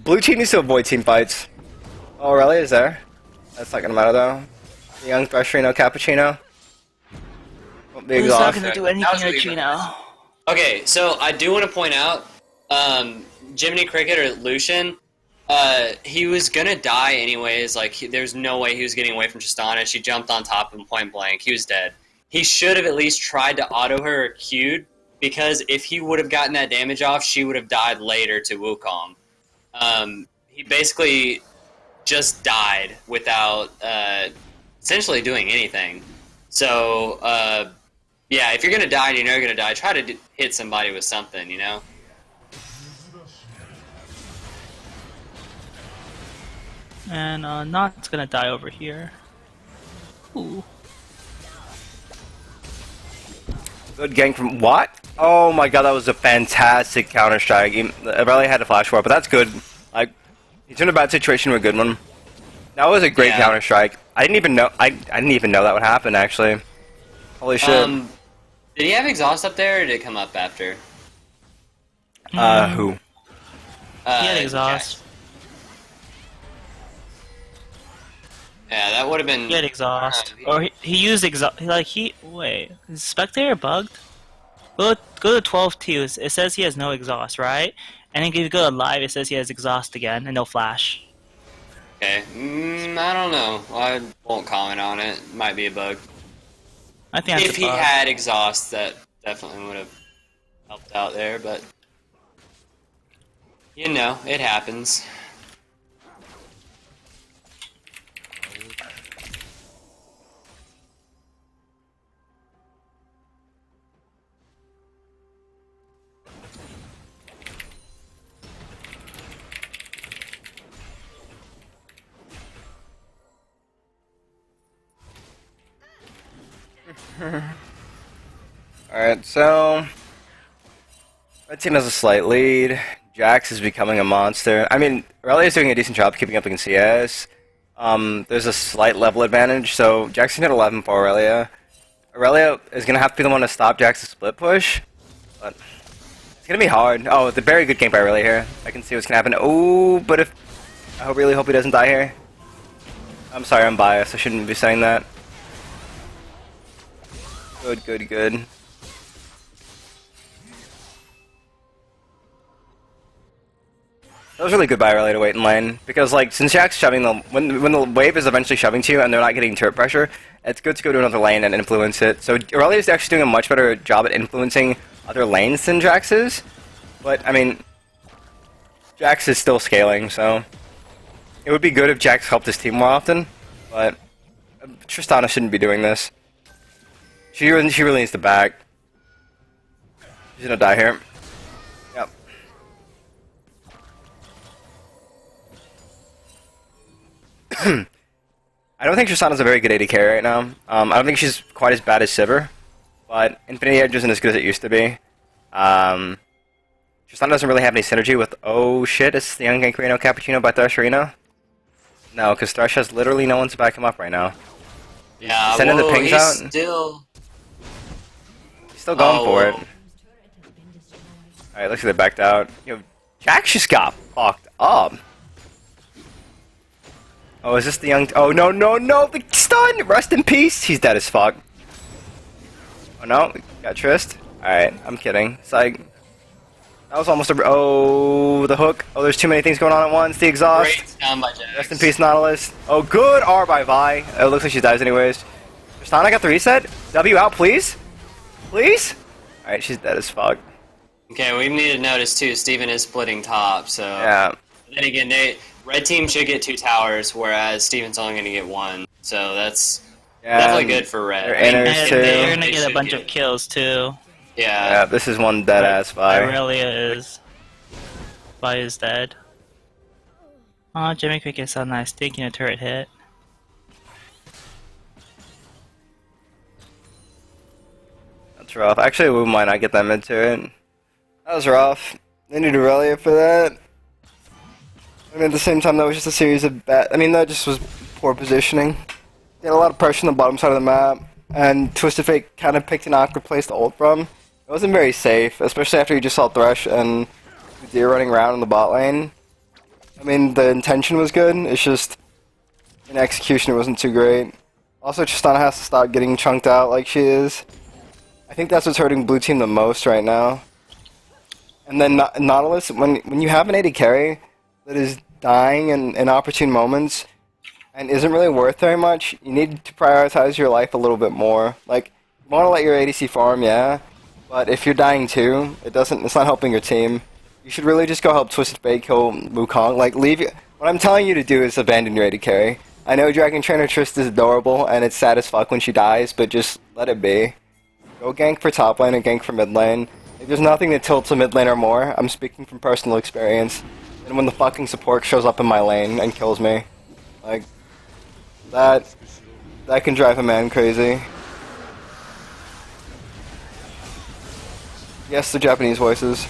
Blue team needs to avoid team fights. Oh, Aurelia is there. That's not gonna matter though. The young Freshino Cappuccino. Won't be He's not exhausted. gonna do anything to Chino. Okay, so I do want to point out, Jiminy Cricket or Lucian. He was gonna die anyways, like, there's no way he was getting away from Tristana. She jumped on top of him point blank. He was dead. He should have at least tried to auto her or Q'd, because if he would have gotten that damage off, she would have died later to Wukong. He basically just died without, essentially doing anything. So, yeah, if you're gonna die and you know you're gonna die, try to hit somebody with something, you know? And Not's gonna die over here. Ooh. Good gank from what? Oh my god, that was a fantastic counter strike. I really had to flash for it, but that's good. Like, he's in a bad situation with a good one. That was a great counter strike. I didn't even know. I didn't even know that would happen. Actually, holy shit. Did he have exhaust up there, or did it come up after? Who? He had exhaust. Yeah, that would have been. He had exhaust, or he used exhaust. Like wait, is Spectator bugged? Go to 12-2. It says he has no exhaust, right? And then if you go to live, it says he has exhaust again and no flash. Okay. I don't know. I won't comment on it. Might be a bug. I think that's If a he bug. had exhaust, that definitely would have helped out there, but you know, it happens. Alright, so red team has a slight lead. Jax is becoming a monster. I mean, Aurelia's doing a decent job keeping up in CS. There's a slight level advantage, so Jax can hit 11 for Aurelia. Aurelia is going to have to be the one to stop Jax's split push, but it's going to be hard. Oh, it's a very good game by Aurelia here. I can see what's going to happen. Oh, but if... I really hope he doesn't die here. I'm sorry, I'm biased. I shouldn't be saying that. Good, good, good. That was really good by Aurelia to wait in lane, because like since Jack's shoving the when the wave is eventually shoving to you and they're not getting turret pressure, it's good to go to another lane and influence it. So Aurelia is actually doing a much better job at influencing other lanes than Jax is, but I mean, Jax is still scaling, so it would be good if Jax helped his team more often. But Tristana shouldn't be doing this. She really needs to back. She's gonna die here. Yep. I don't think Tristana's a very good AD carry right now. I don't think she's quite as bad as Sivir, but Infinity Edge isn't as good as it used to be. Tristana doesn't really have any synergy with... Oh shit, it's the Young Gankrino Cappuccino by Thresherino? No, because Thresh has literally no one to back him up right now. Yeah, Sending the pings out. He's still going for it. Alright, looks like they backed out. Yo, Jax just got fucked up. Oh, is this the young... Oh, no, no, no! The stun! Rest in peace! He's dead as fuck. Oh, no. Got Trist. Alright, I'm kidding. It's like... That was almost a... Oh, the hook. Oh, there's too many things going on at once. The exhaust. Great down by Jax. Rest in peace, Nautilus. Oh, good R by Vi. It looks like she dies anyways. Tristana got the reset. W out, please. Please? Alright, she's dead as fuck. Okay, we need to notice too, Steven is splitting top, so... Yeah. Then again, red team should get 2 towers, whereas Steven's only going to get 1. So that's definitely good for red. They're going to get a bunch of kills too. Yeah. Yeah, this is one dead ass Vi. Aurelia is... Vi is dead. Oh, Jimmy Quick is so nice, taking a turret hit. That's rough. Actually, we might not get that mid turret. That was rough. They need Aurelia for that. I mean, at the same time, that was just a series of bad... I mean, that just was poor positioning. They had a lot of pressure on the bottom side of the map, and Twisted Fate kind of picked an awkward place to ult from. It wasn't very safe, especially after you just saw Thresh and Deer running around in the bot lane. I mean, the intention was good, it's just... in execution, it wasn't too great. Also, Tristana has to stop getting chunked out like she is. I think that's what's hurting blue team the most right now. And then Nautilus, when you have an AD carry that is dying in inopportune moments and isn't really worth very much, you need to prioritize your life a little bit more. Like, you want to let your ADC farm, yeah, but if you're dying too, it's not helping your team. You should really just go help Twisted Fate kill Wukong. Like, what I'm telling you to do is abandon your AD carry. I know Dragon Trainer Trist is adorable and it's sad as fuck when she dies, but just let it be. Go gank for top lane and gank for mid lane. If there's nothing that tilts a mid laner more, I'm speaking from personal experience, and when the fucking support shows up in my lane and kills me. Like, that can drive a man crazy. Yes, the Japanese voices.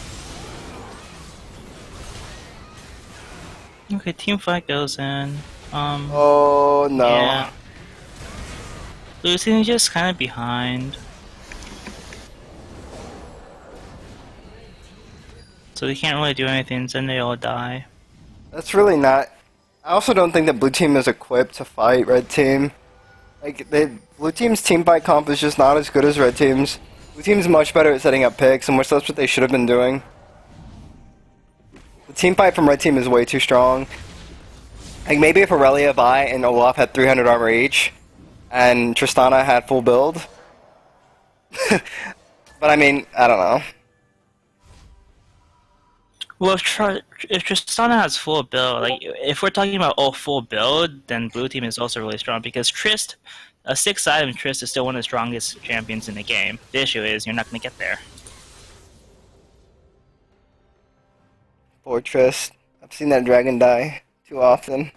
Okay, team fight goes in. Oh no. Yeah. Blue team is just kind of behind. So they can't really do anything, then they all die. That's really not... I also don't think that blue team is equipped to fight red team. Like, blue team's team fight comp is just not as good as red team's. Blue team's much better at setting up picks, and which that's what they should have been doing. The team fight from red team is way too strong. Like maybe if Aurelia, Vi, and Olaf had 300 armor each, and Tristana had full build. But I mean, I don't know. Well, if Tristana has full build, like if we're talking about full build, then blue team is also really strong because Trist, a 6-item Trist is still one of the strongest champions in the game. The issue is you're not going to get there. Poor Trist. I've seen that dragon die too often.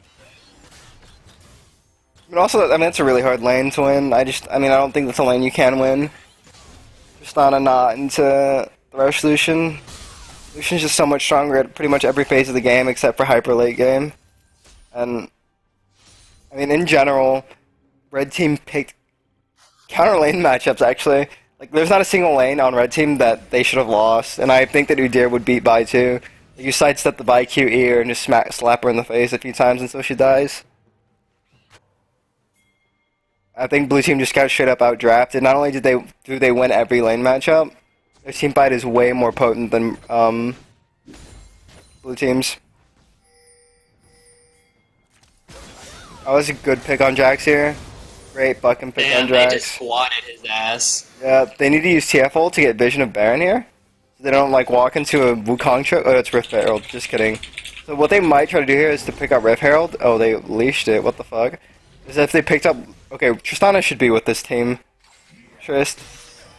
But also, I mean, it's a really hard lane to win. I don't think that's a lane you can win. Tristana not into Thresh Lucian. Lucian's just so much stronger at pretty much every phase of the game except for hyper late game. And, I mean, in general, red team picked counter lane matchups, actually. Like, there's not a single lane on red team that they should have lost, and I think that Udyr would beat Bai too. You sidestep the Bai Q ear and just slap her in the face a few times until she dies. I think blue team just got straight up out drafted. Not only do they win every lane matchup, their team fight is way more potent than blue team's. That was a good pick on Jax here. Great bucking pick on Jax. They just squatted his ass. Yeah, they need to use TF ult to get Vision of Baron here. So they don't like walk into a Wukong choke. Oh, it's Rift Herald. Just kidding. So what they might try to do here is to pick up Rift Herald. Oh, they leashed it. What the fuck? Is if they picked up... Okay, Tristana should be with this team. Trist.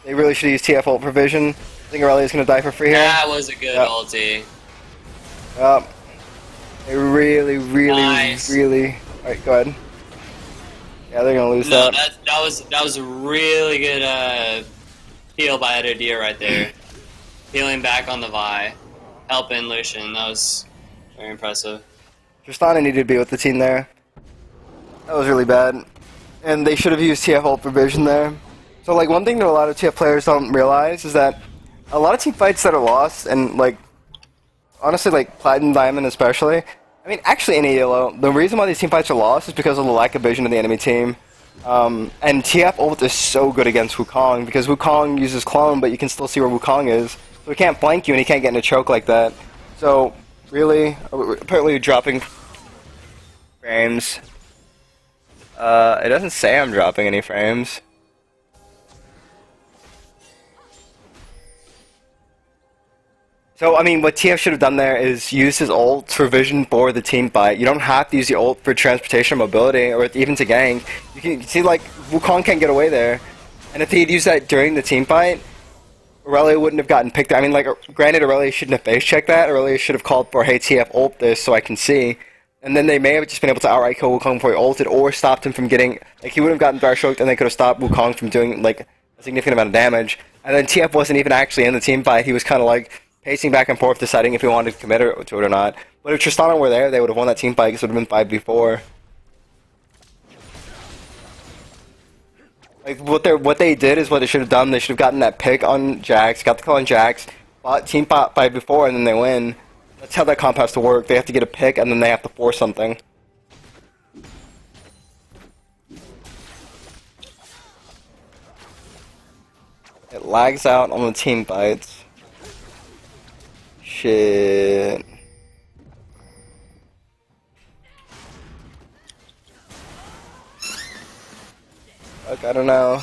They really should use TF ult provision. I think Aurelia's gonna die for free here. That was a good ulti. Yep. They really... Nice. Alright, go ahead. Yeah, they're gonna lose that. that. That was a really good heal by Udyr right there. Healing back on the Vi. Helping Lucian. That was very impressive. Tristana needed to be with the team there. That was really bad. And they should have used TF ult provision there. So, like, one thing that a lot of TF players don't realize is that a lot of team fights that are lost, and, like, honestly, like, Platinum Diamond especially, I mean, actually any ELO, the reason why these team fights are lost is because of the lack of vision of the enemy team. And TF ult is so good against Wukong, because Wukong uses clone, but you can still see where Wukong is. So he can't flank you, and he can't get in a choke like that. So, really, apparently dropping frames. It doesn't say I'm dropping any frames. So, I mean, what TF should have done there is use his ult for vision for the team fight. You don't have to use the ult for transportation or mobility, or even to gank. You can see, like, Wukong can't get away there. And if he'd used that during the team fight, Aurelia wouldn't have gotten picked. I mean, like, granted, Aurelia shouldn't have face checked that. Aurelia should have called for, hey, TF ult this so I can see. And then they may have just been able to outright kill Wukong before he ulted, or stopped him from getting... Like, he would have gotten Thresh-choked, and they could have stopped Wukong from doing, like, a significant amount of damage. And then TF wasn't even actually in the team fight. He was kind of, like, pacing back and forth, deciding if he wanted to commit to it or not. But if Tristana were there, they would have won that team fight, because it would have been 5v4. Like, what they did is what they should have done. They should have gotten that pick on Jax, got the kill on Jax, fought team fight 5v4, and then they win. That's how that comp has to work. They have to get a pick, and then they have to force something. It lags out on the team fights. Shit. Fuck, I don't know.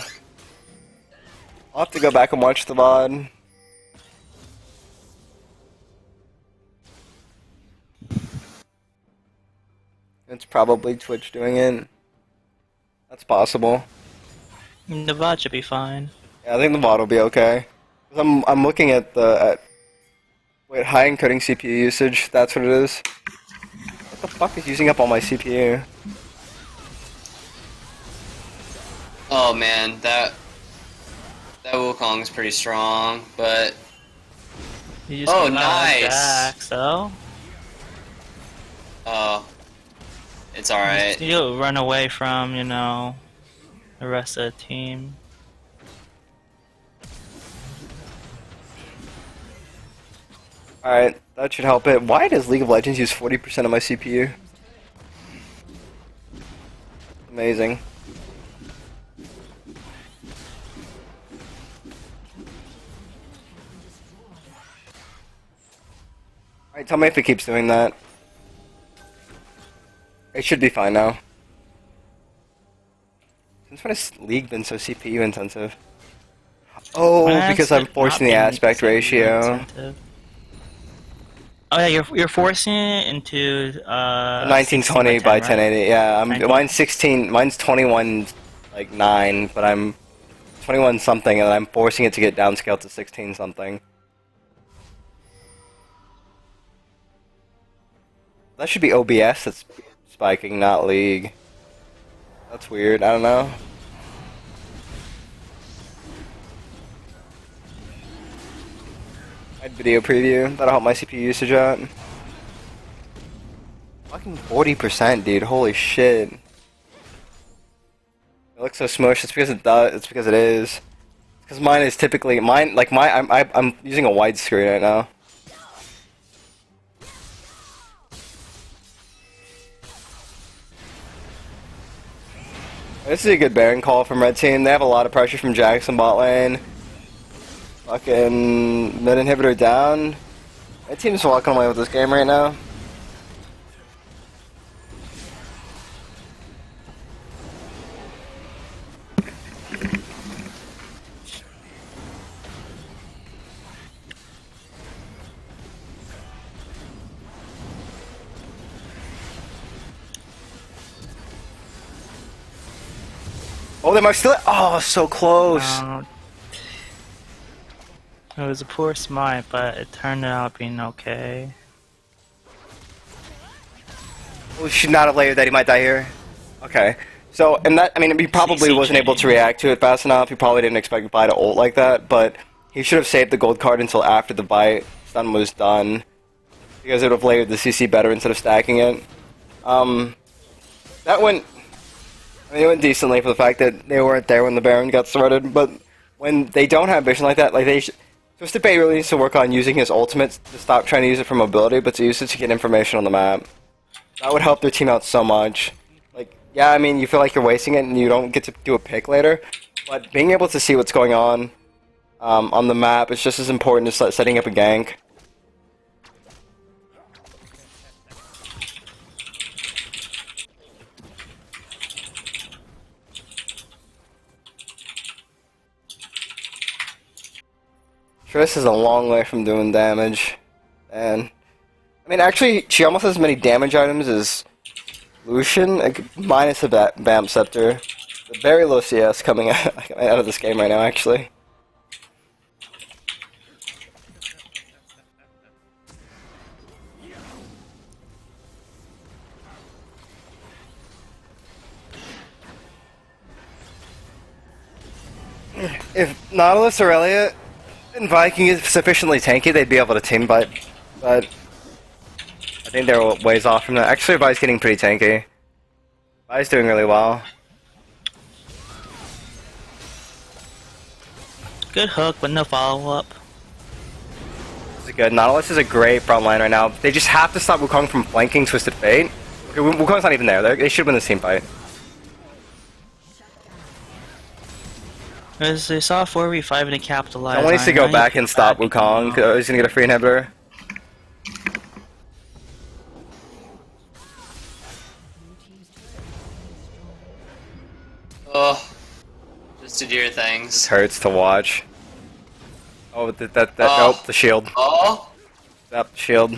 I'll have to go back and watch the VOD. It's probably Twitch doing it. That's possible. The VOD should be fine. Yeah, I think the VOD will be okay. I'm looking at wait, high encoding CPU usage. That's what it is. What the fuck is using up all my CPU? Oh man, that Wukong's pretty strong, but You just came out nice. with Jax, so oh, it's all right. You'll run away from, you know, the rest of the team. Alright, that should help it. Why does League of Legends use 40% of my CPU? Amazing. Alright, tell me if it keeps doing that. It should be fine now. Since when has League been so CPU intensive? Oh, because I'm forcing the aspect ratio. Incentive. Oh yeah, you're forcing it into 1920 by 10, right? 1080. Yeah, 19. mine's 16. Mine's 21, like 9, but I'm 21 something, and I'm forcing it to get downscaled to 16 something. That should be OBS that's spiking, not League. That's weird. I don't know. I'd video preview. That'll help my CPU usage out. Fucking 40%, dude. Holy shit. It looks so smushed. It's because it does. It's because it is. Because mine is typically I'm using a widescreen right now. This is a good Baron call from Red Team. They have a lot of pressure from Jackson bot lane. Fucking mid inhibitor down. Red Team's walking away with this game right now. Oh, they might still. Oh, so close. It was a poor smite, but it turned out being okay. We should not have layered that. He might die here. Okay. So, and that, I mean, he probably wasn't able to react to it fast enough. He probably didn't expect Vi to ult like that, but he should have saved the gold card until after the bite stun was done, because it would have layered the CC better instead of stacking it. That went. I mean, it went decently for the fact that they weren't there when the Baron got started, but when they don't have vision like that, like Twisted Fate really needs to work on using his ultimate to stop trying to use it for mobility, but to use it to get information on the map. That would help their team out so much. Like, yeah, I mean, you feel like you're wasting it and you don't get to do a pick later, but being able to see what's going on the map is just as important as setting up a gank. Triss is a long way from doing damage, and I mean, actually, she almost has as many damage items as Lucian, minus the Vamp Scepter. Very low CS coming out of this game right now, actually. If Nautilus, Aurelia, and Viking is sufficiently tanky, they'd be able to team fight, but I think they're ways off from that. Actually, Vi's getting pretty tanky. Vi's doing really well. Good hook, but no follow-up. This is good. Nautilus is a great front line right now. They just have to stop Wukong from flanking Twisted Fate. Okay, Wukong's not even there. They should win this team fight. Because they saw 4v5 and they capitalized. Someone needs to go back and stop Wukong. He's gonna get a free inhibitor. Oh, just to do your things. This hurts to watch. Oh, nope, the shield. Oh. Yep, shield. They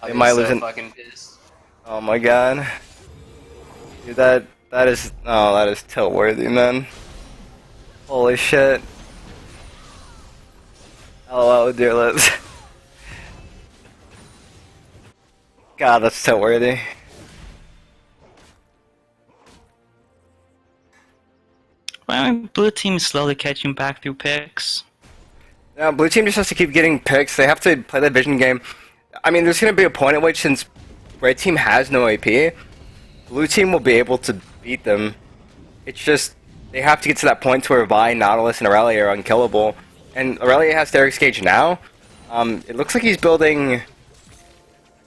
I'm might so lose it. fucking pissed. Oh my god. Dude, that is tilt worthy, man. Holy shit. LOL, dear lips. God, that's tilt worthy. Well, blue team is slowly catching back through picks. Yeah, blue team just has to keep getting picks. They have to play that vision game. I mean, there's going to be a point at which, since red team has no AP, blue team will be able to beat them. It's just, they have to get to that point to where Vi, Nautilus, and Aurelia are unkillable. And Aurelia has Derek's Cage now. It looks like he's building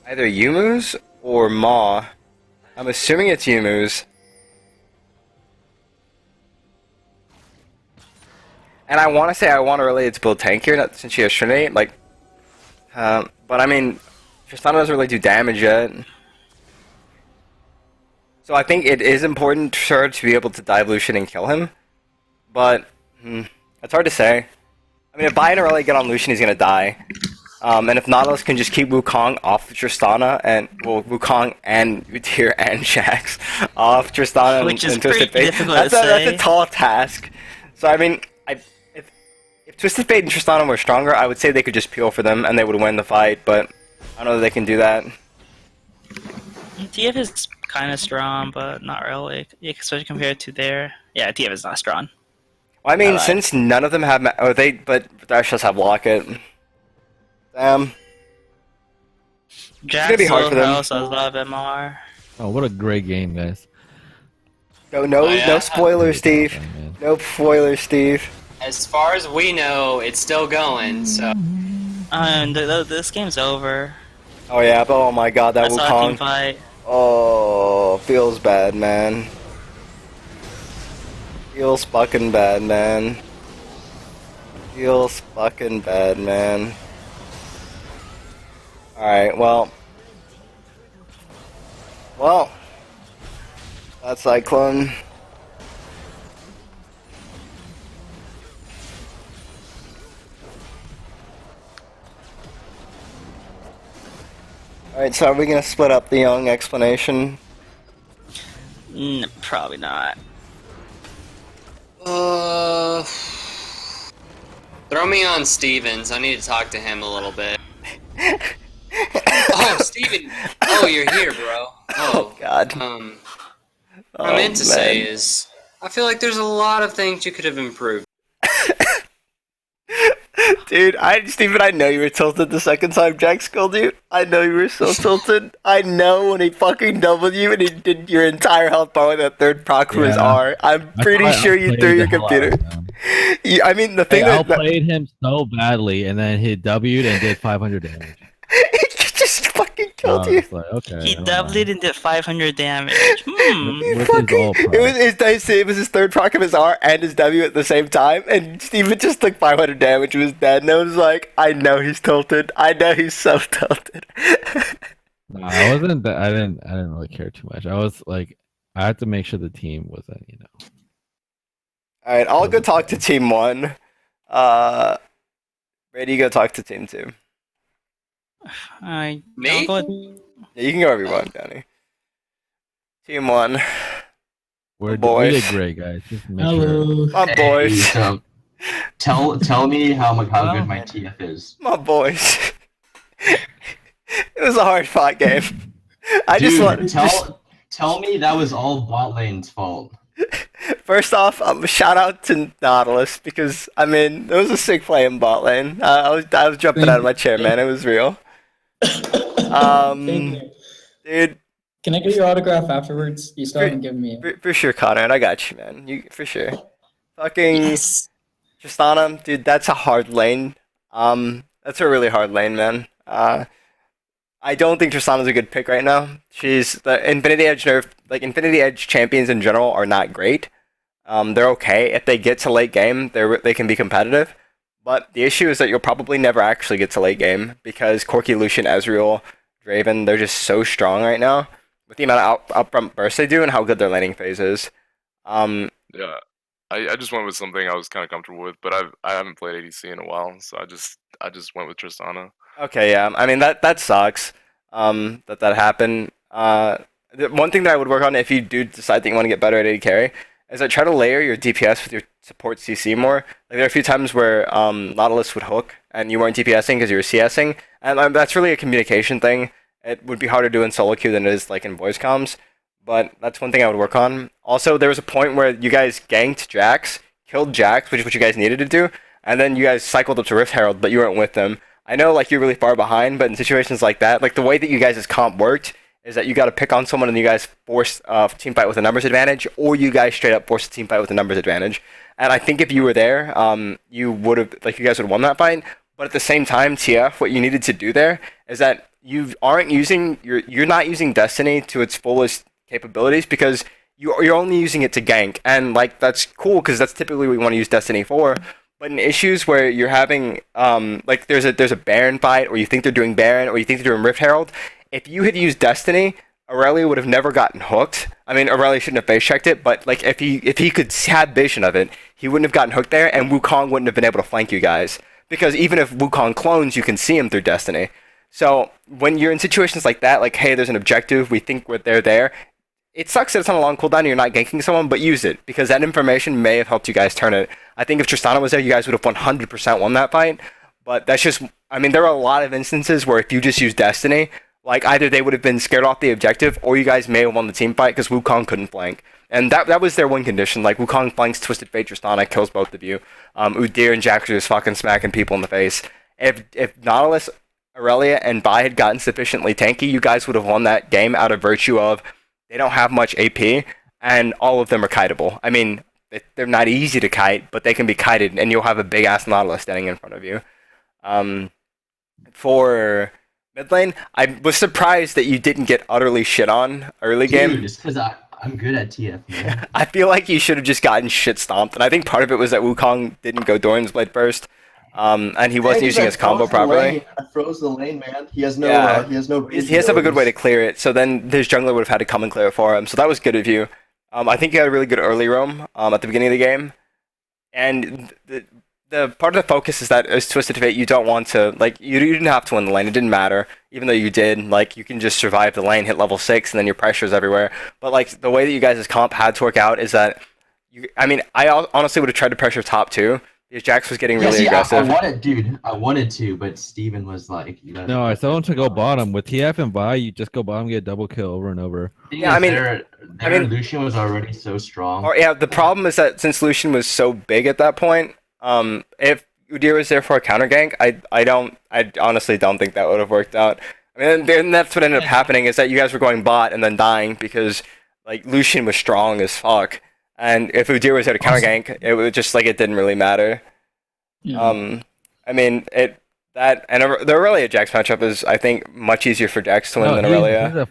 either Yumu's or Maw. I'm assuming it's Yumu's. And I want to say I want Aurelia to build tankier, not since she has Trinity. Like, but I mean, Tristana doesn't really do damage yet. So I think it is important for her to be able to dive Lucian and kill him, but it's hard to say. I mean, if Vi and Aurelia get on Lucian, he's gonna die. And if Nautilus can just keep Wukong off Tristana, and Wukong and Udyr and Shaxx off Tristana Which is and Twisted pretty Fate, difficult that's to a say. tall task. So I mean, if Twisted Fate and Tristana were stronger, I would say they could just peel for them and they would win the fight. But I don't know that they can do that. TF is kind of strong, but not really, especially compared to their. Yeah, TF is not strong. Well, I mean, since none of them have, but Dash does have Locket. Damn. It's gonna be hard for them. Also has a lot of MR. Oh, what a great game, guys. No spoilers, Steve. No spoilers, Steve. As far as we know, it's still going. So. And this game's over. Oh yeah, but oh my God, that I saw a team Wukong. fight. Oh, feels bad, man. Feels fucking bad, man. Feels fucking bad, man. Alright, well. That's Cyclone. Alright, so are we gonna split up the Young explanation? Probably not. Throw me on Stevens. I need to talk to him a little bit. Oh, Steven! Oh, you're here, bro. Oh God. What I meant to say is, I feel like there's a lot of things you could have improved. Dude, Steven, I know you were tilted the second time Jack skilled you. I know you were so tilted. I know when he fucking doubled you and he did your entire health bar with that third proc from his R. I'm pretty sure you threw your computer. I mean, the thing I that outplayed him so badly, and then he W'd and did 500 damage. just fucking killed you. Like, okay, He doubled it and did 500 damage. It was his third proc of his R and his W at the same time, and Steven just took 500 damage and was dead, and I was like, I know he's tilted. I know he's so tilted. No, I wasn't. I didn't really care too much. I was like, I had to make sure the team wasn't, Alright, I'll go talk to Team 1. Brady, go talk to Team 2. Me? Yeah, you can go wherever you want, Danny. Team 1. We boys. did great, guys. Just make sure. My boys. So, tell me how good my TF is. My boys. It was a hard fought game. Tell me that was all bot lane's fault. First off, shout out to Nautilus because I mean it was a sick play in bot lane. I was jumping out of my chair, man. It was real. Dude. Can I get your autograph afterwards? You still haven't given me. For sure, Connor. I got you, man. You for sure. Fucking Tristana, dude. That's a hard lane. That's a really hard lane, man. I don't think Tristana's a good pick right now. She's the Infinity Edge nerf. Like Infinity Edge champions in general are not great. They're okay if they get to late game. They can be competitive. But the issue is that you'll probably never actually get to late game because Corki, Lucian, Ezreal, Draven, they're just so strong right now with the amount of upfront bursts they do and how good their laning phase is. Yeah, I just went with something I was kind of comfortable with, but I haven't played ADC in a while, so I just went with Tristana. Okay, yeah. I mean that sucks. That happened. The one thing that I would work on if you do decide that you want to get better at AD carry is that try to layer your DPS with your support CC more. Like there are a few times where Nautilus would hook and you weren't DPSing because you were CSing, and that's really a communication thing. It would be harder to do in solo queue than it is like in voice comms, but that's one thing I would work on. Also, there was a point where you guys ganked Jax, killed Jax, which is what you guys needed to do, and then you guys cycled up to Rift Herald, but you weren't with them. I know like you're really far behind, but in situations like that, like the way that you guys' comp worked is that you got to pick on someone and you guys force a team fight with a numbers advantage, or you guys straight up force a team fight with a numbers advantage. And I think if you were there, you would have you guys would have won that fight. But at the same time, TF, what you needed to do there is that you're not using Destiny to its fullest capabilities because you're only using it to gank, and like that's cool because that's typically what you want to use Destiny for. But in issues where you're having like there's a Baron fight, or you think they're doing Baron, or you think they're doing Rift Herald, if you had used Destiny Aurelia would have never gotten hooked. I mean, Aurelia shouldn't have base checked it, but like if he could have vision of it, he wouldn't have gotten hooked there, and Wukong wouldn't have been able to flank you guys. Because even if Wukong clones, you can see him through Destiny. So when you're in situations like that, like, hey, there's an objective, we think they're there, it sucks that it's on a long cooldown and you're not ganking someone, but use it, because that information may have helped you guys turn it. I think if Tristana was there, you guys would have 100% won that fight, but that's just, I mean, there are a lot of instances where if you just use Destiny, like, either they would have been scared off the objective, or you guys may have won the team fight because Wukong couldn't flank. And that was their one condition. Like, Wukong flanks Twisted Fate Tristana, kills both of you. Udyr and Jax are just fucking smacking people in the face. If Nautilus, Aurelia, and Vi had gotten sufficiently tanky, you guys would have won that game out of virtue of they don't have much AP, and all of them are kiteable. I mean, they're not easy to kite, but they can be kited, and you'll have a big-ass Nautilus standing in front of you. For mid lane, I was surprised that you didn't get utterly shit on early game. Just because I'm good at TF, man. I feel like you should have just gotten shit stomped, and I think part of it was that Wukong didn't go Doran's Blade first, and he wasn't using his combo properly. I froze the lane, man. He has no. He has no. He has to have a good way to clear it. So then his jungler would have had to come and clear it for him. So that was good of you. I think you had a really good early roam at the beginning of the game, and the part of the focus is that as Twisted Fate, you don't want to, like, you didn't have to win the lane. It didn't matter, even though you did. Like, you can just survive the lane, hit level 6, and then your pressure's everywhere. But like the way that you guys' comp had to work out is that I mean, I honestly would have tried to pressure top too. Because Jax was getting really aggressive. I wanted to, but Steven was like, no, I told him to go bottom. With TF and Vi, you just go bottom, get a double kill over and over. Yeah, I mean, Lucian was already so strong. Or, yeah, the problem is that since Lucian was so big at that point, if Udyr was there for a counter gank, I honestly don't think that would have worked out. I mean, then that's what ended up happening, is that you guys were going bot and then dying because like Lucian was strong as fuck. And if Udyr was there to counter gank, it was just like it didn't really matter. Yeah. I mean, the Aurelia Jax matchup is, I think, much easier for Jax to win than Aurelia.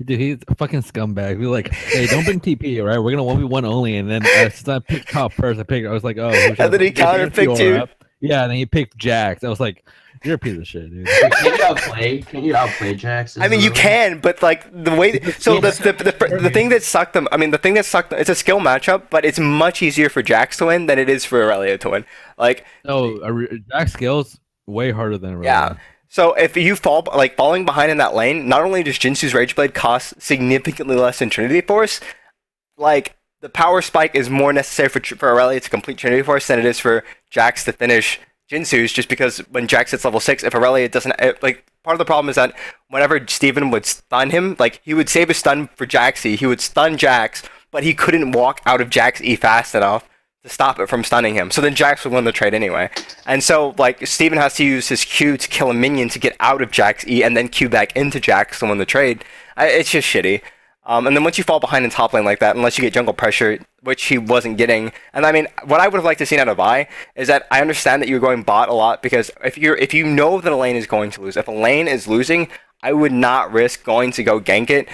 He's a fucking scumbag. We were like, hey, don't bring TP, right? We're gonna 1v1 only, and then since I picked top first, I was like, oh. And then he counter picked you. Yeah, and then he picked Jax. I was like, you're a piece of shit, dude. Can you outplay Jax? I mean, you can, but like the way. So the thing that sucked them. I mean, the thing that sucked. It's a skill matchup, but it's much easier for Jax to win than it is for Aurelia to win. Like, no, Jax skills way harder than Aurelia. Yeah. So if you falling behind in that lane, not only does Jinsu's Rage Blade cost significantly less than Trinity Force, like the power spike is more necessary for Aurelia to complete Trinity Force than it is for Jax to finish Jinsu's, just because when Jax hits level 6, if Aurelia doesn't, like, part of the problem is that whenever Steven would stun him, like, he would save a stun for Jaxi, he would stun Jax, but he couldn't walk out of Jax E fast enough to stop it from stunning him. So then Jax would win the trade anyway. And so, like, Steven has to use his Q to kill a minion to get out of Jax E and then Q back into Jax to win the trade. It's just shitty. And then once you fall behind in top lane like that, unless you get jungle pressure, which he wasn't getting. And I mean, what I would have liked to see out of Vi is that I understand that you're going bot a lot, because if you know that a lane is going to lose, if a lane is losing, I would not risk going to go gank it,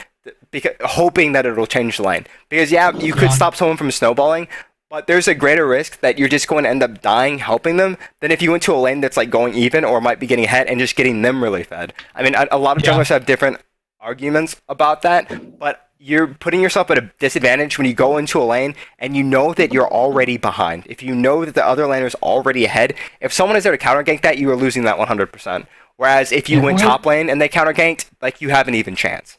because hoping that it'll change the lane. Because yeah, you could stop someone from snowballing, but there's a greater risk that you're just going to end up dying helping them than if you went to a lane that's like going even or might be getting ahead and just getting them really fed. I mean, a lot of junglers have different arguments about that, but you're putting yourself at a disadvantage when you go into a lane and you know that you're already behind. If you know that the other laner is already ahead, if someone is there to counter gank that, you are losing that 100%. Whereas if you went top lane and they counter ganked, like, you have an even chance.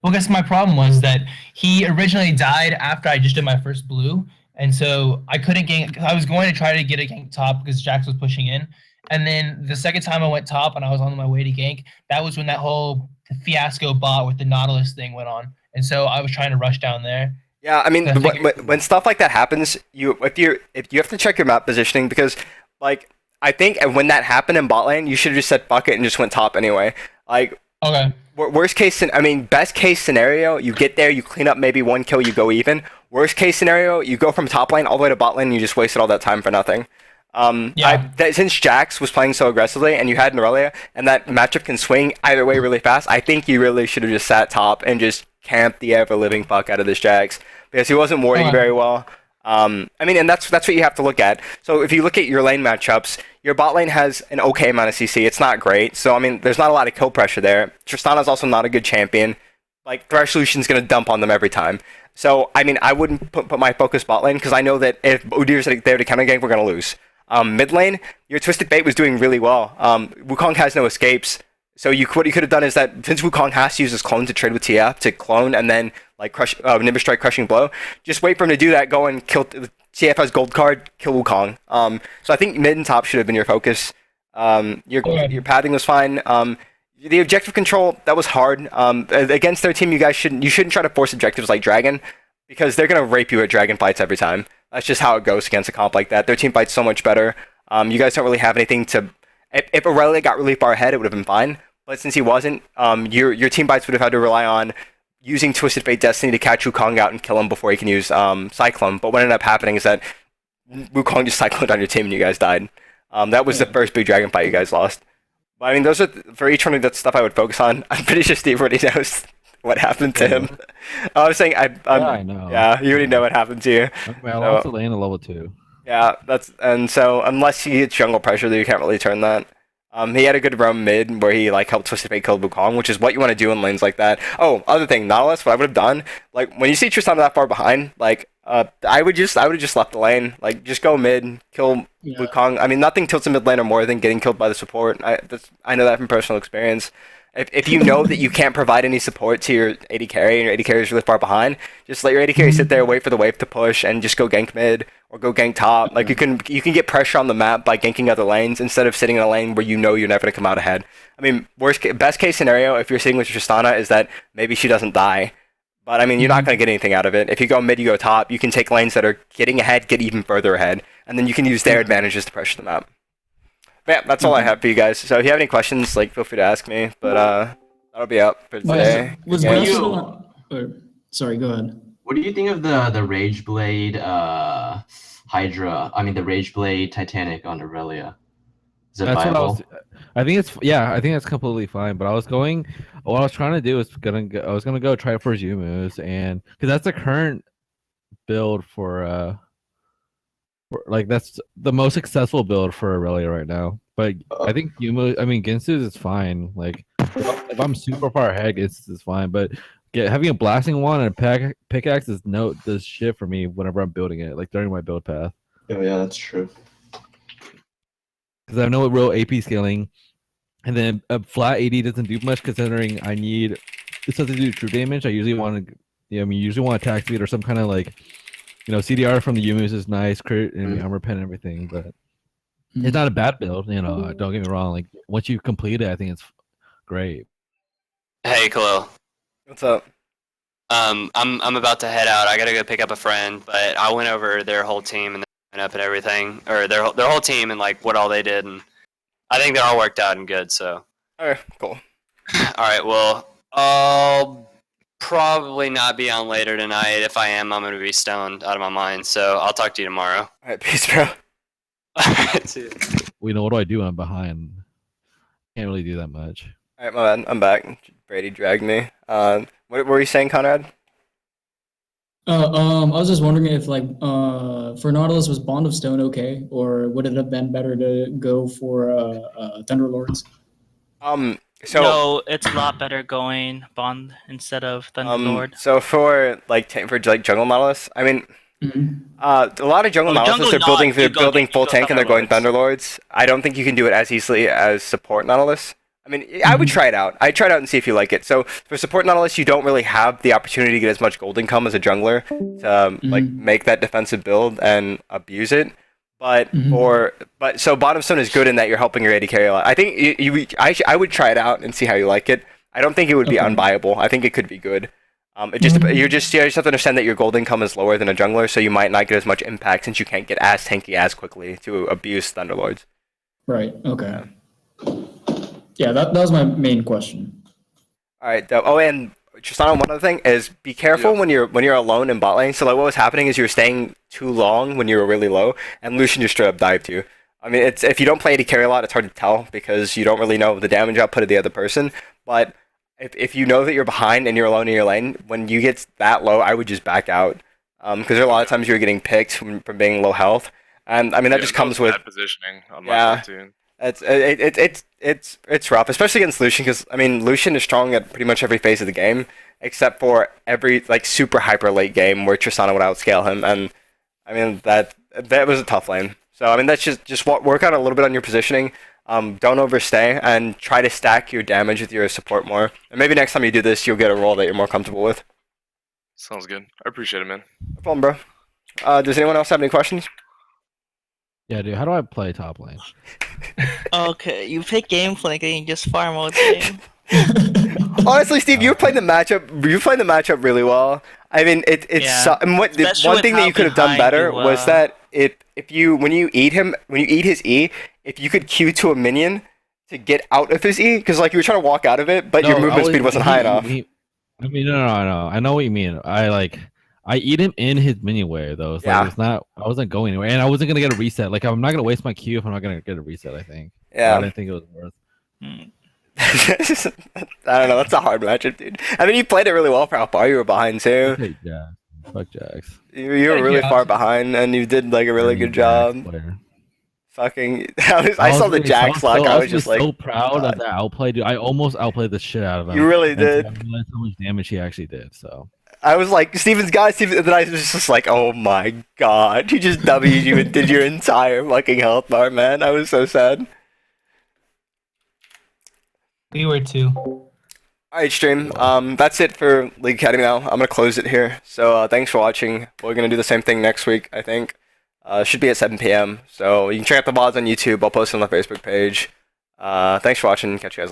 Well, I guess my problem was that he originally died after I just did my first blue, and so I couldn't gank. I was going to try to get a gank top because Jax was pushing in, and then the second time I went top and I was on my way to gank, that was when that whole fiasco bot with the Nautilus thing went on. And so I was trying to rush down there. Yeah, I mean, when stuff like that happens, if you have to check your map positioning, because, like, I think when that happened in bot lane, you should have just said fuck it and just went top anyway. Like, okay. Best case scenario, you get there, you clean up maybe one kill, you go even. Worst case scenario, you go from top lane all the way to bot lane, and you just wasted all that time for nothing. Since Jax was playing so aggressively and you had Aurelia, and that matchup can swing either way really fast, I think you really should have just sat top and just camped the ever-living fuck out of this Jax, because he wasn't warding very well. I mean, and that's what you have to look at. So if you look at your lane matchups, your bot lane has an okay amount of CC. It's not great. So, I mean, there's not a lot of kill pressure there. Tristana's also not a good champion. like Thresh Lucian's gonna dump on them every time. So I mean, I wouldn't put my focus bot lane because I know that if Udyr's there to counter gank, we're gonna lose. Mid lane, your Twisted Fate was doing really well. Wukong has no escapes, so what you could have done is that since Wukong has to use his clone to trade with TF to clone and then like crush Nimbus Strike Crushing Blow, just wait for him to do that. Go and kill TF has gold card, kill Wukong. So I think mid and top should have been your focus. Your pathing was fine. The objective control, that was hard. Against their team, you shouldn't try to force objectives like Dragon, because they're gonna rape you at Dragon fights every time. That's just how it goes against a comp like that. Their team fights so much better. You guys don't really have anything to. If Aurelia got really far ahead, it would have been fine. But since he wasn't, your team fights would have had to rely on using Twisted Fate Destiny to catch Wukong out and kill him before he can use Cyclone. But what ended up happening is that Wukong just cycloned on your team and you guys died. That was the first big Dragon fight you guys lost. But I mean, those are for each one of that stuff I would focus on. I'm pretty sure Steve already knows what happened to him. I was saying, I know. Yeah, you already know what happened to you. I lost the lane at level 2. Yeah, so unless he hits jungle pressure, you can't really turn that. He had a good roam mid where he like helped Twisted Fate kill Wukong, which is what you want to do in lanes like that. Oh, other thing, Nautilus, what I would have done, like when you see Tristana that far behind, like I would have just left the lane, like just go mid, kill Wukong. I mean, nothing tilts a mid laner more than getting killed by the support. I know that from personal experience. If you know that you can't provide any support to your AD carry and your AD carry is really far behind, just let your AD carry sit there, wait for the wave to push, and just go gank mid or go gank top. Like you can get pressure on the map by ganking other lanes instead of sitting in a lane where you know you're never gonna come out ahead. I mean, best case scenario if you're sitting with Tristana is that maybe she doesn't die, but I mean you're not gonna get anything out of it. If you go mid, you go top. You can take lanes that are getting ahead, get even further ahead, and then you can use their advantages to pressure the map. But yeah, that's all I have for you guys. So if you have any questions, like feel free to ask me. But that'll be up for today. Sorry, go ahead. What do you think of the Rage Blade Hydra? I mean the Rage Blade Titanic on Aurelia. Is it viable? I think it's completely fine. But what I was trying to do is I was gonna go try it for Zumu's, and because that's the current build for like that's the most successful build for Aurelia right now. But I think Ginsu's is fine. Like if I'm super far ahead, it's fine. But having a blasting wand and a pickaxe does shit for me whenever I'm building it, like during my build path. Oh yeah, that's true. Because I know real AP scaling, and then a flat AD doesn't do much considering I need it to do true damage. I usually want attack speed or some kind of like. CDR from the Yumus is nice, crit and armor pen and everything, but it's not a bad build. Don't get me wrong. Like once you complete it, I think it's great. Hey, Khalil. What's up? I'm about to head out. I gotta go pick up a friend, but I went over their whole team and up and everything, or their whole team and like what all they did, and I think they're all worked out and good. So. Alright, cool. All right. Well, I'll probably not be on later tonight. If I am, I'm gonna be stoned out of my mind. So I'll talk to you tomorrow. Alright, peace, bro. What do I do? I'm behind. Can't really do that much. Alright, my bad. I'm back. Brady dragged me. What were you saying, Conrad? I was just wondering if for Nautilus was Bond of Stone okay, or would it have been better to go for Thunderlords? No, it's a lot better going Bond instead of Thunderlord. So for jungle Nautilus, I mean, a lot of jungle Nautiluses are building full tank and they're going Thunderlords. I don't think you can do it as easily as support Nautilus. I mean, I would try it out. I'd try it out and see if you like it. So for support Nautilus, you don't really have the opportunity to get as much gold income as a jungler to like make that defensive build and abuse it. But so bottom stone is good in that you're helping your AD carry a lot. I think I would try it out and see how you like it. I don't think it would be unviable. I think it could be good. You just have to understand that your gold income is lower than a jungler, so you might not get as much impact since you can't get as tanky as quickly to abuse Thunderlords. Right. Okay. Yeah, that was my main question. All right. And just on one other thing is be careful when you're alone in bot lane. So like what was happening is you were staying too long when you were really low, and Lucian just straight up dived you. I mean, if you don't play AD carry a lot, it's hard to tell because you don't really know the damage output of the other person. But if you know that you're behind and you're alone in your lane, when you get that low, I would just back out because there are a lot of times you're getting picked from being low health, and I mean that just comes with bad positioning on my team. It's rough, especially against Lucian, because I mean Lucian is strong at pretty much every phase of the game, except for every like super hyper late game where Tristana would outscale him, and I mean that was a tough lane. So I mean that's just work out a little bit on your positioning. Don't overstay and try to stack your damage with your support more. And maybe next time you do this, you'll get a role that you're more comfortable with. Sounds good. I appreciate it, man. No problem, bro. Does anyone else have any questions? Yeah, dude. How do I play top lane? Okay, you pick Gangplank and you just farm all game. Honestly, Steve, you were playing the matchup. You played the matchup really well. I mean, it's and what the Especially one with thing that how you could have done behind better you, was that if you when you eat his E, if you could Q to a minion to get out of his E, because like you were trying to walk out of it, but your movement speed wasn't high enough. I mean, no, I know what you mean. I eat him in his minion wave though. It's like it's not. I wasn't going anywhere, and I wasn't gonna get a reset. Like I'm not gonna waste my Q if I'm not gonna get a reset. I think. Yeah. I didn't think it was worth. I don't know. That's a hard matchup, dude. I mean, you played it really well for how far you were behind too. Okay, yeah. Fuck Jax. You were really far behind, and you did like a really good job. Fucking, I saw the Jax luck. I was just like so proud of that outplay, dude. I almost outplayed the shit out of him. You really and did. I realized how much damage he actually did. So I was like, Steven's guy, Steven, and then I was just like, oh my god, he just W'd you and did your entire fucking health bar, man. I was so sad. We were too. Alright, stream. That's it for League Academy now. I'm gonna close it here. So thanks for watching. We're gonna do the same thing next week, I think. Should be at 7 p.m. So you can check out the VODs on YouTube. I'll post it on the Facebook page. Thanks for watching. Catch you guys later.